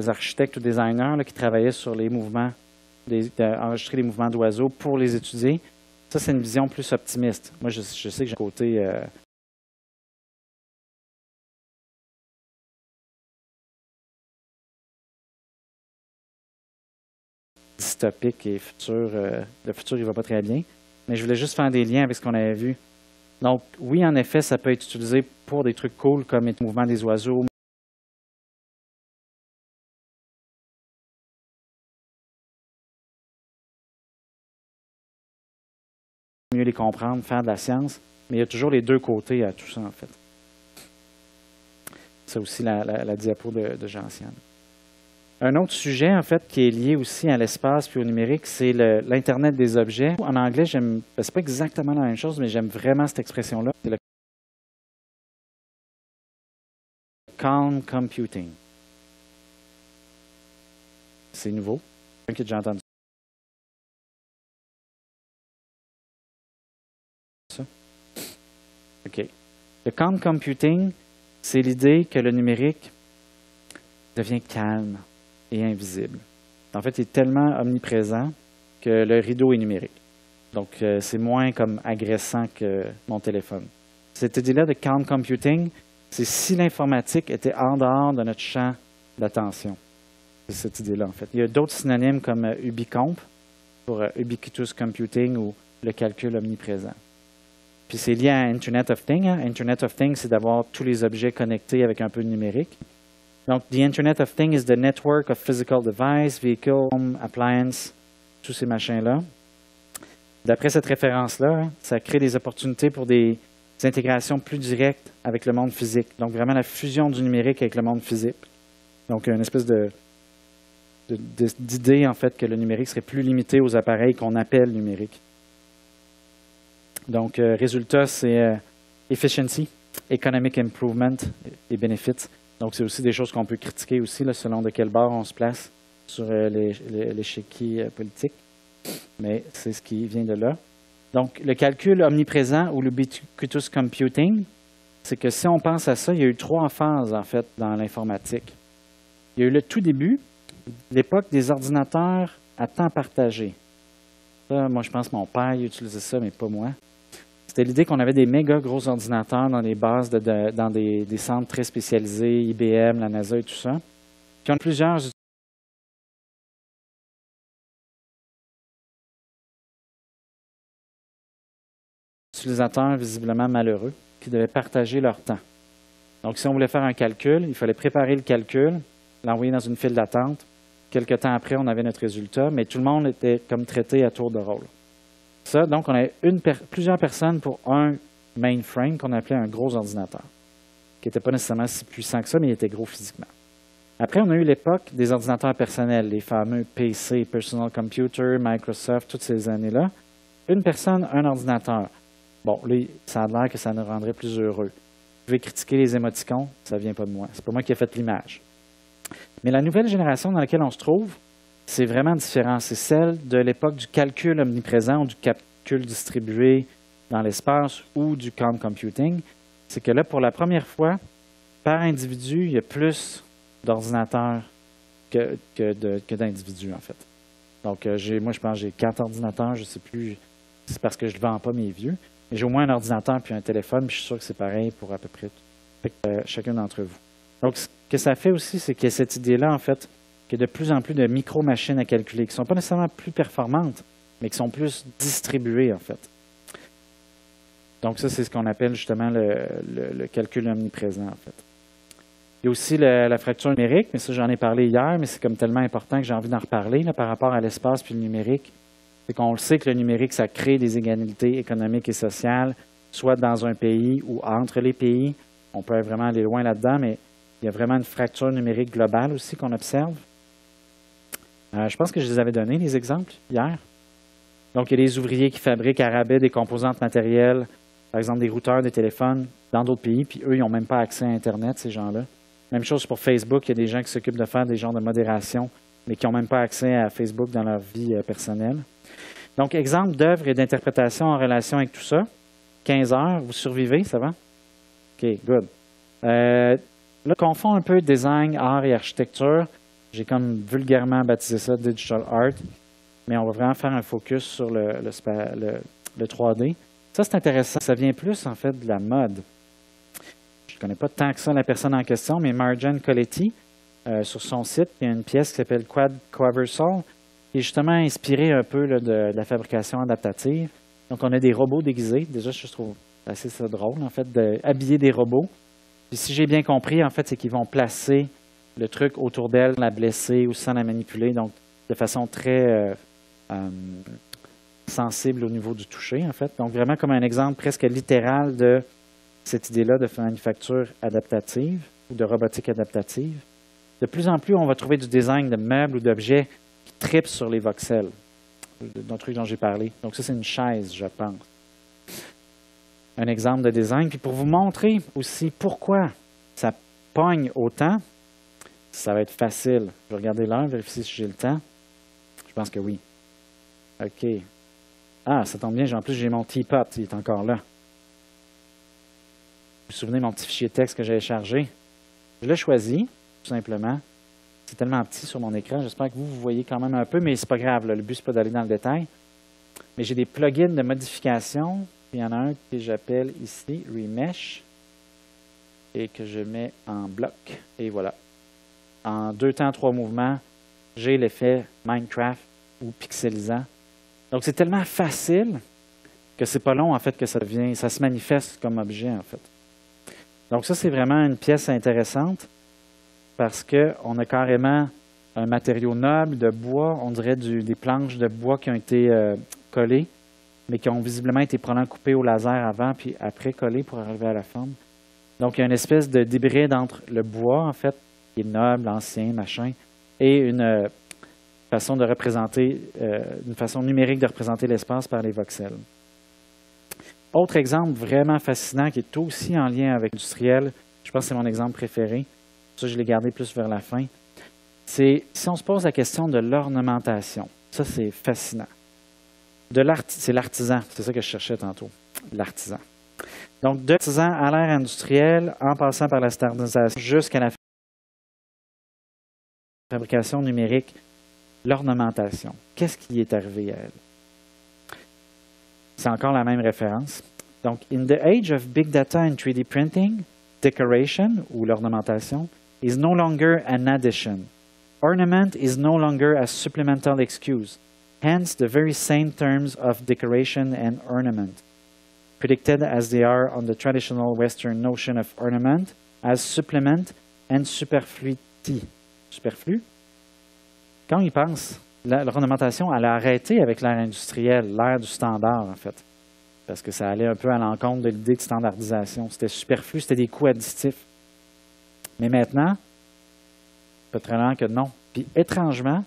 architectes ou designers là, qui travaillaient sur les mouvements, enregistrer les mouvements d'oiseaux pour les étudier. Ça, c'est une vision plus optimiste. Moi, je sais que j'ai un côté dystopique et futur. Le futur, il ne va pas très bien. Mais je voulais juste faire des liens avec ce qu'on avait vu. Donc, oui, en effet, ça peut être utilisé pour des trucs cool comme le mouvement des oiseaux. Mieux les comprendre, faire de la science. Mais il y a toujours les deux côtés à tout ça, en fait. C'est aussi la diapo de Gentiane. Un autre sujet, en fait, qui est lié aussi à l'espace puis au numérique, c'est l'Internet des objets. En anglais, c'est pas exactement la même chose, mais j'aime vraiment cette expression-là. C'est le calm computing. C'est nouveau. Quelqu'un qui a déjà entendu ça? OK. Le calm computing, c'est l'idée que le numérique devient calme et invisible. En fait, il est tellement omniprésent que le rideau est numérique. Donc, c'est moins comme agressant que mon téléphone. Cette idée-là de calm computing, c'est si l'informatique était en dehors de notre champ d'attention. C'est cette idée-là, en fait. Il y a d'autres synonymes comme ubicomp pour ubiquitous computing ou le calcul omniprésent. Puis c'est lié à Internet of Things. Hein? Internet of Things, c'est d'avoir tous les objets connectés avec un peu de numérique. Donc, the Internet of Things is the network of physical device, vehicle, home, appliance, tous ces machins-là. D'après cette référence-là, hein, ça crée des opportunités pour des intégrations plus directes avec le monde physique. Donc, vraiment la fusion du numérique avec le monde physique. Donc, une espèce d'idée, en fait, que le numérique serait plus limité aux appareils qu'on appelle numériques. Donc, résultat, c'est efficiency, economic improvement et benefits. Donc, c'est aussi des choses qu'on peut critiquer aussi, là, selon de quel bord on se place sur l'échiquier politique. Mais c'est ce qui vient de là. Donc, le calcul omniprésent ou l'ubiquitous computing, c'est que si on pense à ça, il y a eu 3 phases, en fait, dans l'informatique. Il y a eu le tout début, l'époque des ordinateurs à temps partagé. Ça, moi, je pense que mon père utilisait ça, mais pas moi. C'était l'idée qu'on avait des méga gros ordinateurs dans des bases, dans des centres très spécialisés, IBM, la NASA et tout ça, qui ont plusieurs utilisateurs visiblement malheureux qui devaient partager leur temps. Donc, si on voulait faire un calcul, il fallait préparer le calcul, l'envoyer dans une file d'attente. Quelque temps après, on avait notre résultat, mais tout le monde était comme traité à tour de rôle. Ça, donc, on avait plusieurs personnes pour un mainframe qu'on appelait un gros ordinateur, qui n'était pas nécessairement si puissant que ça, mais il était gros physiquement. Après, on a eu l'époque des ordinateurs personnels, les fameux PC, Personal Computer, Microsoft, toutes ces années-là. Une personne, un ordinateur. Bon, là, ça a l'air que ça nous rendrait plus heureux. Vous pouvez critiquer les émoticônes, ça ne vient pas de moi. C'est pas moi qui ai fait l'image. Mais la nouvelle génération dans laquelle on se trouve, c'est vraiment différent. C'est celle de l'époque du calcul omniprésent ou du calcul distribué dans l'espace ou du calm computing. C'est que là, pour la première fois, par individu, il y a plus d'ordinateurs que d'individus, en fait. Donc, moi, je pense que j'ai 4 ordinateurs, je ne sais plus, c'est parce que je ne vends pas mes vieux, mais j'ai au moins un ordinateur puis un téléphone, puis je suis sûr que c'est pareil pour à peu près chacun d'entre vous. Donc, ce que ça fait aussi, c'est qu'il y a cette idée-là, en fait, qu'il y a de plus en plus de micro-machines à calculer, qui ne sont pas nécessairement plus performantes, mais qui sont plus distribuées, en fait. Donc, ça, c'est ce qu'on appelle justement le calcul omniprésent, en fait. Il y a aussi la fracture numérique, mais ça, j'en ai parlé hier, mais c'est comme tellement important que j'ai envie d'en reparler là, par rapport à l'espace puis le numérique. C'est qu'on le sait que le numérique, ça crée des inégalités économiques et sociales, soit dans un pays ou entre les pays. On peut vraiment aller loin là-dedans, mais il y a vraiment une fracture numérique globale aussi qu'on observe. Je pense que je les avais donnés, les exemples, hier. Donc, il y a des ouvriers qui fabriquent à rabais des composantes matérielles, par exemple des routeurs, des téléphones, dans d'autres pays, puis eux, ils n'ont même pas accès à Internet, ces gens-là. Même chose pour Facebook, il y a des gens qui s'occupent de faire des genres de modération, mais qui n'ont même pas accès à Facebook dans leur vie personnelle. Donc, exemple d'œuvre et d'interprétation en relation avec tout ça. 15 heures, vous survivez, ça va? OK, good. Là, confond un peu design, art et architecture. J'ai comme vulgairement baptisé ça Digital Art, mais on va vraiment faire un focus sur le 3D. Ça, c'est intéressant. Ça vient plus, en fait, de la mode. Je ne connais pas tant que ça la personne en question, mais Marjan Coletti, sur son site, il y a une pièce qui s'appelle Quad Quaversol, qui est justement inspirée un peu là, de la fabrication adaptative. Donc, on a des robots déguisés. Déjà, je trouve assez ça drôle, en fait, d'habiller des robots. Puis, si j'ai bien compris, en fait, c'est qu'ils vont placer le truc autour d'elle, la blesser ou sans la manipuler, donc de façon très sensible au niveau du toucher, en fait. Donc, vraiment comme un exemple presque littéral de cette idée-là de manufacture adaptative ou de robotique adaptative. De plus en plus, on va trouver du design de meubles ou d'objets qui tripent sur les voxels, d'un truc dont j'ai parlé. Donc, ça, c'est une chaise, je pense. Un exemple de design. Puis, pour vous montrer aussi pourquoi ça pogne autant, ça va être facile. Je vais regarder l'heure, vérifier si j'ai le temps. Je pense que oui. OK. Ah, ça tombe bien. En plus, j'ai mon teapot. Il est encore là. Vous vous souvenez de mon petit fichier texte que j'avais chargé? Je l'ai choisi, tout simplement. C'est tellement petit sur mon écran. J'espère que vous voyez quand même un peu, mais c'est pas grave. Là. Le but, c'est pas d'aller dans le détail. Mais j'ai des plugins de modification. Il y en a un que j'appelle ici Remesh et que je mets en bloc. Et voilà. En 2 temps, 3 mouvements, j'ai l'effet Minecraft ou pixelisant. Donc, c'est tellement facile que c'est pas long, en fait, que ça se manifeste comme objet, en fait. Donc, ça, c'est vraiment une pièce intéressante parce qu'on a carrément un matériau noble de bois, on dirait des planches de bois qui ont été collées, mais qui ont visiblement été probablement coupées au laser avant puis après collées pour arriver à la forme. Donc, il y a une espèce d'hybride entre le bois, en fait, qui est noble, ancien, machin, et une façon de représenter, une façon numérique de représenter l'espace par les voxels. Autre exemple vraiment fascinant qui est aussi en lien avec l'industriel, je pense que c'est mon exemple préféré, ça je l'ai gardé plus vers la fin, c'est si on se pose la question de l'ornementation. Ça, c'est fascinant. C'est l'artisan, c'est ça que je cherchais tantôt, l'artisan. Donc, de l'artisan à l'ère industrielle, en passant par la standardisation jusqu'à la fabrication numérique, l'ornementation. Qu'est-ce qui est arrivé à elle? C'est encore la même référence. Donc, in the age of big data and 3D printing, decoration, ou l'ornementation, is no longer an addition. Ornament is no longer a supplemental excuse. Hence, the very same terms of decoration and ornament, predicted as they are on the traditional Western notion of ornament as supplement and superfluity. Superflu? Quand on y pense, l'ornementation, elle a arrêté avec l'ère industrielle, l'ère du standard, en fait, parce que ça allait un peu à l'encontre de l'idée de standardisation. C'était superflu, c'était des coûts additifs. Mais maintenant, pas très loin que non. Puis étrangement,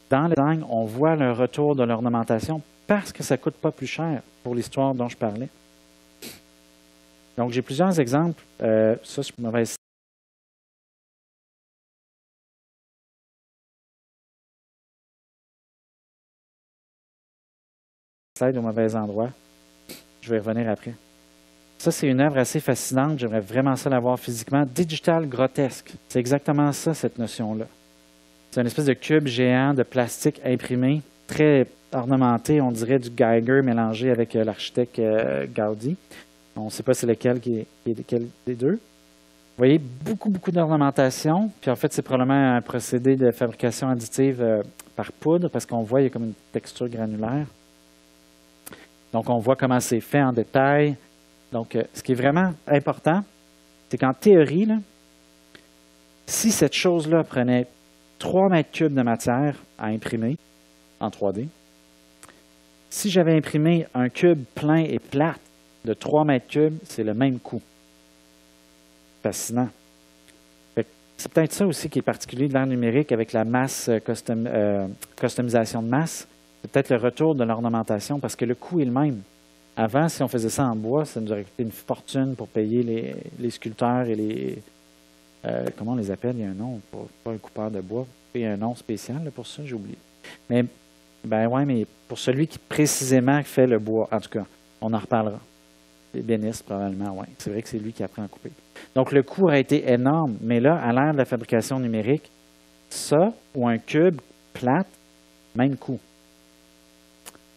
dans le design, on voit le retour de l'ornementation parce que ça ne coûte pas plus cher pour l'histoire dont je parlais. Donc, j'ai plusieurs exemples. Ça, je m'avais au mauvais endroit. Je vais y revenir après. Ça, c'est une œuvre assez fascinante. J'aimerais vraiment ça la voir physiquement. Digital grotesque. C'est exactement ça, cette notion-là. C'est une espèce de cube géant de plastique imprimé, très ornementé. On dirait du Geiger mélangé avec l'architecte Gaudi. On ne sait pas c'est lequel qui est lequel des deux. Vous voyez, beaucoup d'ornementation. Puis en fait, c'est probablement un procédé de fabrication additive par poudre parce qu'on voit, il y a comme une texture granulaire. Donc, on voit comment c'est fait en détail. Donc, ce qui est vraiment important, c'est qu'en théorie, là, si cette chose-là prenait 3 mètres cubes de matière à imprimer en 3D, si j'avais imprimé un cube plein et plat de 3 mètres cubes, c'est le même coût. Fascinant. C'est peut-être ça aussi qui est particulier de l'ère numérique avec la masse, customisation de masse. C'est peut-être le retour de l'ornementation parce que le coût est le même. Avant, si on faisait ça en bois, ça nous aurait coûté une fortune pour payer les sculpteurs et les... comment on les appelle? Il y a un nom, pas un coupeur de bois. Il y a un nom spécial là, pour ça, j'ai oublié. Mais Ben oui, mais pour celui qui précisément fait le bois, en tout cas, on en reparlera. L'ébéniste, probablement, oui. C'est vrai que c'est lui qui apprend à couper. Donc, le coût aurait été énorme, mais là, à l'ère de la fabrication numérique, ça ou un cube plate, même coût.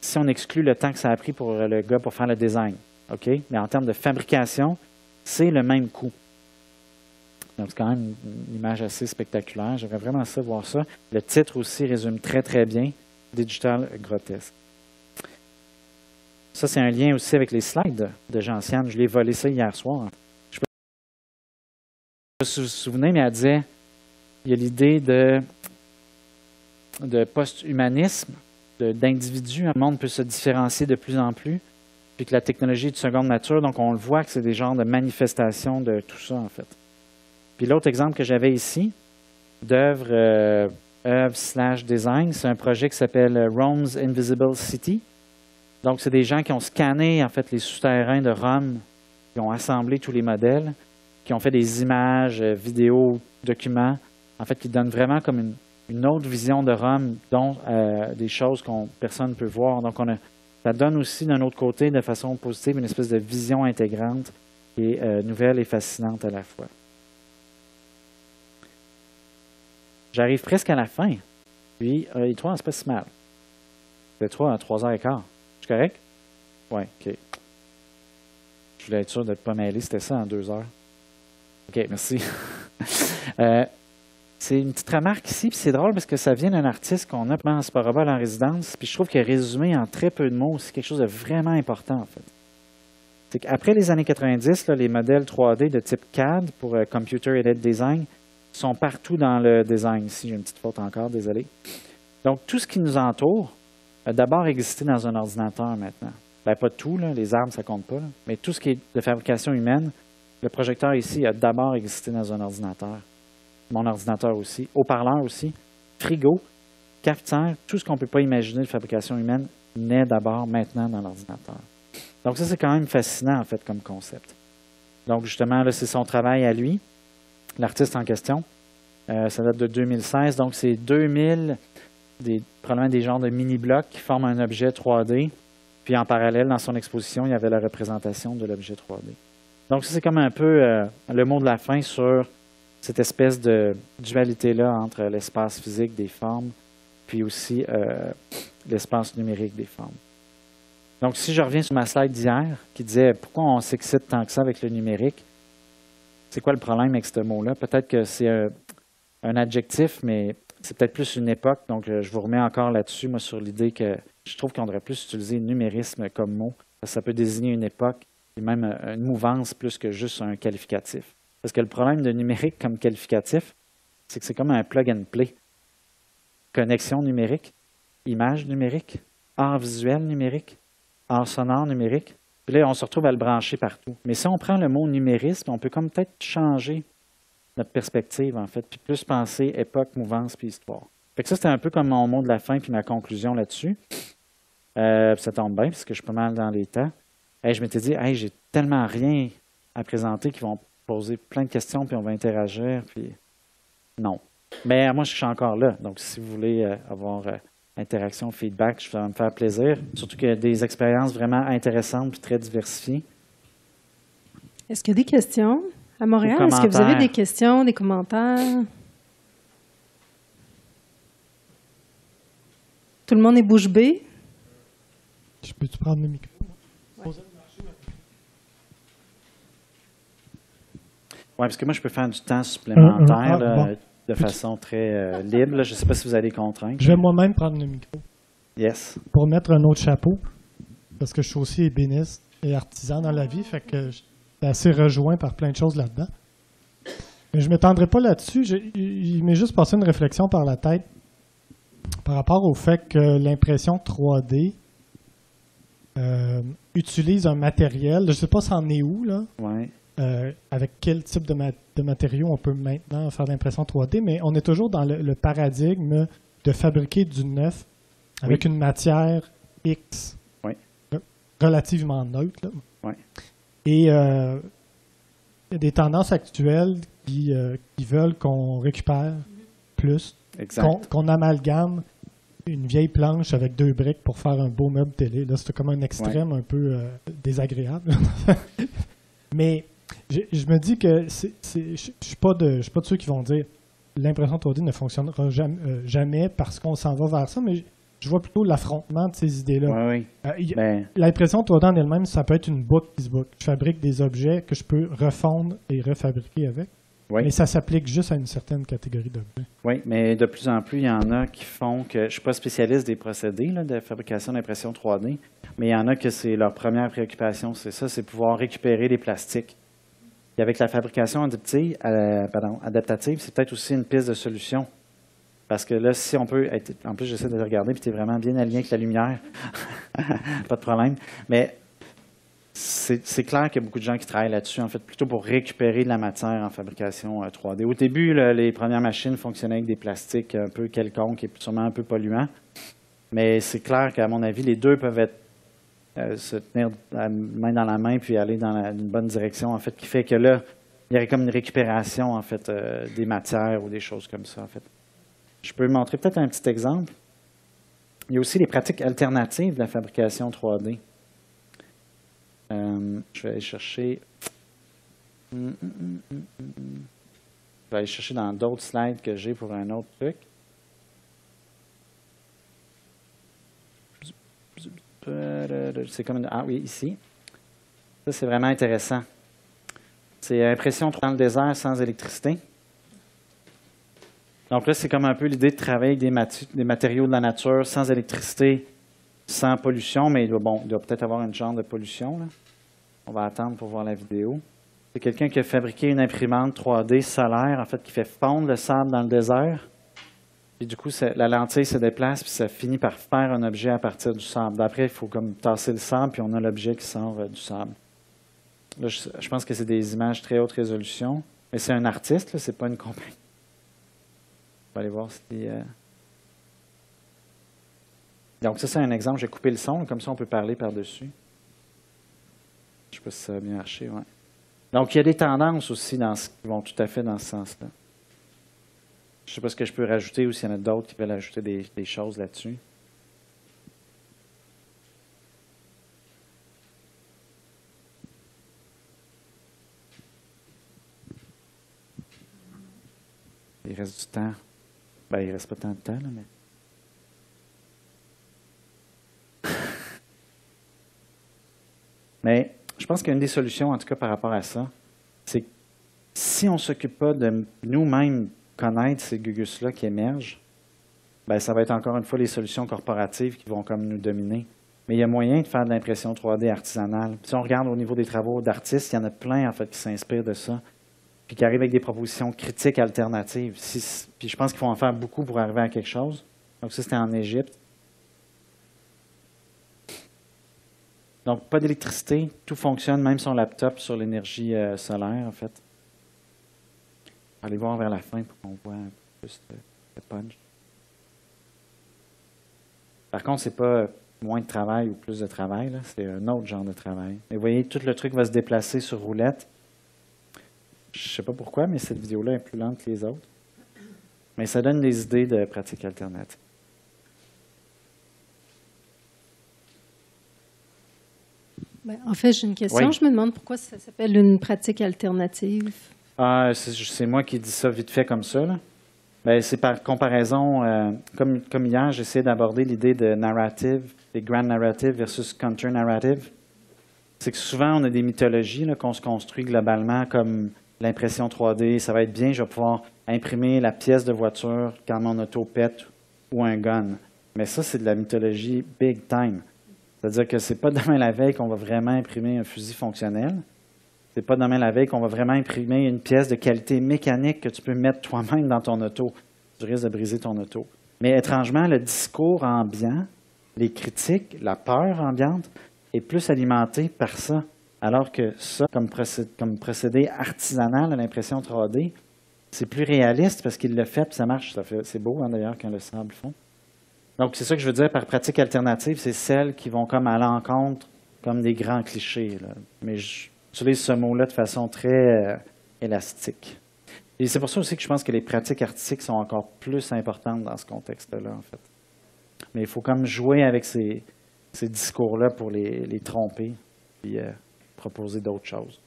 Si on exclut le temps que ça a pris pour le gars pour faire le design, OK? Mais en termes de fabrication, c'est le même coût. Donc, c'est quand même une image assez spectaculaire. J'aimerais vraiment ça, voir ça. Le titre aussi résume très, très bien Digital Grotesque. Ça, c'est un lien aussi avec les slides de Gentiane. Je l'ai volé ça hier soir. Je ne sais pas si vous vous souvenez, mais elle disait il y a l'idée de post-humanisme, d'individu. Le monde peut se différencier de plus en plus, puis que la technologie est de seconde nature. Donc, on le voit que c'est des genres de manifestations de tout ça, en fait. Puis l'autre exemple que j'avais ici, d'œuvre /design, c'est un projet qui s'appelle Rome's Invisible City. Donc, c'est des gens qui ont scanné, en fait, les souterrains de Rome, qui ont assemblé tous les modèles, qui ont fait des images, vidéos, documents, en fait, qui donnent vraiment comme une autre vision de Rome, dont des choses que personne ne peut voir. Donc, ça donne aussi, d'un autre côté, de façon positive, une espèce de vision intégrante qui est nouvelle et fascinante à la fois. J'arrive presque à la fin. Puis, les 3, c'est pas si mal. C'est 3 à 3h15. Je suis correct? Oui, OK. Je voulais être sûr de ne pas mêler. C'était ça en 2 heures. OK, merci. C'est une petite remarque ici, puis c'est drôle parce que ça vient d'un artiste qu'on a pendant Sporobol en résidence, puis je trouve qu'il a résumé en très peu de mots, c'est quelque chose de vraiment important, en fait. C'est qu'après les années 90, là, les modèles 3D de type CAD pour Computer Aided Design sont partout dans le design. Ici, j'ai une petite faute encore, désolé. Donc, tout ce qui nous entoure a d'abord existé dans un ordinateur maintenant. Bien, pas tout, là, les armes, ça ne compte pas, là, mais tout ce qui est de fabrication humaine, le projecteur ici a d'abord existé dans un ordinateur. Mon ordinateur aussi, haut-parleur aussi, frigo, cafetière, tout ce qu'on ne peut pas imaginer de fabrication humaine naît d'abord maintenant dans l'ordinateur. Donc ça, c'est quand même fascinant, en fait, comme concept. Donc justement, là, c'est son travail à lui, l'artiste en question. Ça date de 2016, donc c'est 2000, probablement des genres de mini-blocs qui forment un objet 3D. Puis en parallèle, dans son exposition, il y avait la représentation de l'objet 3D. Donc ça, c'est comme un peu le mot de la fin sur cette espèce de dualité-là entre l'espace physique des formes puis aussi l'espace numérique des formes. Donc, si je reviens sur ma slide d'hier qui disait pourquoi on s'excite tant que ça avec le numérique, c'est quoi le problème avec ce mot-là? Peut-être que c'est un adjectif, mais c'est peut-être plus une époque. Donc, je vous remets encore là-dessus, moi, sur l'idée que je trouve qu'on devrait plus utiliser numérisme comme mot. Parce que ça peut désigner une époque et même une mouvance plus que juste un qualificatif. Parce que le problème de numérique comme qualificatif, c'est que c'est comme un plug and play. Connexion numérique, image numérique, art visuel numérique, art sonore numérique. Puis là, on se retrouve à le brancher partout. Mais si on prend le mot numérisme, on peut comme peut-être changer notre perspective, en fait, puis plus penser époque, mouvance, puis histoire. Fait que ça, c'était un peu comme mon mot de la fin puis ma conclusion là-dessus. Ça tombe bien, parce que je suis pas mal dans les temps. Je m'étais dit, j'ai tellement rien à présenter qu'ils vont poser plein de questions, puis on va interagir, puis non. Mais moi, je suis encore là. Donc, si vous voulez avoir interaction, feedback, ça va me faire plaisir. Surtout qu'il y a des expériences vraiment intéressantes et très diversifiées.
Est-ce qu'il y a des questions à Montréal? Est-ce que vous avez des questions, des commentaires? Tout le monde est bouche bée?
Je peux-tu prendre le micro? Ouais.
Oui, parce que moi, je peux faire du temps supplémentaire bon. De façon très libre. Là. Je ne sais pas si vous avez des contraintes.
Je vais moi-même prendre le micro.
Yes.
Pour mettre un autre chapeau, parce que je suis aussi ébéniste et artisan dans la vie, fait que je suis assez rejoint par plein de choses là-dedans. Mais je ne m'étendrai pas là-dessus. Il m'est juste passé une réflexion par la tête par rapport au fait que l'impression 3D utilise un matériel. Je ne sais pas c'en est où, là.
Ouais.
Avec quel type de matériaux on peut maintenant faire l'impression 3D, mais on est toujours dans le paradigme de fabriquer du neuf avec une matière X relativement neutre. Là.
Oui.
Et il y a des tendances actuelles qui veulent qu'on récupère plus, qu'on amalgame une vieille planche avec 2 briques pour faire un beau meuble télé. Là, c'est comme un extrême un peu désagréable. Mais je me dis que je suis pas de ceux qui vont dire l'impression 3D ne fonctionnera jamais parce qu'on s'en va vers ça, mais je vois plutôt l'affrontement de ces idées-là. L'impression 3D en elle-même, ça peut être une boucle qui se boucle. Je fabrique des objets que je peux refondre et refabriquer avec. Mais ça s'applique juste à une certaine catégorie d'objets.
Oui, mais de plus en plus, il y en a qui font que... Je ne suis pas spécialiste des procédés là, de fabrication d'impression 3D, mais il y en a que c'est leur première préoccupation, c'est ça, c'est pouvoir récupérer les plastiques. Et avec la fabrication adaptative, c'est peut-être aussi une piste de solution. Parce que là, si on peut être... En plus, j'essaie de le regarder, puis tu es vraiment bien aligné avec la lumière. Pas de problème. Mais c'est clair qu'il y a beaucoup de gens qui travaillent là-dessus, en fait, plutôt pour récupérer de la matière en fabrication 3D. Au début, les premières machines fonctionnaient avec des plastiques un peu quelconques et sûrement un peu polluants. Mais c'est clair qu'à mon avis, les deux peuvent être se tenir main dans la main puis aller dans une bonne direction, en fait, qui fait que là, il y aurait comme une récupération, en fait, des matières ou des choses comme ça, en fait. Je peux montrer peut-être un petit exemple. Il y a aussi les pratiques alternatives de la fabrication 3D. Je vais aller chercher... Je vais aller chercher dans d'autres slides que j'ai pour un autre truc. C'est comme ah oui, ici. Ça, c'est vraiment intéressant. C'est impression dans le désert sans électricité. Donc là, c'est comme un peu l'idée de travailler avec des matériaux de la nature sans électricité, sans pollution, mais il doit peut-être avoir une genre de pollution, là. On va attendre pour voir la vidéo. C'est quelqu'un qui a fabriqué une imprimante 3D solaire, en fait, qui fait fondre le sable dans le désert. Puis du coup, la lentille se déplace, puis ça finit par faire un objet à partir du sable. Après, il faut comme tasser le sable, puis on a l'objet qui sort du sable. Là, je pense que c'est des images très haute résolution. Mais c'est un artiste, ce n'est pas une compagnie. On va aller voir si... Donc ça, c'est un exemple. J'ai coupé le son, comme ça on peut parler par-dessus. Je ne sais pas si ça a bien marché, ouais. Donc, il y a des tendances aussi qui vont tout à fait dans ce sens-là. Je ne sais pas ce que je peux rajouter ou s'il y en a d'autres qui veulent ajouter des choses là-dessus. Il reste du temps. Ben, il ne reste pas tant de temps, là, mais... Mais je pense qu'une des solutions, en tout cas par rapport à ça, c'est que si on ne s'occupe pas de nous-mêmes connaître ces gugus-là qui émergent, ben ça va être encore une fois les solutions corporatives qui vont comme nous dominer. Mais il y a moyen de faire de l'impression 3D artisanale. Si on regarde au niveau des travaux d'artistes, il y en a plein en fait qui s'inspirent de ça, puis qui arrivent avec des propositions critiques alternatives. Puis je pense qu'il faut en faire beaucoup pour arriver à quelque chose. Donc ça, c'était en Égypte. Donc, pas d'électricité, tout fonctionne, même son laptop, sur l'énergie solaire, en fait. Allez voir vers la fin pour qu'on voit un peu plus de punch. Par contre, c'est pas moins de travail ou plus de travail, là, c'est un autre genre de travail. Mais vous voyez, tout le truc va se déplacer sur roulette. Je ne sais pas pourquoi, mais cette vidéo-là est plus lente que les autres. Mais ça donne des idées de pratiques alternatives.
Ben, en fait, j'ai une question.
Oui.
Je me demande pourquoi ça s'appelle une pratique alternative.
C'est moi qui dis ça vite fait comme ça, là. Ben, c'est par comparaison, comme hier, j'essaie d'aborder l'idée de narrative, des grand narrative versus counter narrative. C'est que souvent, on a des mythologies là, qu'on se construit globalement comme l'impression 3D. Ça va être bien, je vais pouvoir imprimer la pièce de voiture quand mon auto pète ou un gun. Mais ça, c'est de la mythologie big time. C'est-à-dire que c'est pas demain la veille qu'on va vraiment imprimer un fusil fonctionnel. C'est pas demain la veille qu'on va vraiment imprimer une pièce de qualité mécanique que tu peux mettre toi-même dans ton auto. Tu risques de briser ton auto. Mais étrangement, le discours ambiant, les critiques, la peur ambiante est plus alimenté par ça. Alors que ça, comme procédé artisanal à l'impression 3D, c'est plus réaliste parce qu'il l'a fait et ça marche. C'est beau, hein, d'ailleurs, quand le sable fond. Donc, c'est ça que je veux dire par pratique alternative, c'est celles qui vont comme à l'encontre, comme des grands clichés, là. Mais j'utilise ce mot-là de façon très élastique. Et c'est pour ça aussi que je pense que les pratiques artistiques sont encore plus importantes dans ce contexte-là, en fait. Mais il faut comme jouer avec ces discours-là pour les tromper et proposer d'autres choses.